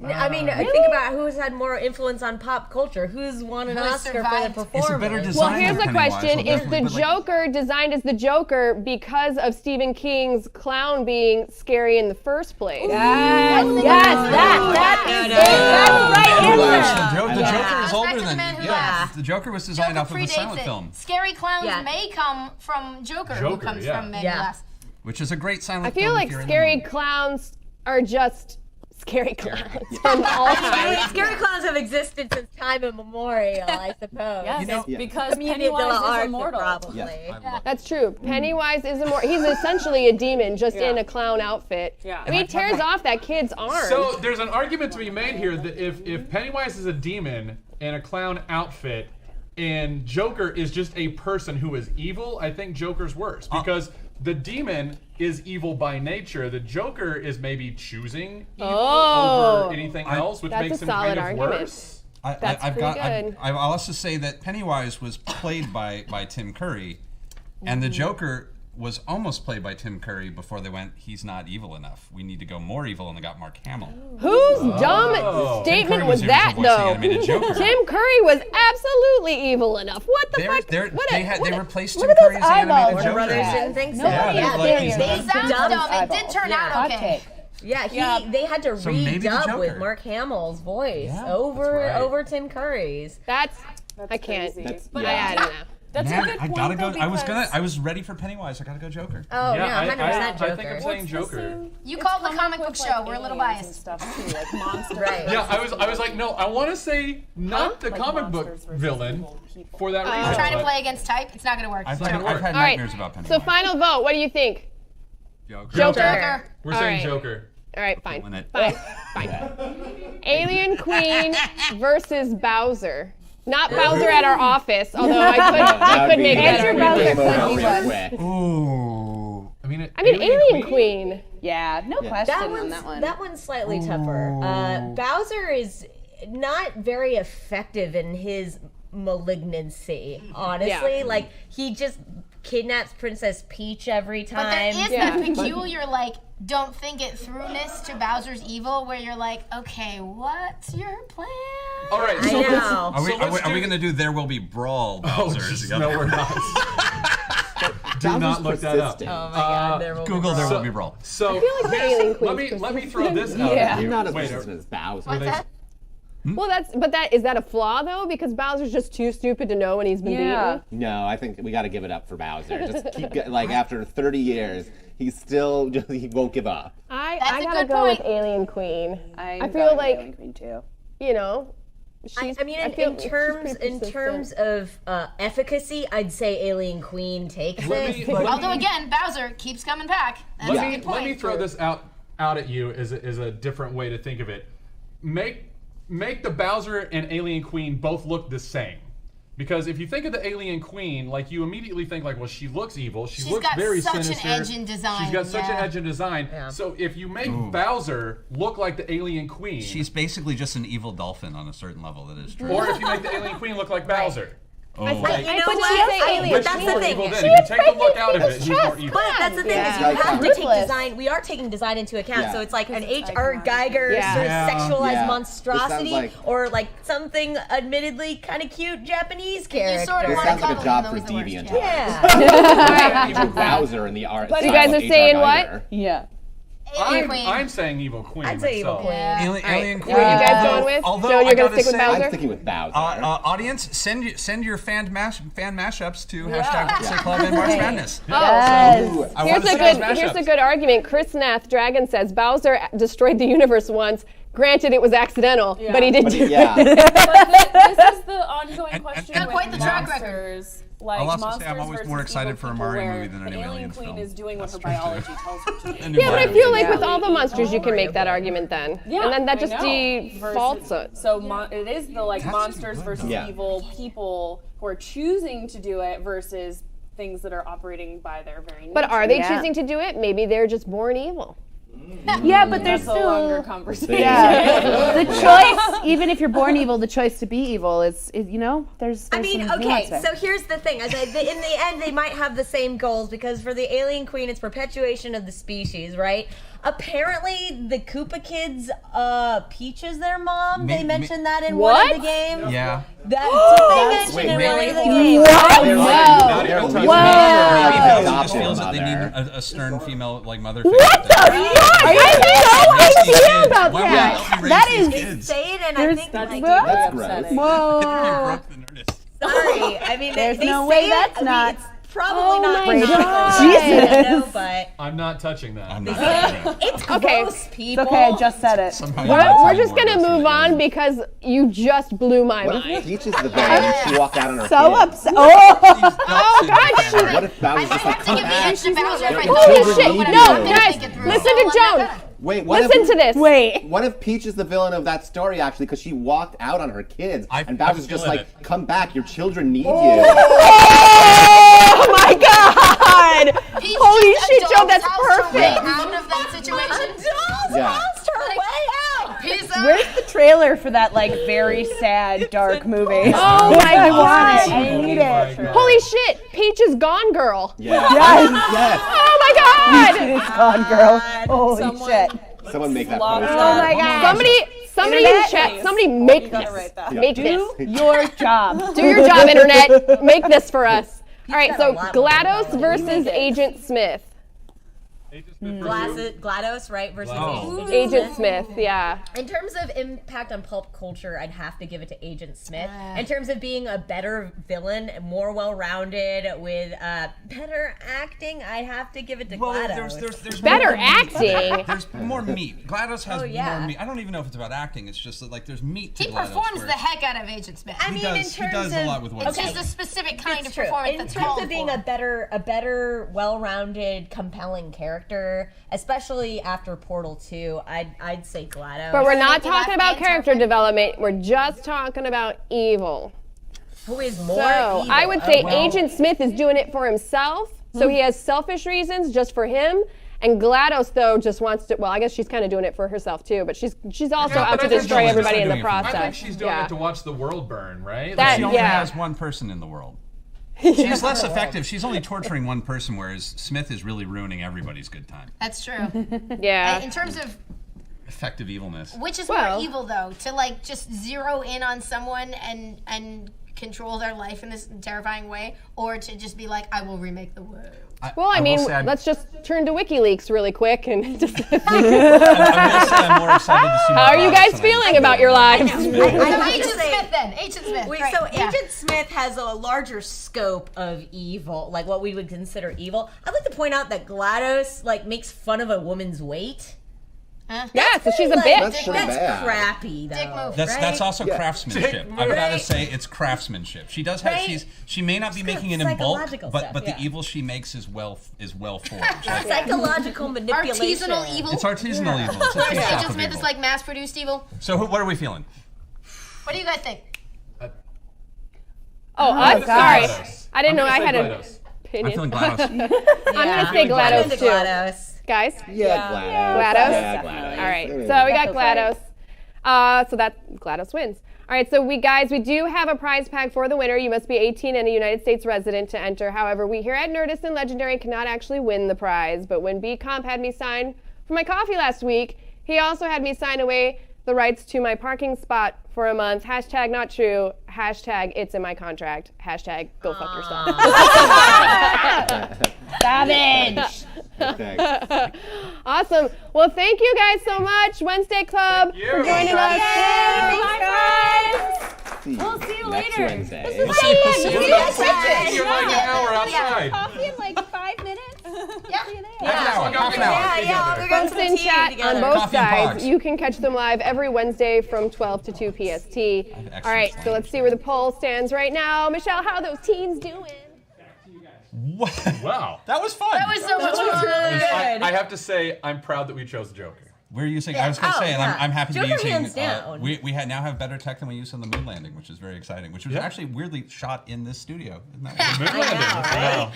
Speaker 4: I mean, think about who's had more influence on pop culture. Who's won an
Speaker 1: Who's
Speaker 4: Oscar
Speaker 1: survived?
Speaker 4: for the performance?
Speaker 2: It's a better design.
Speaker 6: Well, here's
Speaker 2: than
Speaker 6: the
Speaker 2: Pennywise,
Speaker 6: question:
Speaker 2: I'll
Speaker 6: is the
Speaker 2: definitely- but, like,
Speaker 6: Joker designed as the Joker because of Stephen King's clown being scary in the first place?
Speaker 5: That is it. That's right answer.
Speaker 2: The Joker is
Speaker 1: Back
Speaker 2: older
Speaker 1: to the
Speaker 2: than
Speaker 1: Man Who Laughs.
Speaker 2: the Joker was designed
Speaker 1: Joker
Speaker 2: off of a
Speaker 1: predates
Speaker 2: silent
Speaker 1: it.
Speaker 2: film,
Speaker 1: Scary clowns
Speaker 4: Yeah.
Speaker 1: may come from Joker who
Speaker 3: Joker,
Speaker 1: comes
Speaker 3: yeah.
Speaker 1: from Man
Speaker 4: Yeah.
Speaker 1: Who Laughs.
Speaker 2: which is a great silent
Speaker 6: I
Speaker 2: film.
Speaker 6: feel like
Speaker 2: if you're in the
Speaker 6: scary
Speaker 2: mood.
Speaker 6: clowns are just scary clowns from all time.
Speaker 4: Scary clowns have existed since time immemorial, I suppose.
Speaker 5: Yes,
Speaker 2: You know-
Speaker 5: because
Speaker 4: Community of
Speaker 5: Pennywise is
Speaker 4: arts,
Speaker 5: immortal.
Speaker 4: probably.
Speaker 6: That's true. Pennywise is he's essentially a demon just in
Speaker 5: Yeah.
Speaker 6: a clown outfit.
Speaker 5: Yeah.
Speaker 6: I mean, he tears off that kid's arm.
Speaker 3: So there's an argument to be made here that if Pennywise is a demon in a clown outfit and Joker is just a person who is evil, I think Joker's worse because the demon is evil by nature. The Joker is maybe choosing evil over anything else, which
Speaker 6: That's
Speaker 3: makes
Speaker 6: a
Speaker 3: him
Speaker 6: solid
Speaker 3: kind of
Speaker 6: argument.
Speaker 3: worse.
Speaker 6: That's
Speaker 2: I've
Speaker 6: pretty
Speaker 2: got.
Speaker 6: good.
Speaker 2: I'll also say that Pennywise was played by Tim Curry, and the Joker was almost played by Tim Curry before they went, he's not evil enough. We need to go more evil, and they got Mark Hamill.
Speaker 6: Whose dumb
Speaker 3: Tim
Speaker 6: statement
Speaker 2: Curry
Speaker 6: was
Speaker 2: was the
Speaker 6: that,
Speaker 2: original voice of the
Speaker 6: though?
Speaker 2: animated Joker.
Speaker 6: Tim Curry was absolutely evil enough. What the fuck?
Speaker 2: They replaced
Speaker 8: look
Speaker 2: Tim
Speaker 8: at those
Speaker 2: Curry as the animated
Speaker 8: eyeballs.
Speaker 2: Joker.
Speaker 4: Brothers didn't think so.
Speaker 2: Yeah,
Speaker 4: Yeah,
Speaker 2: like
Speaker 4: they,
Speaker 2: he's
Speaker 4: they,
Speaker 2: not-
Speaker 1: It sounds
Speaker 4: dubbed-
Speaker 1: dumb. It did turn out
Speaker 8: Hot
Speaker 1: okay.
Speaker 8: take.
Speaker 4: they had to
Speaker 2: So maybe the
Speaker 4: redub with
Speaker 2: Joker.
Speaker 4: Mark Hamill's voice
Speaker 2: Yeah,
Speaker 4: over
Speaker 3: that's right.
Speaker 4: over Tim Curry's.
Speaker 6: I can't.
Speaker 5: crazy.
Speaker 6: I don't know.
Speaker 5: That's a
Speaker 2: Man,
Speaker 5: good
Speaker 2: I
Speaker 5: point,
Speaker 2: gotta go.
Speaker 5: though,
Speaker 2: I was ready for Pennywise. I gotta go Joker.
Speaker 4: Oh
Speaker 3: Yeah,
Speaker 4: yeah, 100% Joker.
Speaker 3: I think I'm saying Joker.
Speaker 1: You called the comic book show. We're a little
Speaker 5: aliens and
Speaker 1: biased.
Speaker 5: stuff too, like monsters.
Speaker 4: Right.
Speaker 3: Yeah, I was like, no, I want to say not the
Speaker 5: Like
Speaker 3: comic book
Speaker 5: monsters versus
Speaker 3: villain
Speaker 5: evil people.
Speaker 3: for that reason.
Speaker 1: Trying to
Speaker 3: but-
Speaker 1: play against type. It's not going to work.
Speaker 2: I've
Speaker 1: Joker.
Speaker 2: had
Speaker 6: All right.
Speaker 2: nightmares about Pennywise.
Speaker 6: So final vote. What do you think?
Speaker 2: Joker.
Speaker 6: Joker.
Speaker 3: We're
Speaker 6: All
Speaker 3: saying
Speaker 6: right.
Speaker 3: Joker.
Speaker 6: All right, fine.
Speaker 2: Killing it.
Speaker 6: Fine. Alien Queen versus Bowser. Not Bowser at our office, although I could make that
Speaker 8: Answer
Speaker 6: argument.
Speaker 8: Bowser could be one.
Speaker 2: Ooh.
Speaker 3: I mean,
Speaker 6: Alien Queen.
Speaker 8: Yeah, no question on that one.
Speaker 4: That one's slightly tougher. Bowser is not very effective in his malignancy, honestly.
Speaker 6: Yeah.
Speaker 4: Like, he just kidnaps Princess Peach every time.
Speaker 1: But there is
Speaker 6: Yeah.
Speaker 1: that peculiar, like, don't think it throughness to Bowser's evil where you're like, okay, what's your plan?
Speaker 3: All right,
Speaker 4: I
Speaker 3: so
Speaker 4: know.
Speaker 2: Are we,
Speaker 3: So let's
Speaker 2: are we
Speaker 3: do-
Speaker 2: going to do There Will Be Brawl
Speaker 3: Oh,
Speaker 2: Bowser?
Speaker 3: just, no, we're not. Do not look that up.
Speaker 4: Oh my god, there will be
Speaker 2: Google There
Speaker 4: brawl.
Speaker 2: Will Be Brawl.
Speaker 3: So
Speaker 6: the Alien
Speaker 3: let
Speaker 6: Queen's
Speaker 3: me throw this out.
Speaker 6: Yeah.
Speaker 3: Here.
Speaker 7: Not as
Speaker 3: Wait,
Speaker 7: persistent as Bowser.
Speaker 1: What's that?
Speaker 6: Well, is that a flaw though? Because Bowser's just too stupid to know when he's been beaten.
Speaker 7: No, I think we got to give it up for Bowser. Just keep like after 30 years, he won't give up.
Speaker 6: I
Speaker 1: That's a
Speaker 6: gotta
Speaker 1: good
Speaker 6: go with
Speaker 1: point.
Speaker 6: Alien Queen.
Speaker 8: I
Speaker 6: I feel like
Speaker 8: Alien Queen too.
Speaker 6: you know.
Speaker 4: I mean, in
Speaker 6: feel she's
Speaker 4: terms
Speaker 6: pretty persistent.
Speaker 4: of efficacy, I'd say Alien Queen takes it. but
Speaker 1: Although, again, Bowser keeps coming back. That's a good point.
Speaker 3: Let me throw this out at you as a different way to think of it. Make the Bowser and Alien Queen both look the same. Because if you think of the Alien Queen, like you immediately think like, well, she looks evil. She's looks
Speaker 1: got
Speaker 3: very
Speaker 1: such an
Speaker 3: sinister.
Speaker 1: edge in design,
Speaker 3: She's got such an
Speaker 1: yeah.
Speaker 3: edge in design.
Speaker 4: Yeah.
Speaker 3: So if you make Bowser look like the Alien Queen,
Speaker 2: She's basically just an evil dolphin on a certain level. That is true.
Speaker 3: or if you make the Alien Queen look like Bowser.
Speaker 2: Oh,
Speaker 4: But you know
Speaker 6: But
Speaker 4: what?
Speaker 6: she is Alien
Speaker 3: Which
Speaker 4: That's
Speaker 3: is
Speaker 4: the
Speaker 3: more
Speaker 4: thing.
Speaker 3: evil then? If you take the look out of it, who's more evil?
Speaker 4: But that's the thing is you
Speaker 7: Yeah.
Speaker 4: have to take
Speaker 8: Ruthless.
Speaker 4: design. We are taking design into account,
Speaker 7: Yeah.
Speaker 4: so it's like an H.R.
Speaker 5: iconic.
Speaker 4: Geiger
Speaker 6: Yeah.
Speaker 4: sort of
Speaker 2: Yeah.
Speaker 4: sexualized
Speaker 7: Yeah.
Speaker 4: monstrosity,
Speaker 7: This sounds like-
Speaker 4: or like something admittedly kind of cute Japanese
Speaker 1: You
Speaker 4: character.
Speaker 1: sort of
Speaker 7: This
Speaker 1: want
Speaker 7: sounds
Speaker 1: to
Speaker 7: like a
Speaker 1: cuddle
Speaker 7: job
Speaker 1: him,
Speaker 7: for
Speaker 1: though, is the worst,
Speaker 7: Deviant.
Speaker 1: yeah.
Speaker 4: Yeah.
Speaker 7: Bowser in the art.
Speaker 6: You guys are saying what?
Speaker 8: Yeah.
Speaker 1: Alien Queen.
Speaker 3: I'm saying Evil Queen.
Speaker 4: I'd say Evil
Speaker 3: myself.
Speaker 4: Queen.
Speaker 1: Yeah.
Speaker 2: Alien Queen.
Speaker 6: What are you guys going with?
Speaker 2: Although
Speaker 6: Joe,
Speaker 2: I
Speaker 6: you're gonna
Speaker 2: gotta
Speaker 6: stick with
Speaker 2: say-
Speaker 6: Bowser?
Speaker 7: I'm sticking with Bowser.
Speaker 2: Audience, send your fan mashups to #Club and March Madness.
Speaker 7: Ooh,
Speaker 2: I
Speaker 6: Here's
Speaker 2: wanna
Speaker 6: a
Speaker 2: see
Speaker 6: good
Speaker 2: those
Speaker 6: here's a
Speaker 2: mashups.
Speaker 6: good argument. Chris Nath Dragon says Bowser destroyed the universe once. Granted, it was accidental, but he did do
Speaker 7: yeah.
Speaker 6: it.
Speaker 5: But this is the ongoing question
Speaker 2: and
Speaker 5: with
Speaker 1: quite the track record.
Speaker 5: monsters. Like
Speaker 2: I'll also
Speaker 5: monsters
Speaker 2: say I'm always
Speaker 5: versus
Speaker 2: more excited
Speaker 5: evil
Speaker 2: for a
Speaker 5: people
Speaker 2: Mario
Speaker 5: where
Speaker 2: movie than a
Speaker 5: the
Speaker 2: new
Speaker 5: Alien
Speaker 2: Aliens
Speaker 5: Queen
Speaker 2: film.
Speaker 5: is doing what
Speaker 2: That's
Speaker 5: her
Speaker 2: true, too.
Speaker 5: biology tells her to do.
Speaker 6: Yeah, but I feel like with
Speaker 5: Yeah.
Speaker 6: all the monsters, you can make that argument then,
Speaker 5: Yeah,
Speaker 6: and then that
Speaker 5: I
Speaker 6: just
Speaker 5: know.
Speaker 6: defaults it.
Speaker 5: So it is the like
Speaker 2: That's
Speaker 5: monsters
Speaker 2: good,
Speaker 5: versus
Speaker 2: though.
Speaker 7: Yeah.
Speaker 5: evil people who are choosing to do it versus things that are operating by their very nature.
Speaker 6: But are they
Speaker 8: Yeah.
Speaker 6: choosing to do it? Maybe they're just born evil.
Speaker 8: Yeah, but there's
Speaker 5: That's a longer
Speaker 8: still
Speaker 5: conversation.
Speaker 8: yeah. The choice, even if you're born evil, the choice to be evil is you know, there's
Speaker 4: I mean,
Speaker 8: some
Speaker 4: okay,
Speaker 8: nuance there.
Speaker 4: so here's the thing. In the end, they might have the same goals because for the Alien Queen, it's perpetuation of the species, right? Apparently, the Koopa kids, Peach is their mom. They mentioned that in
Speaker 6: What?
Speaker 4: one of the games.
Speaker 2: Yeah.
Speaker 4: That's what they mentioned in one of the games.
Speaker 2: Maybe Bowser just feels that they need a stern female like mother figure.
Speaker 8: What the fuck? I have no idea about that.
Speaker 2: That
Speaker 4: They say it, and I think like
Speaker 7: That's gross.
Speaker 8: Whoa.
Speaker 4: sorry. I mean,
Speaker 8: There's
Speaker 4: they
Speaker 8: no
Speaker 4: say
Speaker 8: way
Speaker 4: it,
Speaker 8: that's
Speaker 4: I mean,
Speaker 8: not.
Speaker 4: it's probably not.
Speaker 6: my God.
Speaker 8: Jesus.
Speaker 4: But
Speaker 3: I'm not touching that.
Speaker 2: I'm not touching it.
Speaker 4: it's
Speaker 6: Okay.
Speaker 4: gross, people.
Speaker 8: It's okay, I just said it.
Speaker 2: Somehow you gotta
Speaker 6: We're
Speaker 2: tell
Speaker 6: just
Speaker 2: me
Speaker 6: gonna
Speaker 2: more
Speaker 6: move
Speaker 2: about
Speaker 6: on
Speaker 2: it.
Speaker 6: because you just blew my
Speaker 7: What if
Speaker 6: mind.
Speaker 7: Peach is the villain? She walked out on her
Speaker 8: So
Speaker 7: kid.
Speaker 8: upset. Oh,
Speaker 6: Oh God!
Speaker 7: What if Bowser's
Speaker 1: I
Speaker 7: just
Speaker 1: might
Speaker 7: like,
Speaker 1: have to
Speaker 7: come
Speaker 1: give the
Speaker 7: back?
Speaker 1: inch to Bowser if I
Speaker 7: Your
Speaker 1: thought
Speaker 6: Holy
Speaker 7: children
Speaker 6: shit!
Speaker 7: need
Speaker 6: No,
Speaker 7: you.
Speaker 6: guys, listen to Joan.
Speaker 7: Wait, what
Speaker 6: Listen
Speaker 7: if,
Speaker 6: to this.
Speaker 8: wait.
Speaker 7: What if Peach is the villain of that story, actually, because she walked out on her kids, and Bowser's just
Speaker 2: feeling
Speaker 7: like, come back, your children need you.
Speaker 6: Oh my God!
Speaker 1: Peach
Speaker 6: Holy
Speaker 1: just
Speaker 6: shit, Joe,
Speaker 1: adults
Speaker 6: that's
Speaker 1: housed her way
Speaker 6: perfect.
Speaker 1: out of that situation.
Speaker 7: Yeah.
Speaker 1: Peace out.
Speaker 8: Where's the trailer for that like very sad dark movie?
Speaker 6: Oh my
Speaker 8: I want it.
Speaker 6: God!
Speaker 8: I need it.
Speaker 6: Holy shit! Peach is gone, girl.
Speaker 7: Yeah.
Speaker 8: Yes.
Speaker 7: Yes.
Speaker 6: Oh my God!
Speaker 8: It's gone, girl. Holy shit.
Speaker 7: Someone make that
Speaker 8: Oh
Speaker 7: poster.
Speaker 8: my God.
Speaker 6: Somebody in chat. Somebody make this. Make this.
Speaker 8: Do your job.
Speaker 6: Do your job, internet. Make this for us. All right. So GLaDOS versus Agent Smith.
Speaker 4: GLaDOS, right? Versus
Speaker 6: Agent Smith. Yeah.
Speaker 4: In terms of impact on pulp culture, I'd have to give it to Agent Smith. In terms of being a better villain, more well-rounded, with better acting, I'd have to give it to GLaDOS.
Speaker 2: There's
Speaker 6: Better
Speaker 2: more meat to
Speaker 6: acting.
Speaker 2: that. There's more meat. GLaDOS has
Speaker 4: yeah.
Speaker 2: more meat. I don't even know if it's about acting. It's just that like there's meat to
Speaker 1: He
Speaker 2: GLaDOS.
Speaker 1: performs
Speaker 2: where
Speaker 1: the heck out of Agent Smith.
Speaker 4: I mean, in
Speaker 2: he
Speaker 4: terms
Speaker 2: does a
Speaker 4: of
Speaker 2: lot with what
Speaker 1: It's
Speaker 2: he
Speaker 1: just
Speaker 2: says.
Speaker 1: a specific kind of
Speaker 4: true.
Speaker 1: performance
Speaker 4: In
Speaker 1: that's
Speaker 4: terms
Speaker 1: called
Speaker 4: of being
Speaker 1: for.
Speaker 4: a better, well-rounded, compelling character, especially after Portal 2, I'd say GLaDOS.
Speaker 6: But we're not
Speaker 1: Well,
Speaker 6: talking about
Speaker 1: that's
Speaker 6: character
Speaker 1: perfect.
Speaker 6: development. We're just talking about evil.
Speaker 4: Who is more
Speaker 6: So
Speaker 4: evil?
Speaker 6: I would say Agent Smith is doing it for himself. So he has selfish reasons just for him. And GLaDOS, though, just wants to. Well, I guess she's kind of doing it for herself too. But she's also
Speaker 2: Yeah,
Speaker 6: out
Speaker 2: but
Speaker 6: to
Speaker 2: I think
Speaker 6: destroy
Speaker 2: she's
Speaker 6: everybody in the
Speaker 2: doing it for
Speaker 6: process.
Speaker 2: herself.
Speaker 3: I think she's doing it to watch the world burn, right?
Speaker 6: That-
Speaker 2: She only
Speaker 6: yeah.
Speaker 2: has one person in the world. She's less effective. She's only torturing one person, whereas Smith is really ruining everybody's good time.
Speaker 1: That's true.
Speaker 6: Yeah.
Speaker 1: In terms of
Speaker 2: Effective evilness.
Speaker 1: which is
Speaker 6: Well-
Speaker 1: more evil, though, to like just zero in on someone and control their life in this terrifying way, or to just be like, I will remake the world.
Speaker 6: Well, I
Speaker 2: will
Speaker 6: mean,
Speaker 2: say I'm-
Speaker 6: let's just turn to WikiLeaks really quick and just.
Speaker 2: I will say I'm more excited to see.
Speaker 6: How are you guys feeling about your lives?
Speaker 1: So Agent Smith, then. Agent Smith.
Speaker 4: Wait,
Speaker 1: Great.
Speaker 4: so
Speaker 1: Yeah.
Speaker 4: Agent Smith has a larger scope of evil, like what we would consider evil. I'd like to point out that GLaDOS like makes fun of a woman's weight.
Speaker 6: Yeah, so she's a
Speaker 4: Like,
Speaker 6: bitch.
Speaker 7: That's pretty
Speaker 4: That's
Speaker 7: bad.
Speaker 4: crappy, though.
Speaker 1: Dick move.
Speaker 2: That's also craftsmanship. I've got to
Speaker 4: Right.
Speaker 2: say it's craftsmanship. She does have
Speaker 4: Right.
Speaker 2: she may not be
Speaker 4: It's
Speaker 2: making
Speaker 4: good
Speaker 2: it in bulk,
Speaker 4: psychological
Speaker 2: but
Speaker 4: stuff,
Speaker 2: the
Speaker 4: yeah.
Speaker 2: evil she makes is well formed.
Speaker 4: Psychological manipulation.
Speaker 1: Artisanal evil.
Speaker 2: It's artisanal evil. It's a
Speaker 1: Whereas
Speaker 2: trade off
Speaker 1: Agent
Speaker 2: of
Speaker 1: Smith
Speaker 2: evil.
Speaker 1: is like mass-produced evil.
Speaker 2: So what are we feeling?
Speaker 1: What do you guys think?
Speaker 6: Oh, I'm sorry.
Speaker 3: GLaDOS.
Speaker 6: I didn't know
Speaker 3: I'm
Speaker 6: I
Speaker 3: gonna
Speaker 6: had
Speaker 3: say
Speaker 6: an
Speaker 3: GLaDOS.
Speaker 2: I'm
Speaker 6: opinion.
Speaker 2: feeling GLaDOS.
Speaker 6: I'm gonna say
Speaker 4: I'm
Speaker 6: GLaDOS
Speaker 4: into
Speaker 6: too.
Speaker 4: GLaDOS.
Speaker 6: Guys?
Speaker 7: Yeah, GLaDOS.
Speaker 6: GLaDOS?
Speaker 7: Yeah, GLaDOS.
Speaker 6: All right, so we got GLaDOS. So that GLaDOS wins. All right, so we do have a prize pack for the winner. You must be 18 and a United States resident to enter. However, we here at Nerdist and Legendary cannot actually win the prize. But when B Comp had me sign for my coffee last week, he also had me sign away the rights to my parking spot for a month. Hashtag not true. Hashtag it's in my contract. Hashtag go fuck yourself.
Speaker 8: Savage.
Speaker 7: Thanks.
Speaker 6: Awesome. Well, thank you guys so much, Wednesday Club, for joining us.
Speaker 7: We'll see you next Wednesday.
Speaker 2: We'll see you
Speaker 3: You're like an hour outside.
Speaker 8: Coffee in like 5 minutes.
Speaker 2: Half an hour.
Speaker 4: Yeah, we're going
Speaker 6: Folks
Speaker 4: to
Speaker 6: in
Speaker 4: some
Speaker 6: chat
Speaker 4: tea together.
Speaker 6: on both
Speaker 2: Coffee and
Speaker 6: sides.
Speaker 2: pogs.
Speaker 6: You can catch them live every Wednesday from 12 to 2 PST. All right, so let's see where the poll stands right now. Michelle, how are those teens doing?
Speaker 3: Wow.
Speaker 2: That was fun.
Speaker 1: That was so much fun.
Speaker 3: I have to say, I'm proud that we chose Joker.
Speaker 2: We're using. I was going to say, and I'm happy to be
Speaker 4: Joker
Speaker 2: using.
Speaker 4: hands down.
Speaker 2: We now have better tech than we used on the moon landing, which is very exciting. Which was actually weirdly shot in this studio. Isn't that weird?
Speaker 3: Moon landing.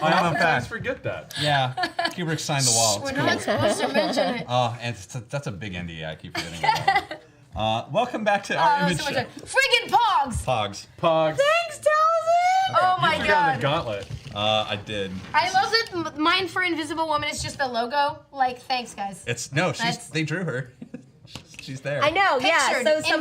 Speaker 3: I oftentimes forget that.
Speaker 2: Yeah, Kubrick signed the wall. It's
Speaker 1: We're not supposed to mention it.
Speaker 2: and that's a big NDA. I keep forgetting about it. Welcome back to our image
Speaker 1: So much
Speaker 2: show.
Speaker 1: fun. Friggin' Pogs!
Speaker 2: Pogs.
Speaker 3: Pogs.
Speaker 1: Thanks, Taliesin! Oh my
Speaker 3: You forgot
Speaker 1: god.
Speaker 3: the gauntlet.
Speaker 2: I did.
Speaker 1: I love that mine for Invisible Woman is just the logo. Like, thanks, guys.
Speaker 2: They drew her. She's there.
Speaker 4: I know, yeah.
Speaker 1: Pictured
Speaker 4: So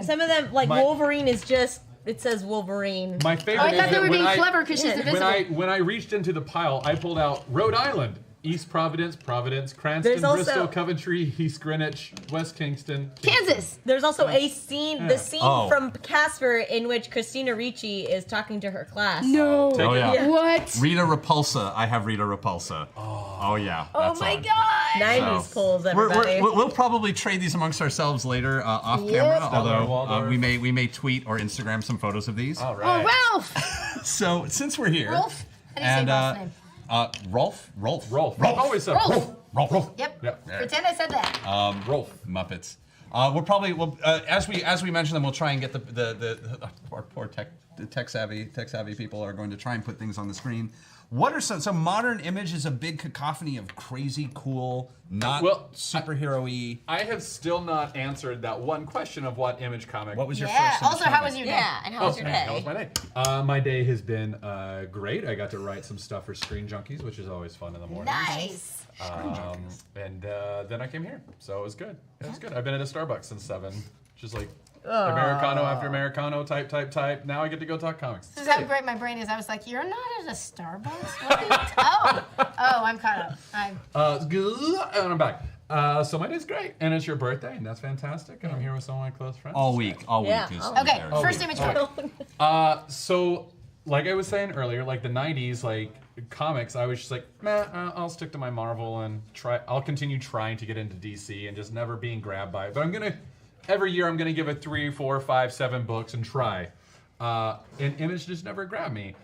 Speaker 4: some of them, like Wolverine is just, it says Wolverine.
Speaker 3: My favorite.
Speaker 1: I thought they were being clever because she's invisible.
Speaker 3: When I reached into the pile, I pulled out Rhode Island, East Providence, Cranston, Bristol, Coventry, East Greenwich, West Kingston,
Speaker 1: Kansas.
Speaker 4: There's also a scene, the scene from Casper in which Christina Ricci is talking to her class.
Speaker 6: No.
Speaker 2: Oh yeah.
Speaker 6: What?
Speaker 2: Rita Repulsa. I have Rita Repulsa. Oh yeah.
Speaker 1: Oh my god.
Speaker 4: 90s pulls, everybody.
Speaker 2: We'll probably trade these amongst ourselves later off camera. Although we may tweet or Instagram some photos of these.
Speaker 3: All right.
Speaker 1: Oh, Ralph.
Speaker 2: So since we're here,
Speaker 1: Rolf. How do you say Ralph's name?
Speaker 2: Rolf.
Speaker 3: Always said
Speaker 1: Rolf.
Speaker 3: Rolf.
Speaker 1: Yep. Pretend I said that.
Speaker 3: Rolf.
Speaker 2: Muppets. We'll as we mention them, we'll try and get the poor tech savvy people are going to try and put things on the screen. What are some modern image is a big cacophony of crazy, cool, not superhero-y.
Speaker 3: I have still not answered that one question of what image comic.
Speaker 2: What was your first?
Speaker 1: Also, how was your day?
Speaker 4: Yeah, and how was your day?
Speaker 3: How was my day? My day has been great. I got to write some stuff for Screen Junkies, which is always fun in the morning.
Speaker 1: Nice.
Speaker 3: And then I came here, so it was good. It was good. I've been at a Starbucks since 7, just like Americano after Americano, type. Now I get to go talk comics.
Speaker 1: This is how great my brain is. I was like, you're not at a Starbucks? What are you I'm caught up.
Speaker 3: And I'm back. So my day's great, and it's your birthday, and that's fantastic. And I'm here with some of my close friends.
Speaker 2: All week.
Speaker 1: Okay, first image.
Speaker 3: So, like I was saying earlier, like the 90s, like comics, I was just like, I'll stick to my Marvel and I'll continue trying to get into DC and just never being grabbed by it. But every year I'm gonna give it 3, 4, 5, 7 books and try. And Image just never grabbed me.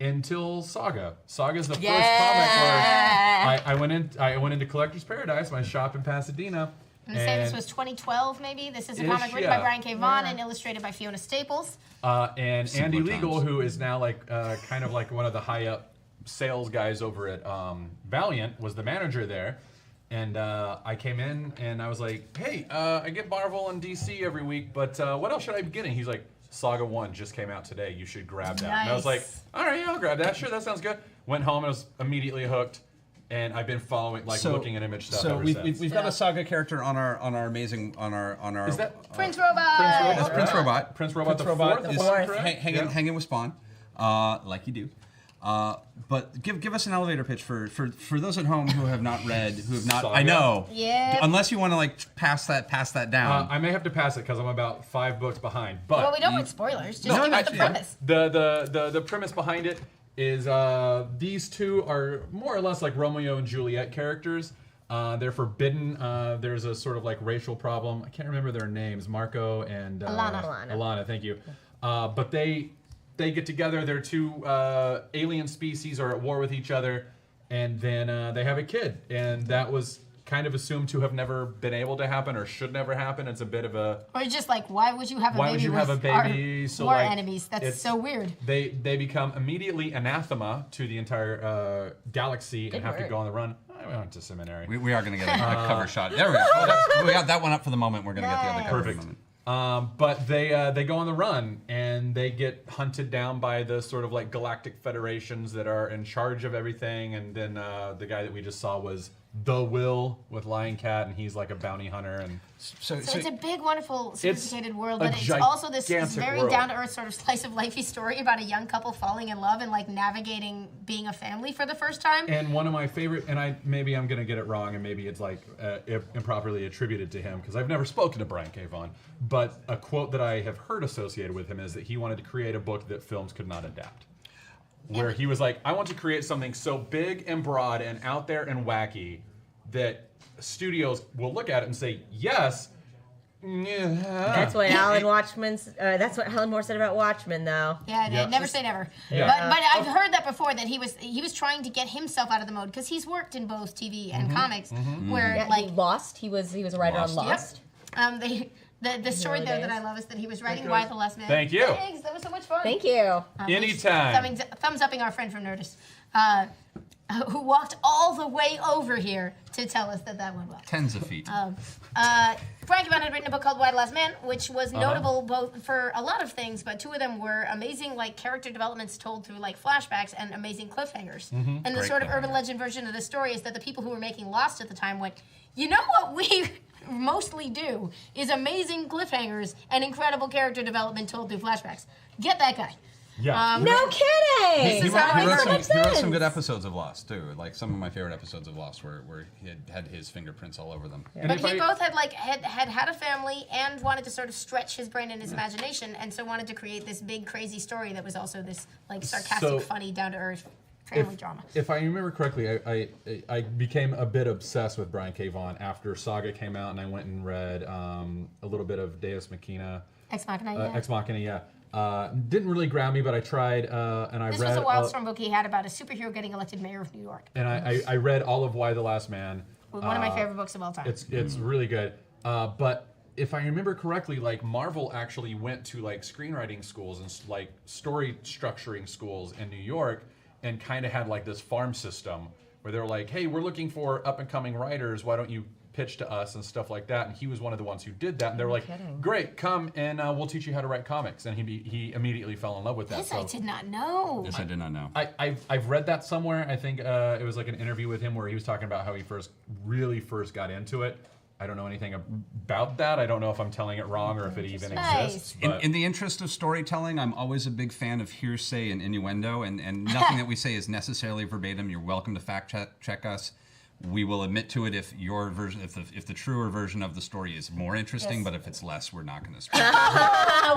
Speaker 3: Until Saga. Saga's the first comic where I went into Collector's Paradise, my shop in Pasadena.
Speaker 1: I'm gonna say this was 2012 maybe. This is a comic written by Brian K. Vaughan and illustrated by Fiona Staples.
Speaker 3: And Andy Legal, who is now like kind of like one of the high up sales guys over at Valiant, was the manager there. And I came in and I was like, hey, I get Marvel and DC every week, but what else should I be getting? He's like, Saga 1 just came out today. You should grab that.
Speaker 1: Nice.
Speaker 3: And I was like, all right, yeah, I'll grab that. Sure, that sounds good. Went home and was immediately hooked. And I've been following, looking at Image stuff ever since.
Speaker 2: We've got a Saga character on our amazing.
Speaker 3: Is that
Speaker 1: Prince Robot?
Speaker 2: That's Prince Robot.
Speaker 3: Prince Robot the fourth is
Speaker 2: hanging with Spawn, like you do. But give us an elevator pitch for those at home who have not read, who have not.
Speaker 3: Saga.
Speaker 2: I know.
Speaker 1: Yeah.
Speaker 2: Unless you want to pass that down.
Speaker 3: I may have to pass it because I'm about 5 books behind. But
Speaker 1: Well, we don't want spoilers. Just give us the premise.
Speaker 3: The premise behind it is these two are more or less like Romeo and Juliet characters. They're forbidden. There's a sort of like racial problem. I can't remember their names. Marco and Alana. Thank you. But they get together. Their two alien species are at war with each other, and then they have a kid. And that was kind of assumed to have never been able to happen or should never happen. It's a bit of a...
Speaker 1: Or just like, why would you have a baby with our war enemies? That's so weird.
Speaker 3: They become immediately anathema to the entire galaxy and have to go on the run. I went to seminary.
Speaker 2: We are going to get a cover shot. There we go. We got that one up for the moment. We're going to get the other cover for the moment.
Speaker 3: But they go on the run and they get hunted down by the sort of like galactic federations that are in charge of everything. And then the guy that we just saw was The Will with Lion Cat, and he's like a bounty hunter. And
Speaker 1: so it's a big, wonderful, sophisticated world, but it's also this very down-to-earth sort of slice of lifey story about a young couple falling in love and like navigating being a family for the first time.
Speaker 3: And one of my favorite, and maybe I'm gonna get it wrong, and maybe it's like improperly attributed to him because I've never spoken to Brian K. Vaughan, but a quote that I have heard associated with him is that he wanted to create a book that films could not adapt. Where he was like, I want to create something so big and broad and out there and wacky that studios will look at it and say, yes.
Speaker 4: That's what Alan Moore said about Watchmen, though.
Speaker 1: Yeah, never say never.
Speaker 3: Yeah.
Speaker 1: But I've heard that before, that he was trying to get himself out of the mode because he's worked in both TV and comics, where like
Speaker 4: Lost. He was a writer on Lost.
Speaker 1: Yep. The story there that I love is that he was writing Why the Last Man.
Speaker 3: Thank you.
Speaker 1: Thanks, that was so much fun.
Speaker 4: Thank you.
Speaker 3: Anytime.
Speaker 1: Thumbs upping our friend from Nerdist, who walked all the way over here to tell us that went well.
Speaker 2: Tens of feet.
Speaker 1: Frank Yvonne had written a book called Why the Last Man, which was notable both for a lot of things, but two of them were amazing like character developments told through like flashbacks and amazing cliffhangers. And the
Speaker 2: Great
Speaker 1: sort of
Speaker 2: cliffhanger.
Speaker 1: urban legend version of the story is that the people who were making Lost at the time went, you know what we mostly do is amazing cliffhangers and incredible character development told through flashbacks. Get that guy.
Speaker 3: Yeah.
Speaker 4: No kidding.
Speaker 1: This is how
Speaker 2: He
Speaker 1: it
Speaker 2: wrote
Speaker 1: makes
Speaker 2: some good episodes of Lost too. Like some of my favorite episodes of Lost where he had his fingerprints all over them.
Speaker 3: And
Speaker 1: But
Speaker 3: if
Speaker 1: he
Speaker 3: I-
Speaker 1: both had a family and wanted to sort of stretch his brain and his imagination, and so wanted to create this big crazy story that was also this like sarcastic,
Speaker 3: So-
Speaker 1: funny, down to earth family drama.
Speaker 3: If I remember correctly, I became a bit obsessed with Brian K. Vaughan after Saga came out, and I went and read a little bit of Deus Machina.
Speaker 1: Ex Machina. Yeah.
Speaker 3: Ex Machina, yeah. Didn't really grab me, but I tried, and I
Speaker 1: This
Speaker 3: read.
Speaker 1: was a Wildstorm book he had about a superhero getting elected mayor of New York.
Speaker 3: And I read all of Why the Last Man.
Speaker 1: One of my favorite books of all time.
Speaker 3: It's really good. But if I remember correctly, like Marvel actually went to like screenwriting schools and like story structuring schools in New York, and kind of had like this farm system where they were like, "Hey, we're looking for up and coming writers. Why don't you pitch to us and stuff like that?" And he was one of the ones who did that. And they were like, "Great, come and we'll teach you how to write comics." And he immediately fell in love with that.
Speaker 1: This I did not know.
Speaker 2: This I did not know.
Speaker 3: I've read that somewhere. I think it was like an interview with him where he was talking about how he really first got into it. I don't know anything about that. I don't know if I'm telling it wrong or if it even
Speaker 1: Nice.
Speaker 3: exists.
Speaker 2: In,
Speaker 3: But
Speaker 2: in the interest of storytelling, I'm always a big fan of hearsay and innuendo, and nothing that we say is necessarily verbatim. You're welcome to fact check us. We will admit to it if your version, if the truer version of the story is more interesting, but if it's less, we're not going to speak.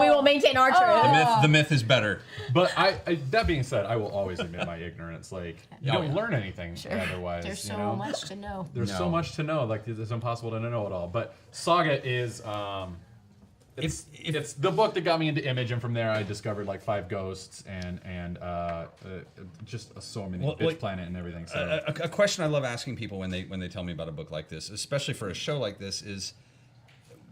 Speaker 4: We will maintain our truth.
Speaker 2: The myth is better.
Speaker 3: But that being said, I will always admit my ignorance. Like you don't learn anything otherwise.
Speaker 1: There's
Speaker 3: you
Speaker 1: so
Speaker 3: know?
Speaker 1: much to know.
Speaker 3: There's so much to know. Like it's impossible to know it all. But Saga is it's the book that got me into Image, and from there I discovered like 5 Ghosts and just so many Bitch Planet and everything. So
Speaker 2: A question I love asking people when they tell me about a book like this, especially for a show like this, is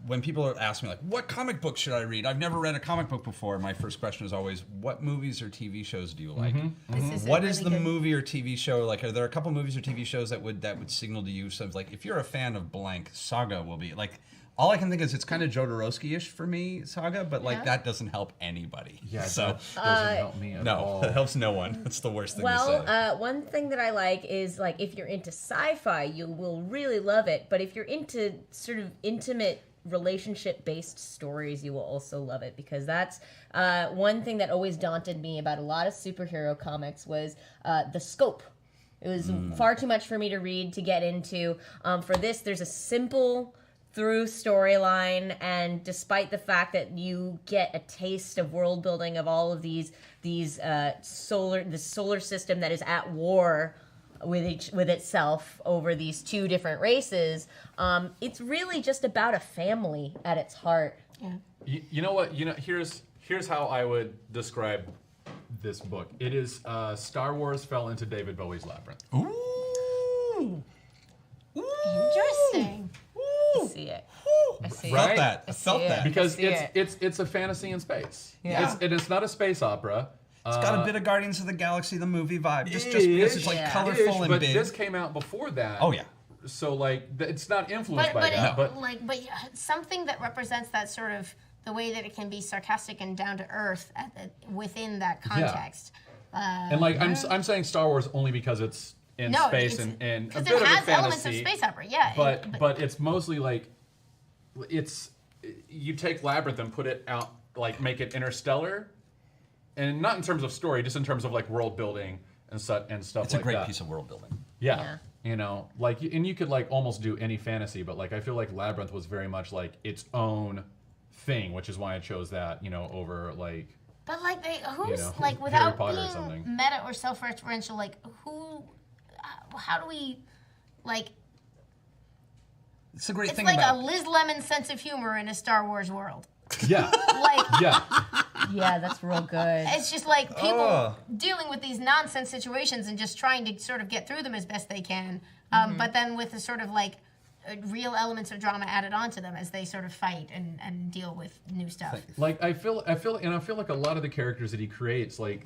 Speaker 2: when people ask me like, "What comic book should I read?" I've never read a comic book before. My first question is always, "What movies or TV shows do you like?" What is the movie or TV show like? Are there a couple movies or TV shows that would signal to you something like, if you're a fan of blank, Saga will be like. All I can think is it's kind of Jodorowsky-ish for me, Saga, but like that doesn't help anybody.
Speaker 3: yeah,
Speaker 2: so
Speaker 3: that doesn't help me at all.
Speaker 2: no, it helps no one. That's the worst thing to say.
Speaker 4: Well, one thing that I like is like if you're into sci-fi, you will really love it. But if you're into sort of intimate relationship-based stories, you will also love it, because that's one thing that always daunted me about a lot of superhero comics was the scope. It was far too much for me to read to get into. For this, there's a simple through storyline, and despite the fact that you get a taste of world building of all of the solar system that is at war with itself over these 2 different races, it's really just about a family at its heart.
Speaker 1: Yeah.
Speaker 3: You know what? Here's how I would describe this book. It is Star Wars fell into David Bowie's labyrinth.
Speaker 2: Ooh.
Speaker 1: Interesting.
Speaker 4: I see it. I see
Speaker 3: Right?
Speaker 2: Felt that. I felt
Speaker 4: see
Speaker 2: that.
Speaker 4: it.
Speaker 3: Because
Speaker 4: see it.
Speaker 3: it's a fantasy in space.
Speaker 4: Yeah.
Speaker 3: It's not a space opera.
Speaker 2: It's got a bit of Guardians of the Galaxy, the movie vibe, just because it's like
Speaker 4: Yeah.
Speaker 2: colorful and
Speaker 3: but
Speaker 2: big.
Speaker 3: this came out before that.
Speaker 2: Oh yeah.
Speaker 3: So like it's not influenced
Speaker 1: But
Speaker 3: by that. But
Speaker 1: something that represents that sort of the way that it can be sarcastic and down to earth within that context.
Speaker 3: and like I'm saying Star Wars only because it's in space and a
Speaker 1: because
Speaker 3: bit
Speaker 1: it
Speaker 3: of
Speaker 1: has
Speaker 3: a fantasy.
Speaker 1: elements of space opera, yeah.
Speaker 3: But it's mostly like you take Labyrinth and put it out, like make it interstellar, and not in terms of story, just in terms of like world building and stuff
Speaker 2: It's
Speaker 3: like
Speaker 2: a great
Speaker 3: that.
Speaker 2: piece of world building.
Speaker 3: Yeah. You know, like, and you could like almost do any fantasy, but like I feel like Labyrinth was very much like its own thing, which is why I chose that, over like.
Speaker 1: But like who's
Speaker 3: Harry
Speaker 1: without
Speaker 3: Potter or
Speaker 1: being
Speaker 3: something.
Speaker 1: meta or self-referential, like how do we like?
Speaker 2: It's a great
Speaker 1: It's
Speaker 2: thing
Speaker 1: like
Speaker 2: about
Speaker 1: a Liz Lemon sense of humor in a Star Wars world.
Speaker 3: Yeah.
Speaker 1: Like
Speaker 3: Yeah.
Speaker 4: Yeah, that's real good.
Speaker 1: it's just like people dealing with these nonsense situations and just trying to sort of get through them as best they can. But then with a sort of like real elements of drama added onto them as they sort of fight and deal with new stuff.
Speaker 3: Like I feel like a lot of the characters that he creates, like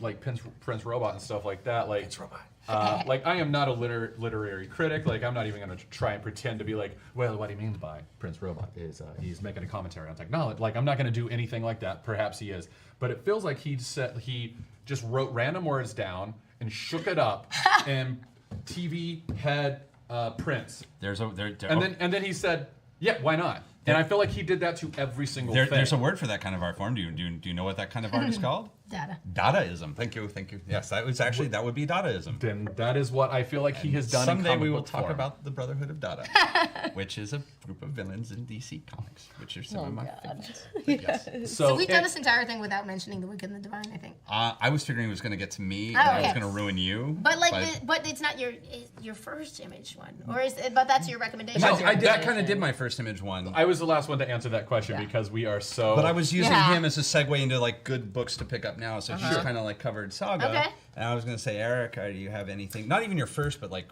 Speaker 3: Prince Robot and stuff like that, like Prince Robot. Like I am not a literary critic. Like I'm not even going to try and pretend to be like, well, what he means by Prince Robot is he's making a commentary on technology. Like I'm not going to do anything like that. Perhaps he is, but it feels like he just wrote random words down and shook it up and TV had Prince. And then he said, yeah, why not? And I feel like he did that to every single thing.
Speaker 2: There's a word for that kind of art form. Do you know what that kind of art is called? Dadaism. Thank you. Yes, that would be Dadaism.
Speaker 3: Then that is what I feel like he has done.
Speaker 2: Someday
Speaker 3: in
Speaker 2: we will
Speaker 3: book
Speaker 2: talk
Speaker 3: form.
Speaker 2: about the Brotherhood of Dada, which is a group of villains in DC Comics, which are some of my favorites. Yes.
Speaker 1: So we've done this entire thing without mentioning the Wicked and the Divine, I think.
Speaker 2: I was figuring it was going to get to me, and I was going to ruin you.
Speaker 1: But but it's not your first image one, but that's your recommendation.
Speaker 2: That kind of did my first image one.
Speaker 3: I was the last one to answer that question because we are so.
Speaker 2: But I was using him as a segue into like good books to pick up now, so he's kind of like covered Saga.
Speaker 1: Okay.
Speaker 2: And I was going to say, Eric, do you have anything? Not even your first, but like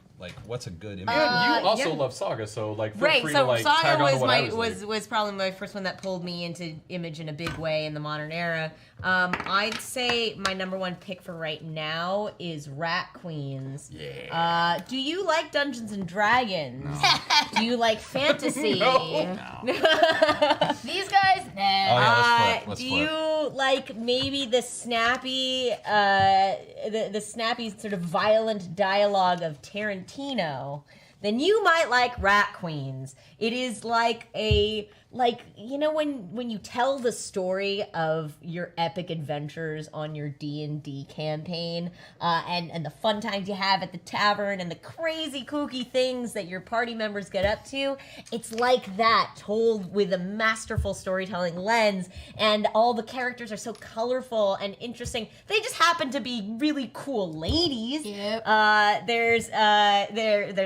Speaker 2: what's a good image?
Speaker 3: And you also love Saga, so like feel free to like
Speaker 4: Saga
Speaker 3: tag on to what I was
Speaker 4: was probably my first one that pulled me into Image in a big way in the modern era. I'd say my number one pick for right now is Rat Queens.
Speaker 2: Yeah.
Speaker 4: Do you like Dungeons and Dragons? No. Do you like fantasy?
Speaker 3: No.
Speaker 1: These guys?
Speaker 2: Oh, yeah, let's
Speaker 4: do
Speaker 2: flip.
Speaker 4: you like maybe the snappy, the snappy sort of violent dialogue of Tarantino? Then you might like Rat Queens. It is like when you tell the story of your epic adventures on your D&D campaign, and the fun times you have at the tavern and the crazy kooky things that your party members get up to. It's like that, told with a masterful storytelling lens, and all the characters are so colorful and interesting. They just happen to be really cool ladies.
Speaker 1: Yep.
Speaker 4: There's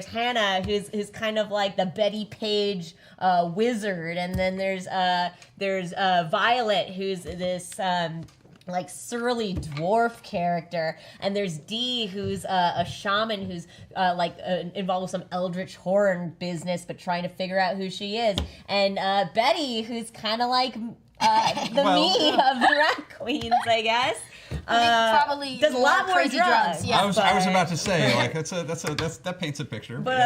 Speaker 4: Hannah, who's kind of like the Betty Page wizard, and then there's Violet, who's this like surly dwarf character, and there's Dee, who's a shaman who's involved with some eldritch horror business, but trying to figure out who she is, and Betty, who's kind of like the me of the Rat Queens, I guess.
Speaker 1: Probably
Speaker 4: does a lot more
Speaker 1: crazy drugs.
Speaker 2: I was about to say, like that paints a picture.
Speaker 4: But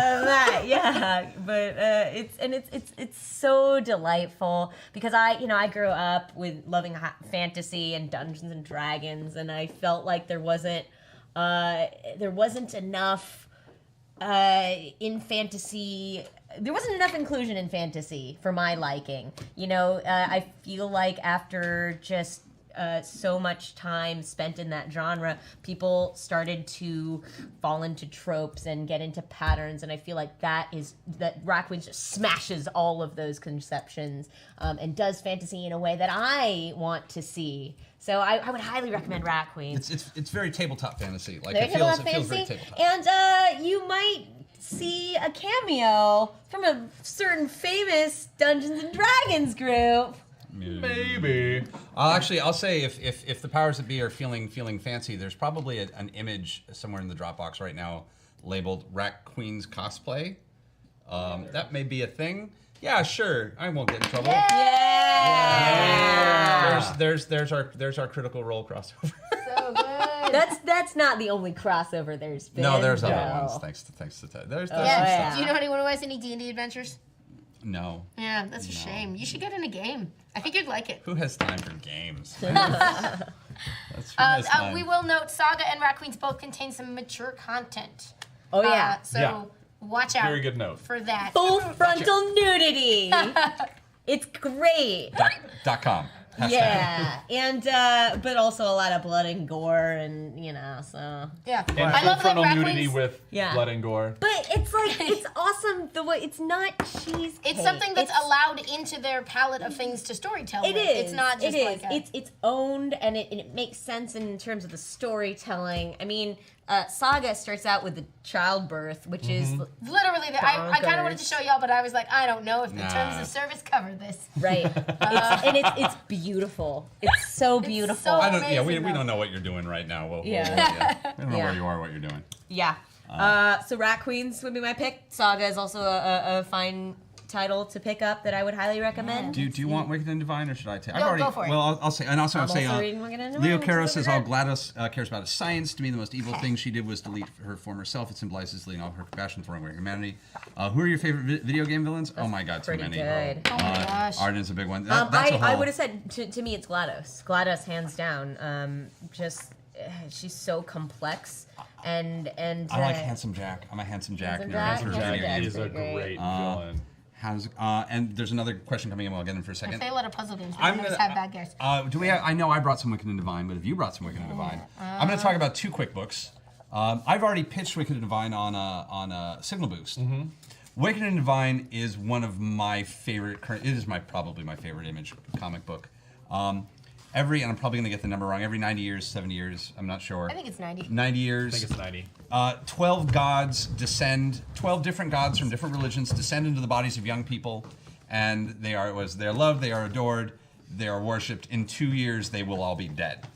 Speaker 4: it's so delightful because I grew up with loving fantasy and Dungeons and Dragons, and I felt like there wasn't enough in fantasy. There wasn't enough inclusion in fantasy for my liking. I feel like after just so much time spent in that genre, people started to fall into tropes and get into patterns, and I feel like that Rat Queens just smashes all of those conceptions and does fantasy in a way that I want to see. So I would highly recommend Rat Queens.
Speaker 2: It's very tabletop fantasy. Like
Speaker 4: it feels very tabletop. And you might see a cameo from a certain famous Dungeons and Dragons group.
Speaker 3: Maybe.
Speaker 2: I'll say if the powers that be are feeling fancy, there's probably an image somewhere in the Dropbox right now labeled Rat Queens cosplay. That may be a thing. Yeah, sure. I won't get in trouble.
Speaker 4: Yeah.
Speaker 2: There's our Critical Role crossover.
Speaker 1: So good.
Speaker 4: That's not the only crossover there's been.
Speaker 2: No, there's other ones. Thanks to Ted. There's some
Speaker 1: Yeah.
Speaker 2: stuff.
Speaker 1: Do you know anyone who has any D&D adventures?
Speaker 2: No.
Speaker 1: Yeah, that's a shame. You should get in a game. I think you'd like it.
Speaker 2: Who has time for games? That's
Speaker 1: We will note Saga and Rat Queens both contain some mature content.
Speaker 4: Oh yeah.
Speaker 1: Watch out.
Speaker 3: Very good note.
Speaker 1: For that.
Speaker 4: Full frontal nudity. It's great.
Speaker 2: .com.
Speaker 4: Yeah, and but also a lot of blood and gore, and so.
Speaker 1: Yeah.
Speaker 3: And
Speaker 1: I
Speaker 3: full
Speaker 1: love
Speaker 3: frontal
Speaker 1: Rat
Speaker 3: nudity
Speaker 1: Queens.
Speaker 3: with blood and gore.
Speaker 4: But it's like it's awesome the way it's not cheesecake.
Speaker 1: It's something that's allowed into their palette of things to storytell.
Speaker 4: It
Speaker 1: with.
Speaker 4: is.
Speaker 1: It's not just like
Speaker 4: it's owned, and it makes sense in terms of the storytelling. I mean, Saga starts out with the childbirth, which is
Speaker 1: literally. I kind of wanted to show y'all, but I was like, I don't know if the terms of service cover this.
Speaker 4: Right. It's beautiful. It's so beautiful.
Speaker 1: so
Speaker 2: I don't.
Speaker 1: amazing,
Speaker 2: We
Speaker 1: though.
Speaker 2: don't know what you're doing right now. We don't know where you are, what you're doing.
Speaker 4: Yeah. So Rat Queens would be my pick. Saga is also a fine title to pick up that I would highly recommend.
Speaker 2: Do you want Wicked and Divine, or should I take?
Speaker 1: No, go for it.
Speaker 2: Well, I'll say, and also I'll say,
Speaker 4: also reading Wicked and Divine,
Speaker 2: Leo
Speaker 4: which
Speaker 2: Caro
Speaker 4: is
Speaker 2: says
Speaker 4: over
Speaker 2: all
Speaker 4: there.
Speaker 2: GLaDOS cares about is science. To me, the most evil thing she did was delete her former self. It symbolizes leading all her compassion, throwing away humanity. Who are your favorite video game villains? Oh my God, too
Speaker 4: pretty
Speaker 2: many.
Speaker 4: good.
Speaker 1: Oh my gosh.
Speaker 2: Arden's a big one.
Speaker 4: I would have said to me it's GLaDOS. GLaDOS hands down. She's so complex and
Speaker 2: I like Handsome Jack. I'm a Handsome Jack.
Speaker 4: Handsome Jack?
Speaker 3: Jack
Speaker 4: Jack's
Speaker 3: is a
Speaker 4: pretty
Speaker 3: great villain.
Speaker 2: And there's another question coming in. We'll get in for a
Speaker 1: I
Speaker 2: second.
Speaker 1: play a lot of puzzle games.
Speaker 2: I'm
Speaker 1: I always
Speaker 2: gonna-
Speaker 1: have bad guys.
Speaker 2: Do we? I know I brought some Wicked and Divine, but have you brought some Wicked and Divine? I'm going to talk about 2 quick books. I've already pitched Wicked and Divine on a Signal Boost. Wicked and Divine is one of my favorite. It is probably my favorite Image comic book. And I'm probably going to get the number wrong. Every 90 years, 70 years, I'm not sure.
Speaker 1: I think it's 90.
Speaker 2: 90 years.
Speaker 3: I think it's 90.
Speaker 2: 12 gods descend. 12 different gods from different religions descend into the bodies of young people, and they are loved, they are adored, they are worshipped. In 2 years, they will all be dead.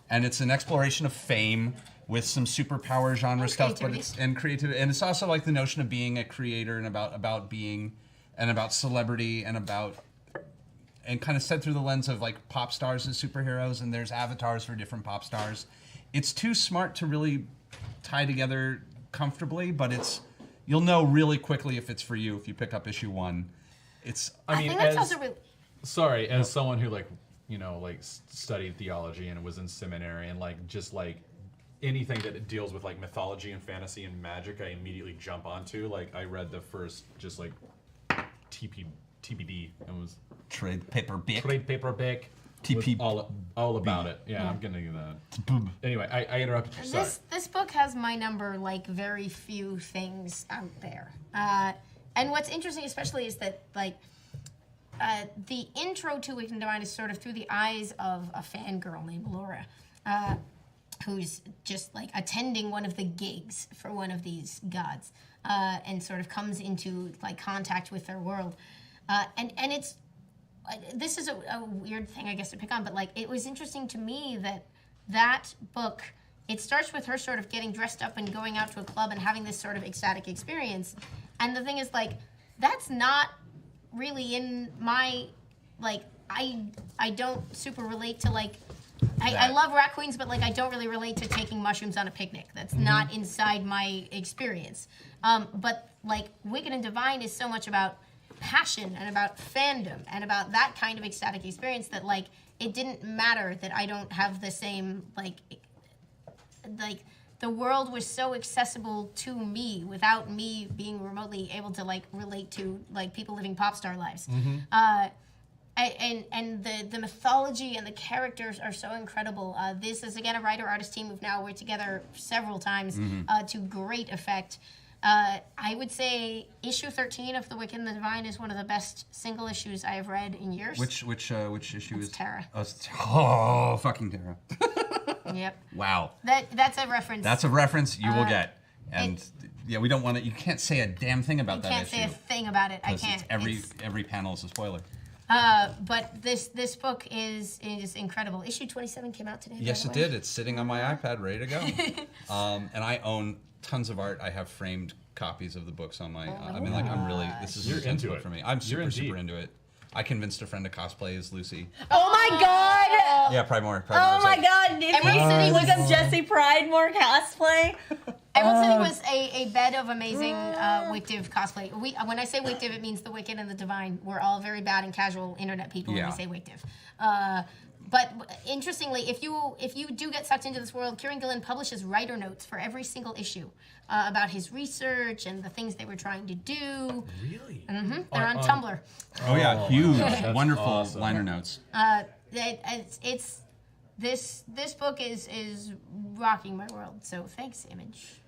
Speaker 2: And it's an exploration of fame with some superpower genre stuff, but it's creativity, and it's also like the notion of being a creator and about being, and about celebrity and kind of set through the lens of like pop stars as superheroes, and there's avatars for different pop stars. It's too smart to really tie together comfortably, but you'll know really quickly if it's for you if you pick up issue 1.
Speaker 3: I mean,
Speaker 1: think that's also really...
Speaker 3: Sorry, as someone who studied theology and was in seminary and just anything that deals with like mythology and fantasy and magic, I immediately jump onto. Like I read the first TPB and was
Speaker 2: Trade paperback.
Speaker 3: TP all about it. Yeah, I'm gonna do that. Anyway, I interrupted you. Sorry.
Speaker 1: This book has my number like very few things out there. And what's interesting, especially, is that the intro to Wicked and Divine is sort of through the eyes of a fangirl named Laura, who's just like attending one of the gigs for one of these gods, and sort of comes into like contact with their world, and it's. This is a weird thing, I guess, to pick on, but like it was interesting to me that book, it starts with her sort of getting dressed up and going out to a club and having this sort of ecstatic experience. And the thing is, like, that's not really in my, like, I don't super relate to, like, I love rat queens, but like I don't really relate to taking mushrooms on a picnic. That's not inside my experience. But like Wicked and Divine is so much about passion and about fandom and about that kind of ecstatic experience that like it didn't matter that I don't have the same like the world was so accessible to me without me being remotely able to like relate to like people living pop star lives. And the mythology and the characters are so incredible. This is again a writer-artist team who've now worked together several times to great effect. I would say issue 13 of The Wicked and the Divine is one of the best single issues I have read in years.
Speaker 2: Which issue is
Speaker 1: Terra?
Speaker 2: Oh, fucking Terra.
Speaker 1: Yep.
Speaker 2: Wow.
Speaker 1: That's a reference.
Speaker 2: That's a reference you will get. And yeah, we don't want to. You can't say a damn thing about that issue.
Speaker 1: You can't say a thing about it. I can't.
Speaker 2: Every panel is a spoiler.
Speaker 1: But this book is incredible. Issue 27 came out today.
Speaker 2: Yes, it did. It's sitting on my iPad, ready to go. And I own tons of art. I have framed copies of the books on my. I mean, like, I'm really. This is an intense book for me. I'm super into it. I convinced a friend to cosplay as Lucy.
Speaker 4: Oh my god!
Speaker 2: Yeah, Pridemore.
Speaker 4: Oh my god! If look up Jesse Pridemore cosplay.
Speaker 1: Emerald City was a bed of amazing Wictive cosplay. When I say Wictive, it means the Wicked and the Divine. We're all very bad and casual internet people when we say Wictive. But interestingly, if you do get sucked into this world, Kieran Gillen publishes writer notes for every single issue about his research and the things they were trying to do.
Speaker 3: Really?
Speaker 1: Mm-hmm. They're on Tumblr.
Speaker 2: Oh yeah, huge, wonderful liner notes.
Speaker 1: This book is rocking my world. So thanks, Image.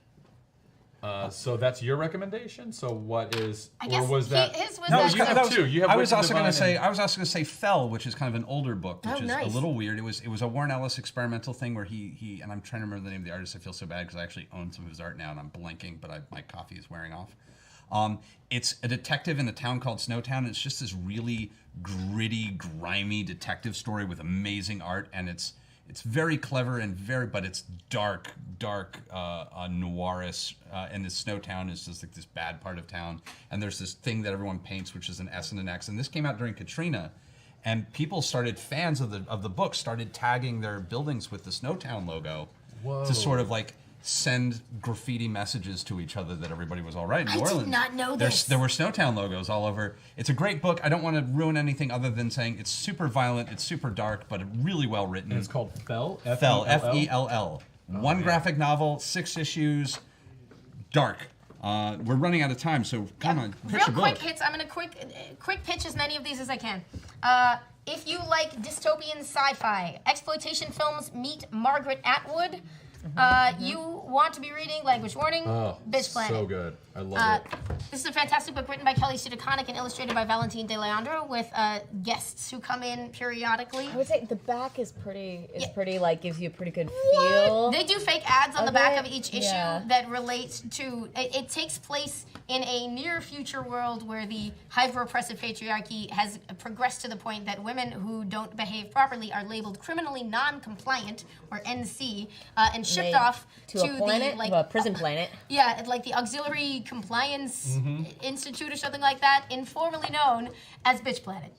Speaker 3: So that's your recommendation. So what is?
Speaker 1: I guess
Speaker 3: or was that?
Speaker 1: His was
Speaker 2: No,
Speaker 1: that.
Speaker 3: you have two. You have
Speaker 2: I was
Speaker 3: Wicked
Speaker 2: also going to
Speaker 3: Divine
Speaker 2: say. I was also going to say Fell, which is kind of an older book, which is
Speaker 1: nice.
Speaker 2: a little weird. It was a Warren Ellis experimental thing where he and I'm trying to remember the name of the artist. I feel so bad because I actually own some of his art now and I'm blanking, but my coffee is wearing off. It's a detective in a town called Snowtown. And it's just this really gritty, grimy detective story with amazing art, and it's It's very clever and but it's dark, noirish. And this snow town is just like this bad part of town. And there's this thing that everyone paints, which is an S and an X. And this came out during Katrina, and people fans of the book started tagging their buildings with the Snowtown logo to sort of like send graffiti messages to each other that everybody was all right in New Orleans.
Speaker 1: I did not know this.
Speaker 2: There were Snowtown logos all over. It's a great book. I don't want to ruin anything other than saying it's super violent, it's super dark, but really well written.
Speaker 3: And it's called Fell?
Speaker 2: Fell, F-E-L-L. One graphic novel, 6 issues, dark. We're running out of time, so come on, pitch
Speaker 1: Real
Speaker 2: your
Speaker 1: quick
Speaker 2: book.
Speaker 1: hits. I'm gonna quick pitch as many of these as I can. If you like dystopian sci-fi, exploitation films meet Margaret Atwood. You want to be reading Language Warning, Bitch Planet.
Speaker 3: So good. I love it.
Speaker 1: This is a fantastic book written by Kelly Sue DeConnick and illustrated by Valentine De Leandro with guests who come in periodically.
Speaker 4: I would say the back is pretty. Pretty like gives you a pretty good feel.
Speaker 1: They do fake ads on the back of each issue
Speaker 4: Yeah.
Speaker 1: that relate to. It takes place in a near future world where the hyper-oppressive patriarchy has progressed to the point that women who don't behave properly are labeled criminally non-compliant, or NC, and shipped off
Speaker 4: to a planet,
Speaker 1: the
Speaker 4: a prison planet.
Speaker 1: Yeah, like the Auxiliary Compliance Institute or something like that, informally known as Bitch Planet.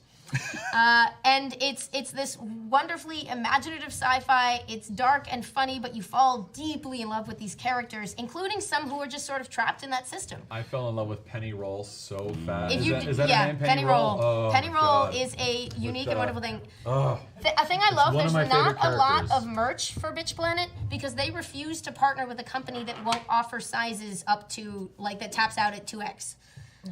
Speaker 1: And it's this wonderfully imaginative sci-fi. It's dark and funny, but you fall deeply in love with these characters, including some who are just sort of trapped in that system.
Speaker 3: I fell in love with Penny Roll so fast.
Speaker 1: Is
Speaker 3: that her name?
Speaker 1: Penny Roll.
Speaker 3: Oh,
Speaker 1: Penny Roll
Speaker 3: God.
Speaker 1: is a unique and wonderful thing.
Speaker 3: Oh.
Speaker 1: A thing I love,
Speaker 3: one of
Speaker 1: there's
Speaker 3: my
Speaker 1: not
Speaker 3: favorite
Speaker 1: a lot
Speaker 3: characters.
Speaker 1: of merch for Bitch Planet because they refuse to partner with a company that won't offer sizes up to, like, that taps out at 2X.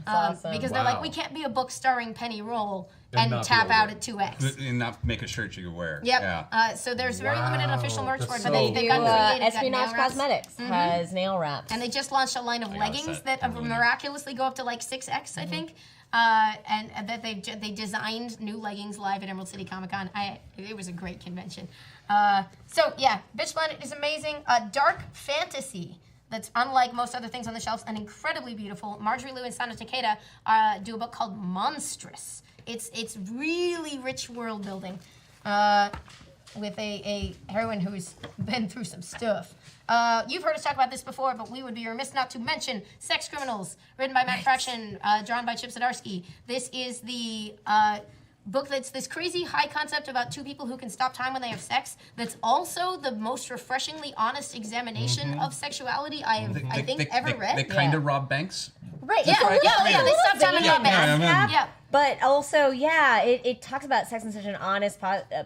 Speaker 4: Awesome.
Speaker 1: Because they're like, we can't be a book starring Penny Roll and
Speaker 3: not
Speaker 1: tap
Speaker 3: be
Speaker 1: out
Speaker 3: able
Speaker 1: at 2X.
Speaker 2: And not make a shirt you can wear.
Speaker 1: Yep.
Speaker 2: Yeah.
Speaker 1: So there's very limited official merch
Speaker 3: That's
Speaker 1: for it,
Speaker 3: so
Speaker 1: but they've got creative, got
Speaker 4: Espionage
Speaker 1: nail wraps.
Speaker 4: Cosmetics has nail wraps.
Speaker 1: And they just launched a line of
Speaker 2: got a
Speaker 1: leggings
Speaker 2: set.
Speaker 1: that miraculously go up to like 6X, I think. And that they designed new leggings live at Emerald City Comic Con. It was a great convention. So yeah, Bitch Planet is amazing. Dark fantasy that's unlike most other things on the shelves and incredibly beautiful. Marjorie Liu and Sana Takeda do a book called Monstrous. It's really rich world building with a heroine who's been through some stuff. You've heard us talk about this before, but we would be remiss not to mention Sex Criminals, written by Matt Fraction, drawn by Chip Zdarsky. This is the book that's this crazy high concept about two people who can stop time when they have sex. That's also the most refreshingly honest examination of sexuality I think ever read.
Speaker 2: They kind of rob banks.
Speaker 4: Right.
Speaker 1: They stop time and rob banks. Yeah.
Speaker 4: But also, it talks about sex in such an honest,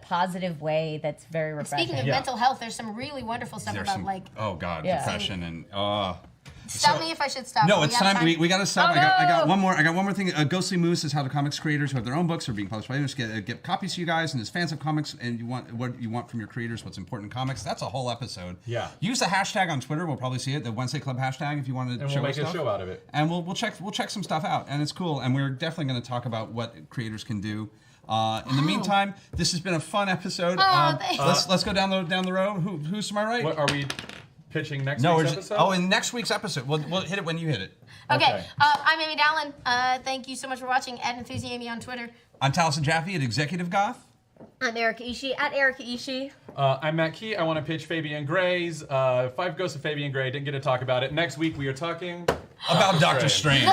Speaker 4: positive way that's very refreshing.
Speaker 1: Speaking of mental health, there's some really wonderful stuff about
Speaker 2: oh god, depression and
Speaker 1: Stop me if I should stop.
Speaker 2: No, it's time. We got to stop.
Speaker 1: Oh,
Speaker 2: I got one more. I got one more thing. Ghostly Moose is how the comics creators who have their own books are being published by others get copies to you guys. And as fans of comics, and you want what you want from your creators, what's important in comics. That's a whole episode.
Speaker 3: Yeah.
Speaker 2: Use the hashtag on Twitter. We'll probably see it. The Wednesday Club hashtag if you want to.
Speaker 3: And
Speaker 2: show
Speaker 3: we'll
Speaker 2: us
Speaker 3: make a
Speaker 2: stuff.
Speaker 3: show out of it.
Speaker 2: And we'll check some stuff out. And it's cool. And we're definitely going to talk about what creators can do. In the meantime, this has been a fun episode. Let's go down the road. Who's to my right?
Speaker 3: What are we pitching next week's episode?
Speaker 2: In next week's episode. We'll hit it when you hit it.
Speaker 1: Okay. I'm Amy Dallen. Thank you so much for watching. @EnthusiAmy on Twitter.
Speaker 2: I'm Taliesin Jaffe at Executive Goth.
Speaker 4: I'm Erica Ishii at Erica Ishii.
Speaker 3: I'm Matt Key. I want to pitch Fabian Gray's 5 Ghosts of Fabian Gray. Didn't get to talk about it. Next week we are talking
Speaker 2: about Doctor Strange.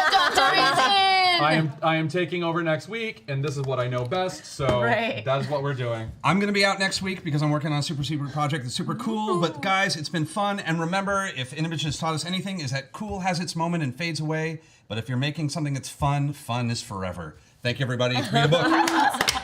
Speaker 3: I am taking over next week, and this is what I know best. So that is what we're doing.
Speaker 2: I'm going to be out next week because I'm working on a super secret project that's super cool. But guys, it's been fun. And remember, if Image has taught us anything, is that cool has its moment and fades away. But if you're making something that's fun, fun is forever. Thank you, everybody. Read a book.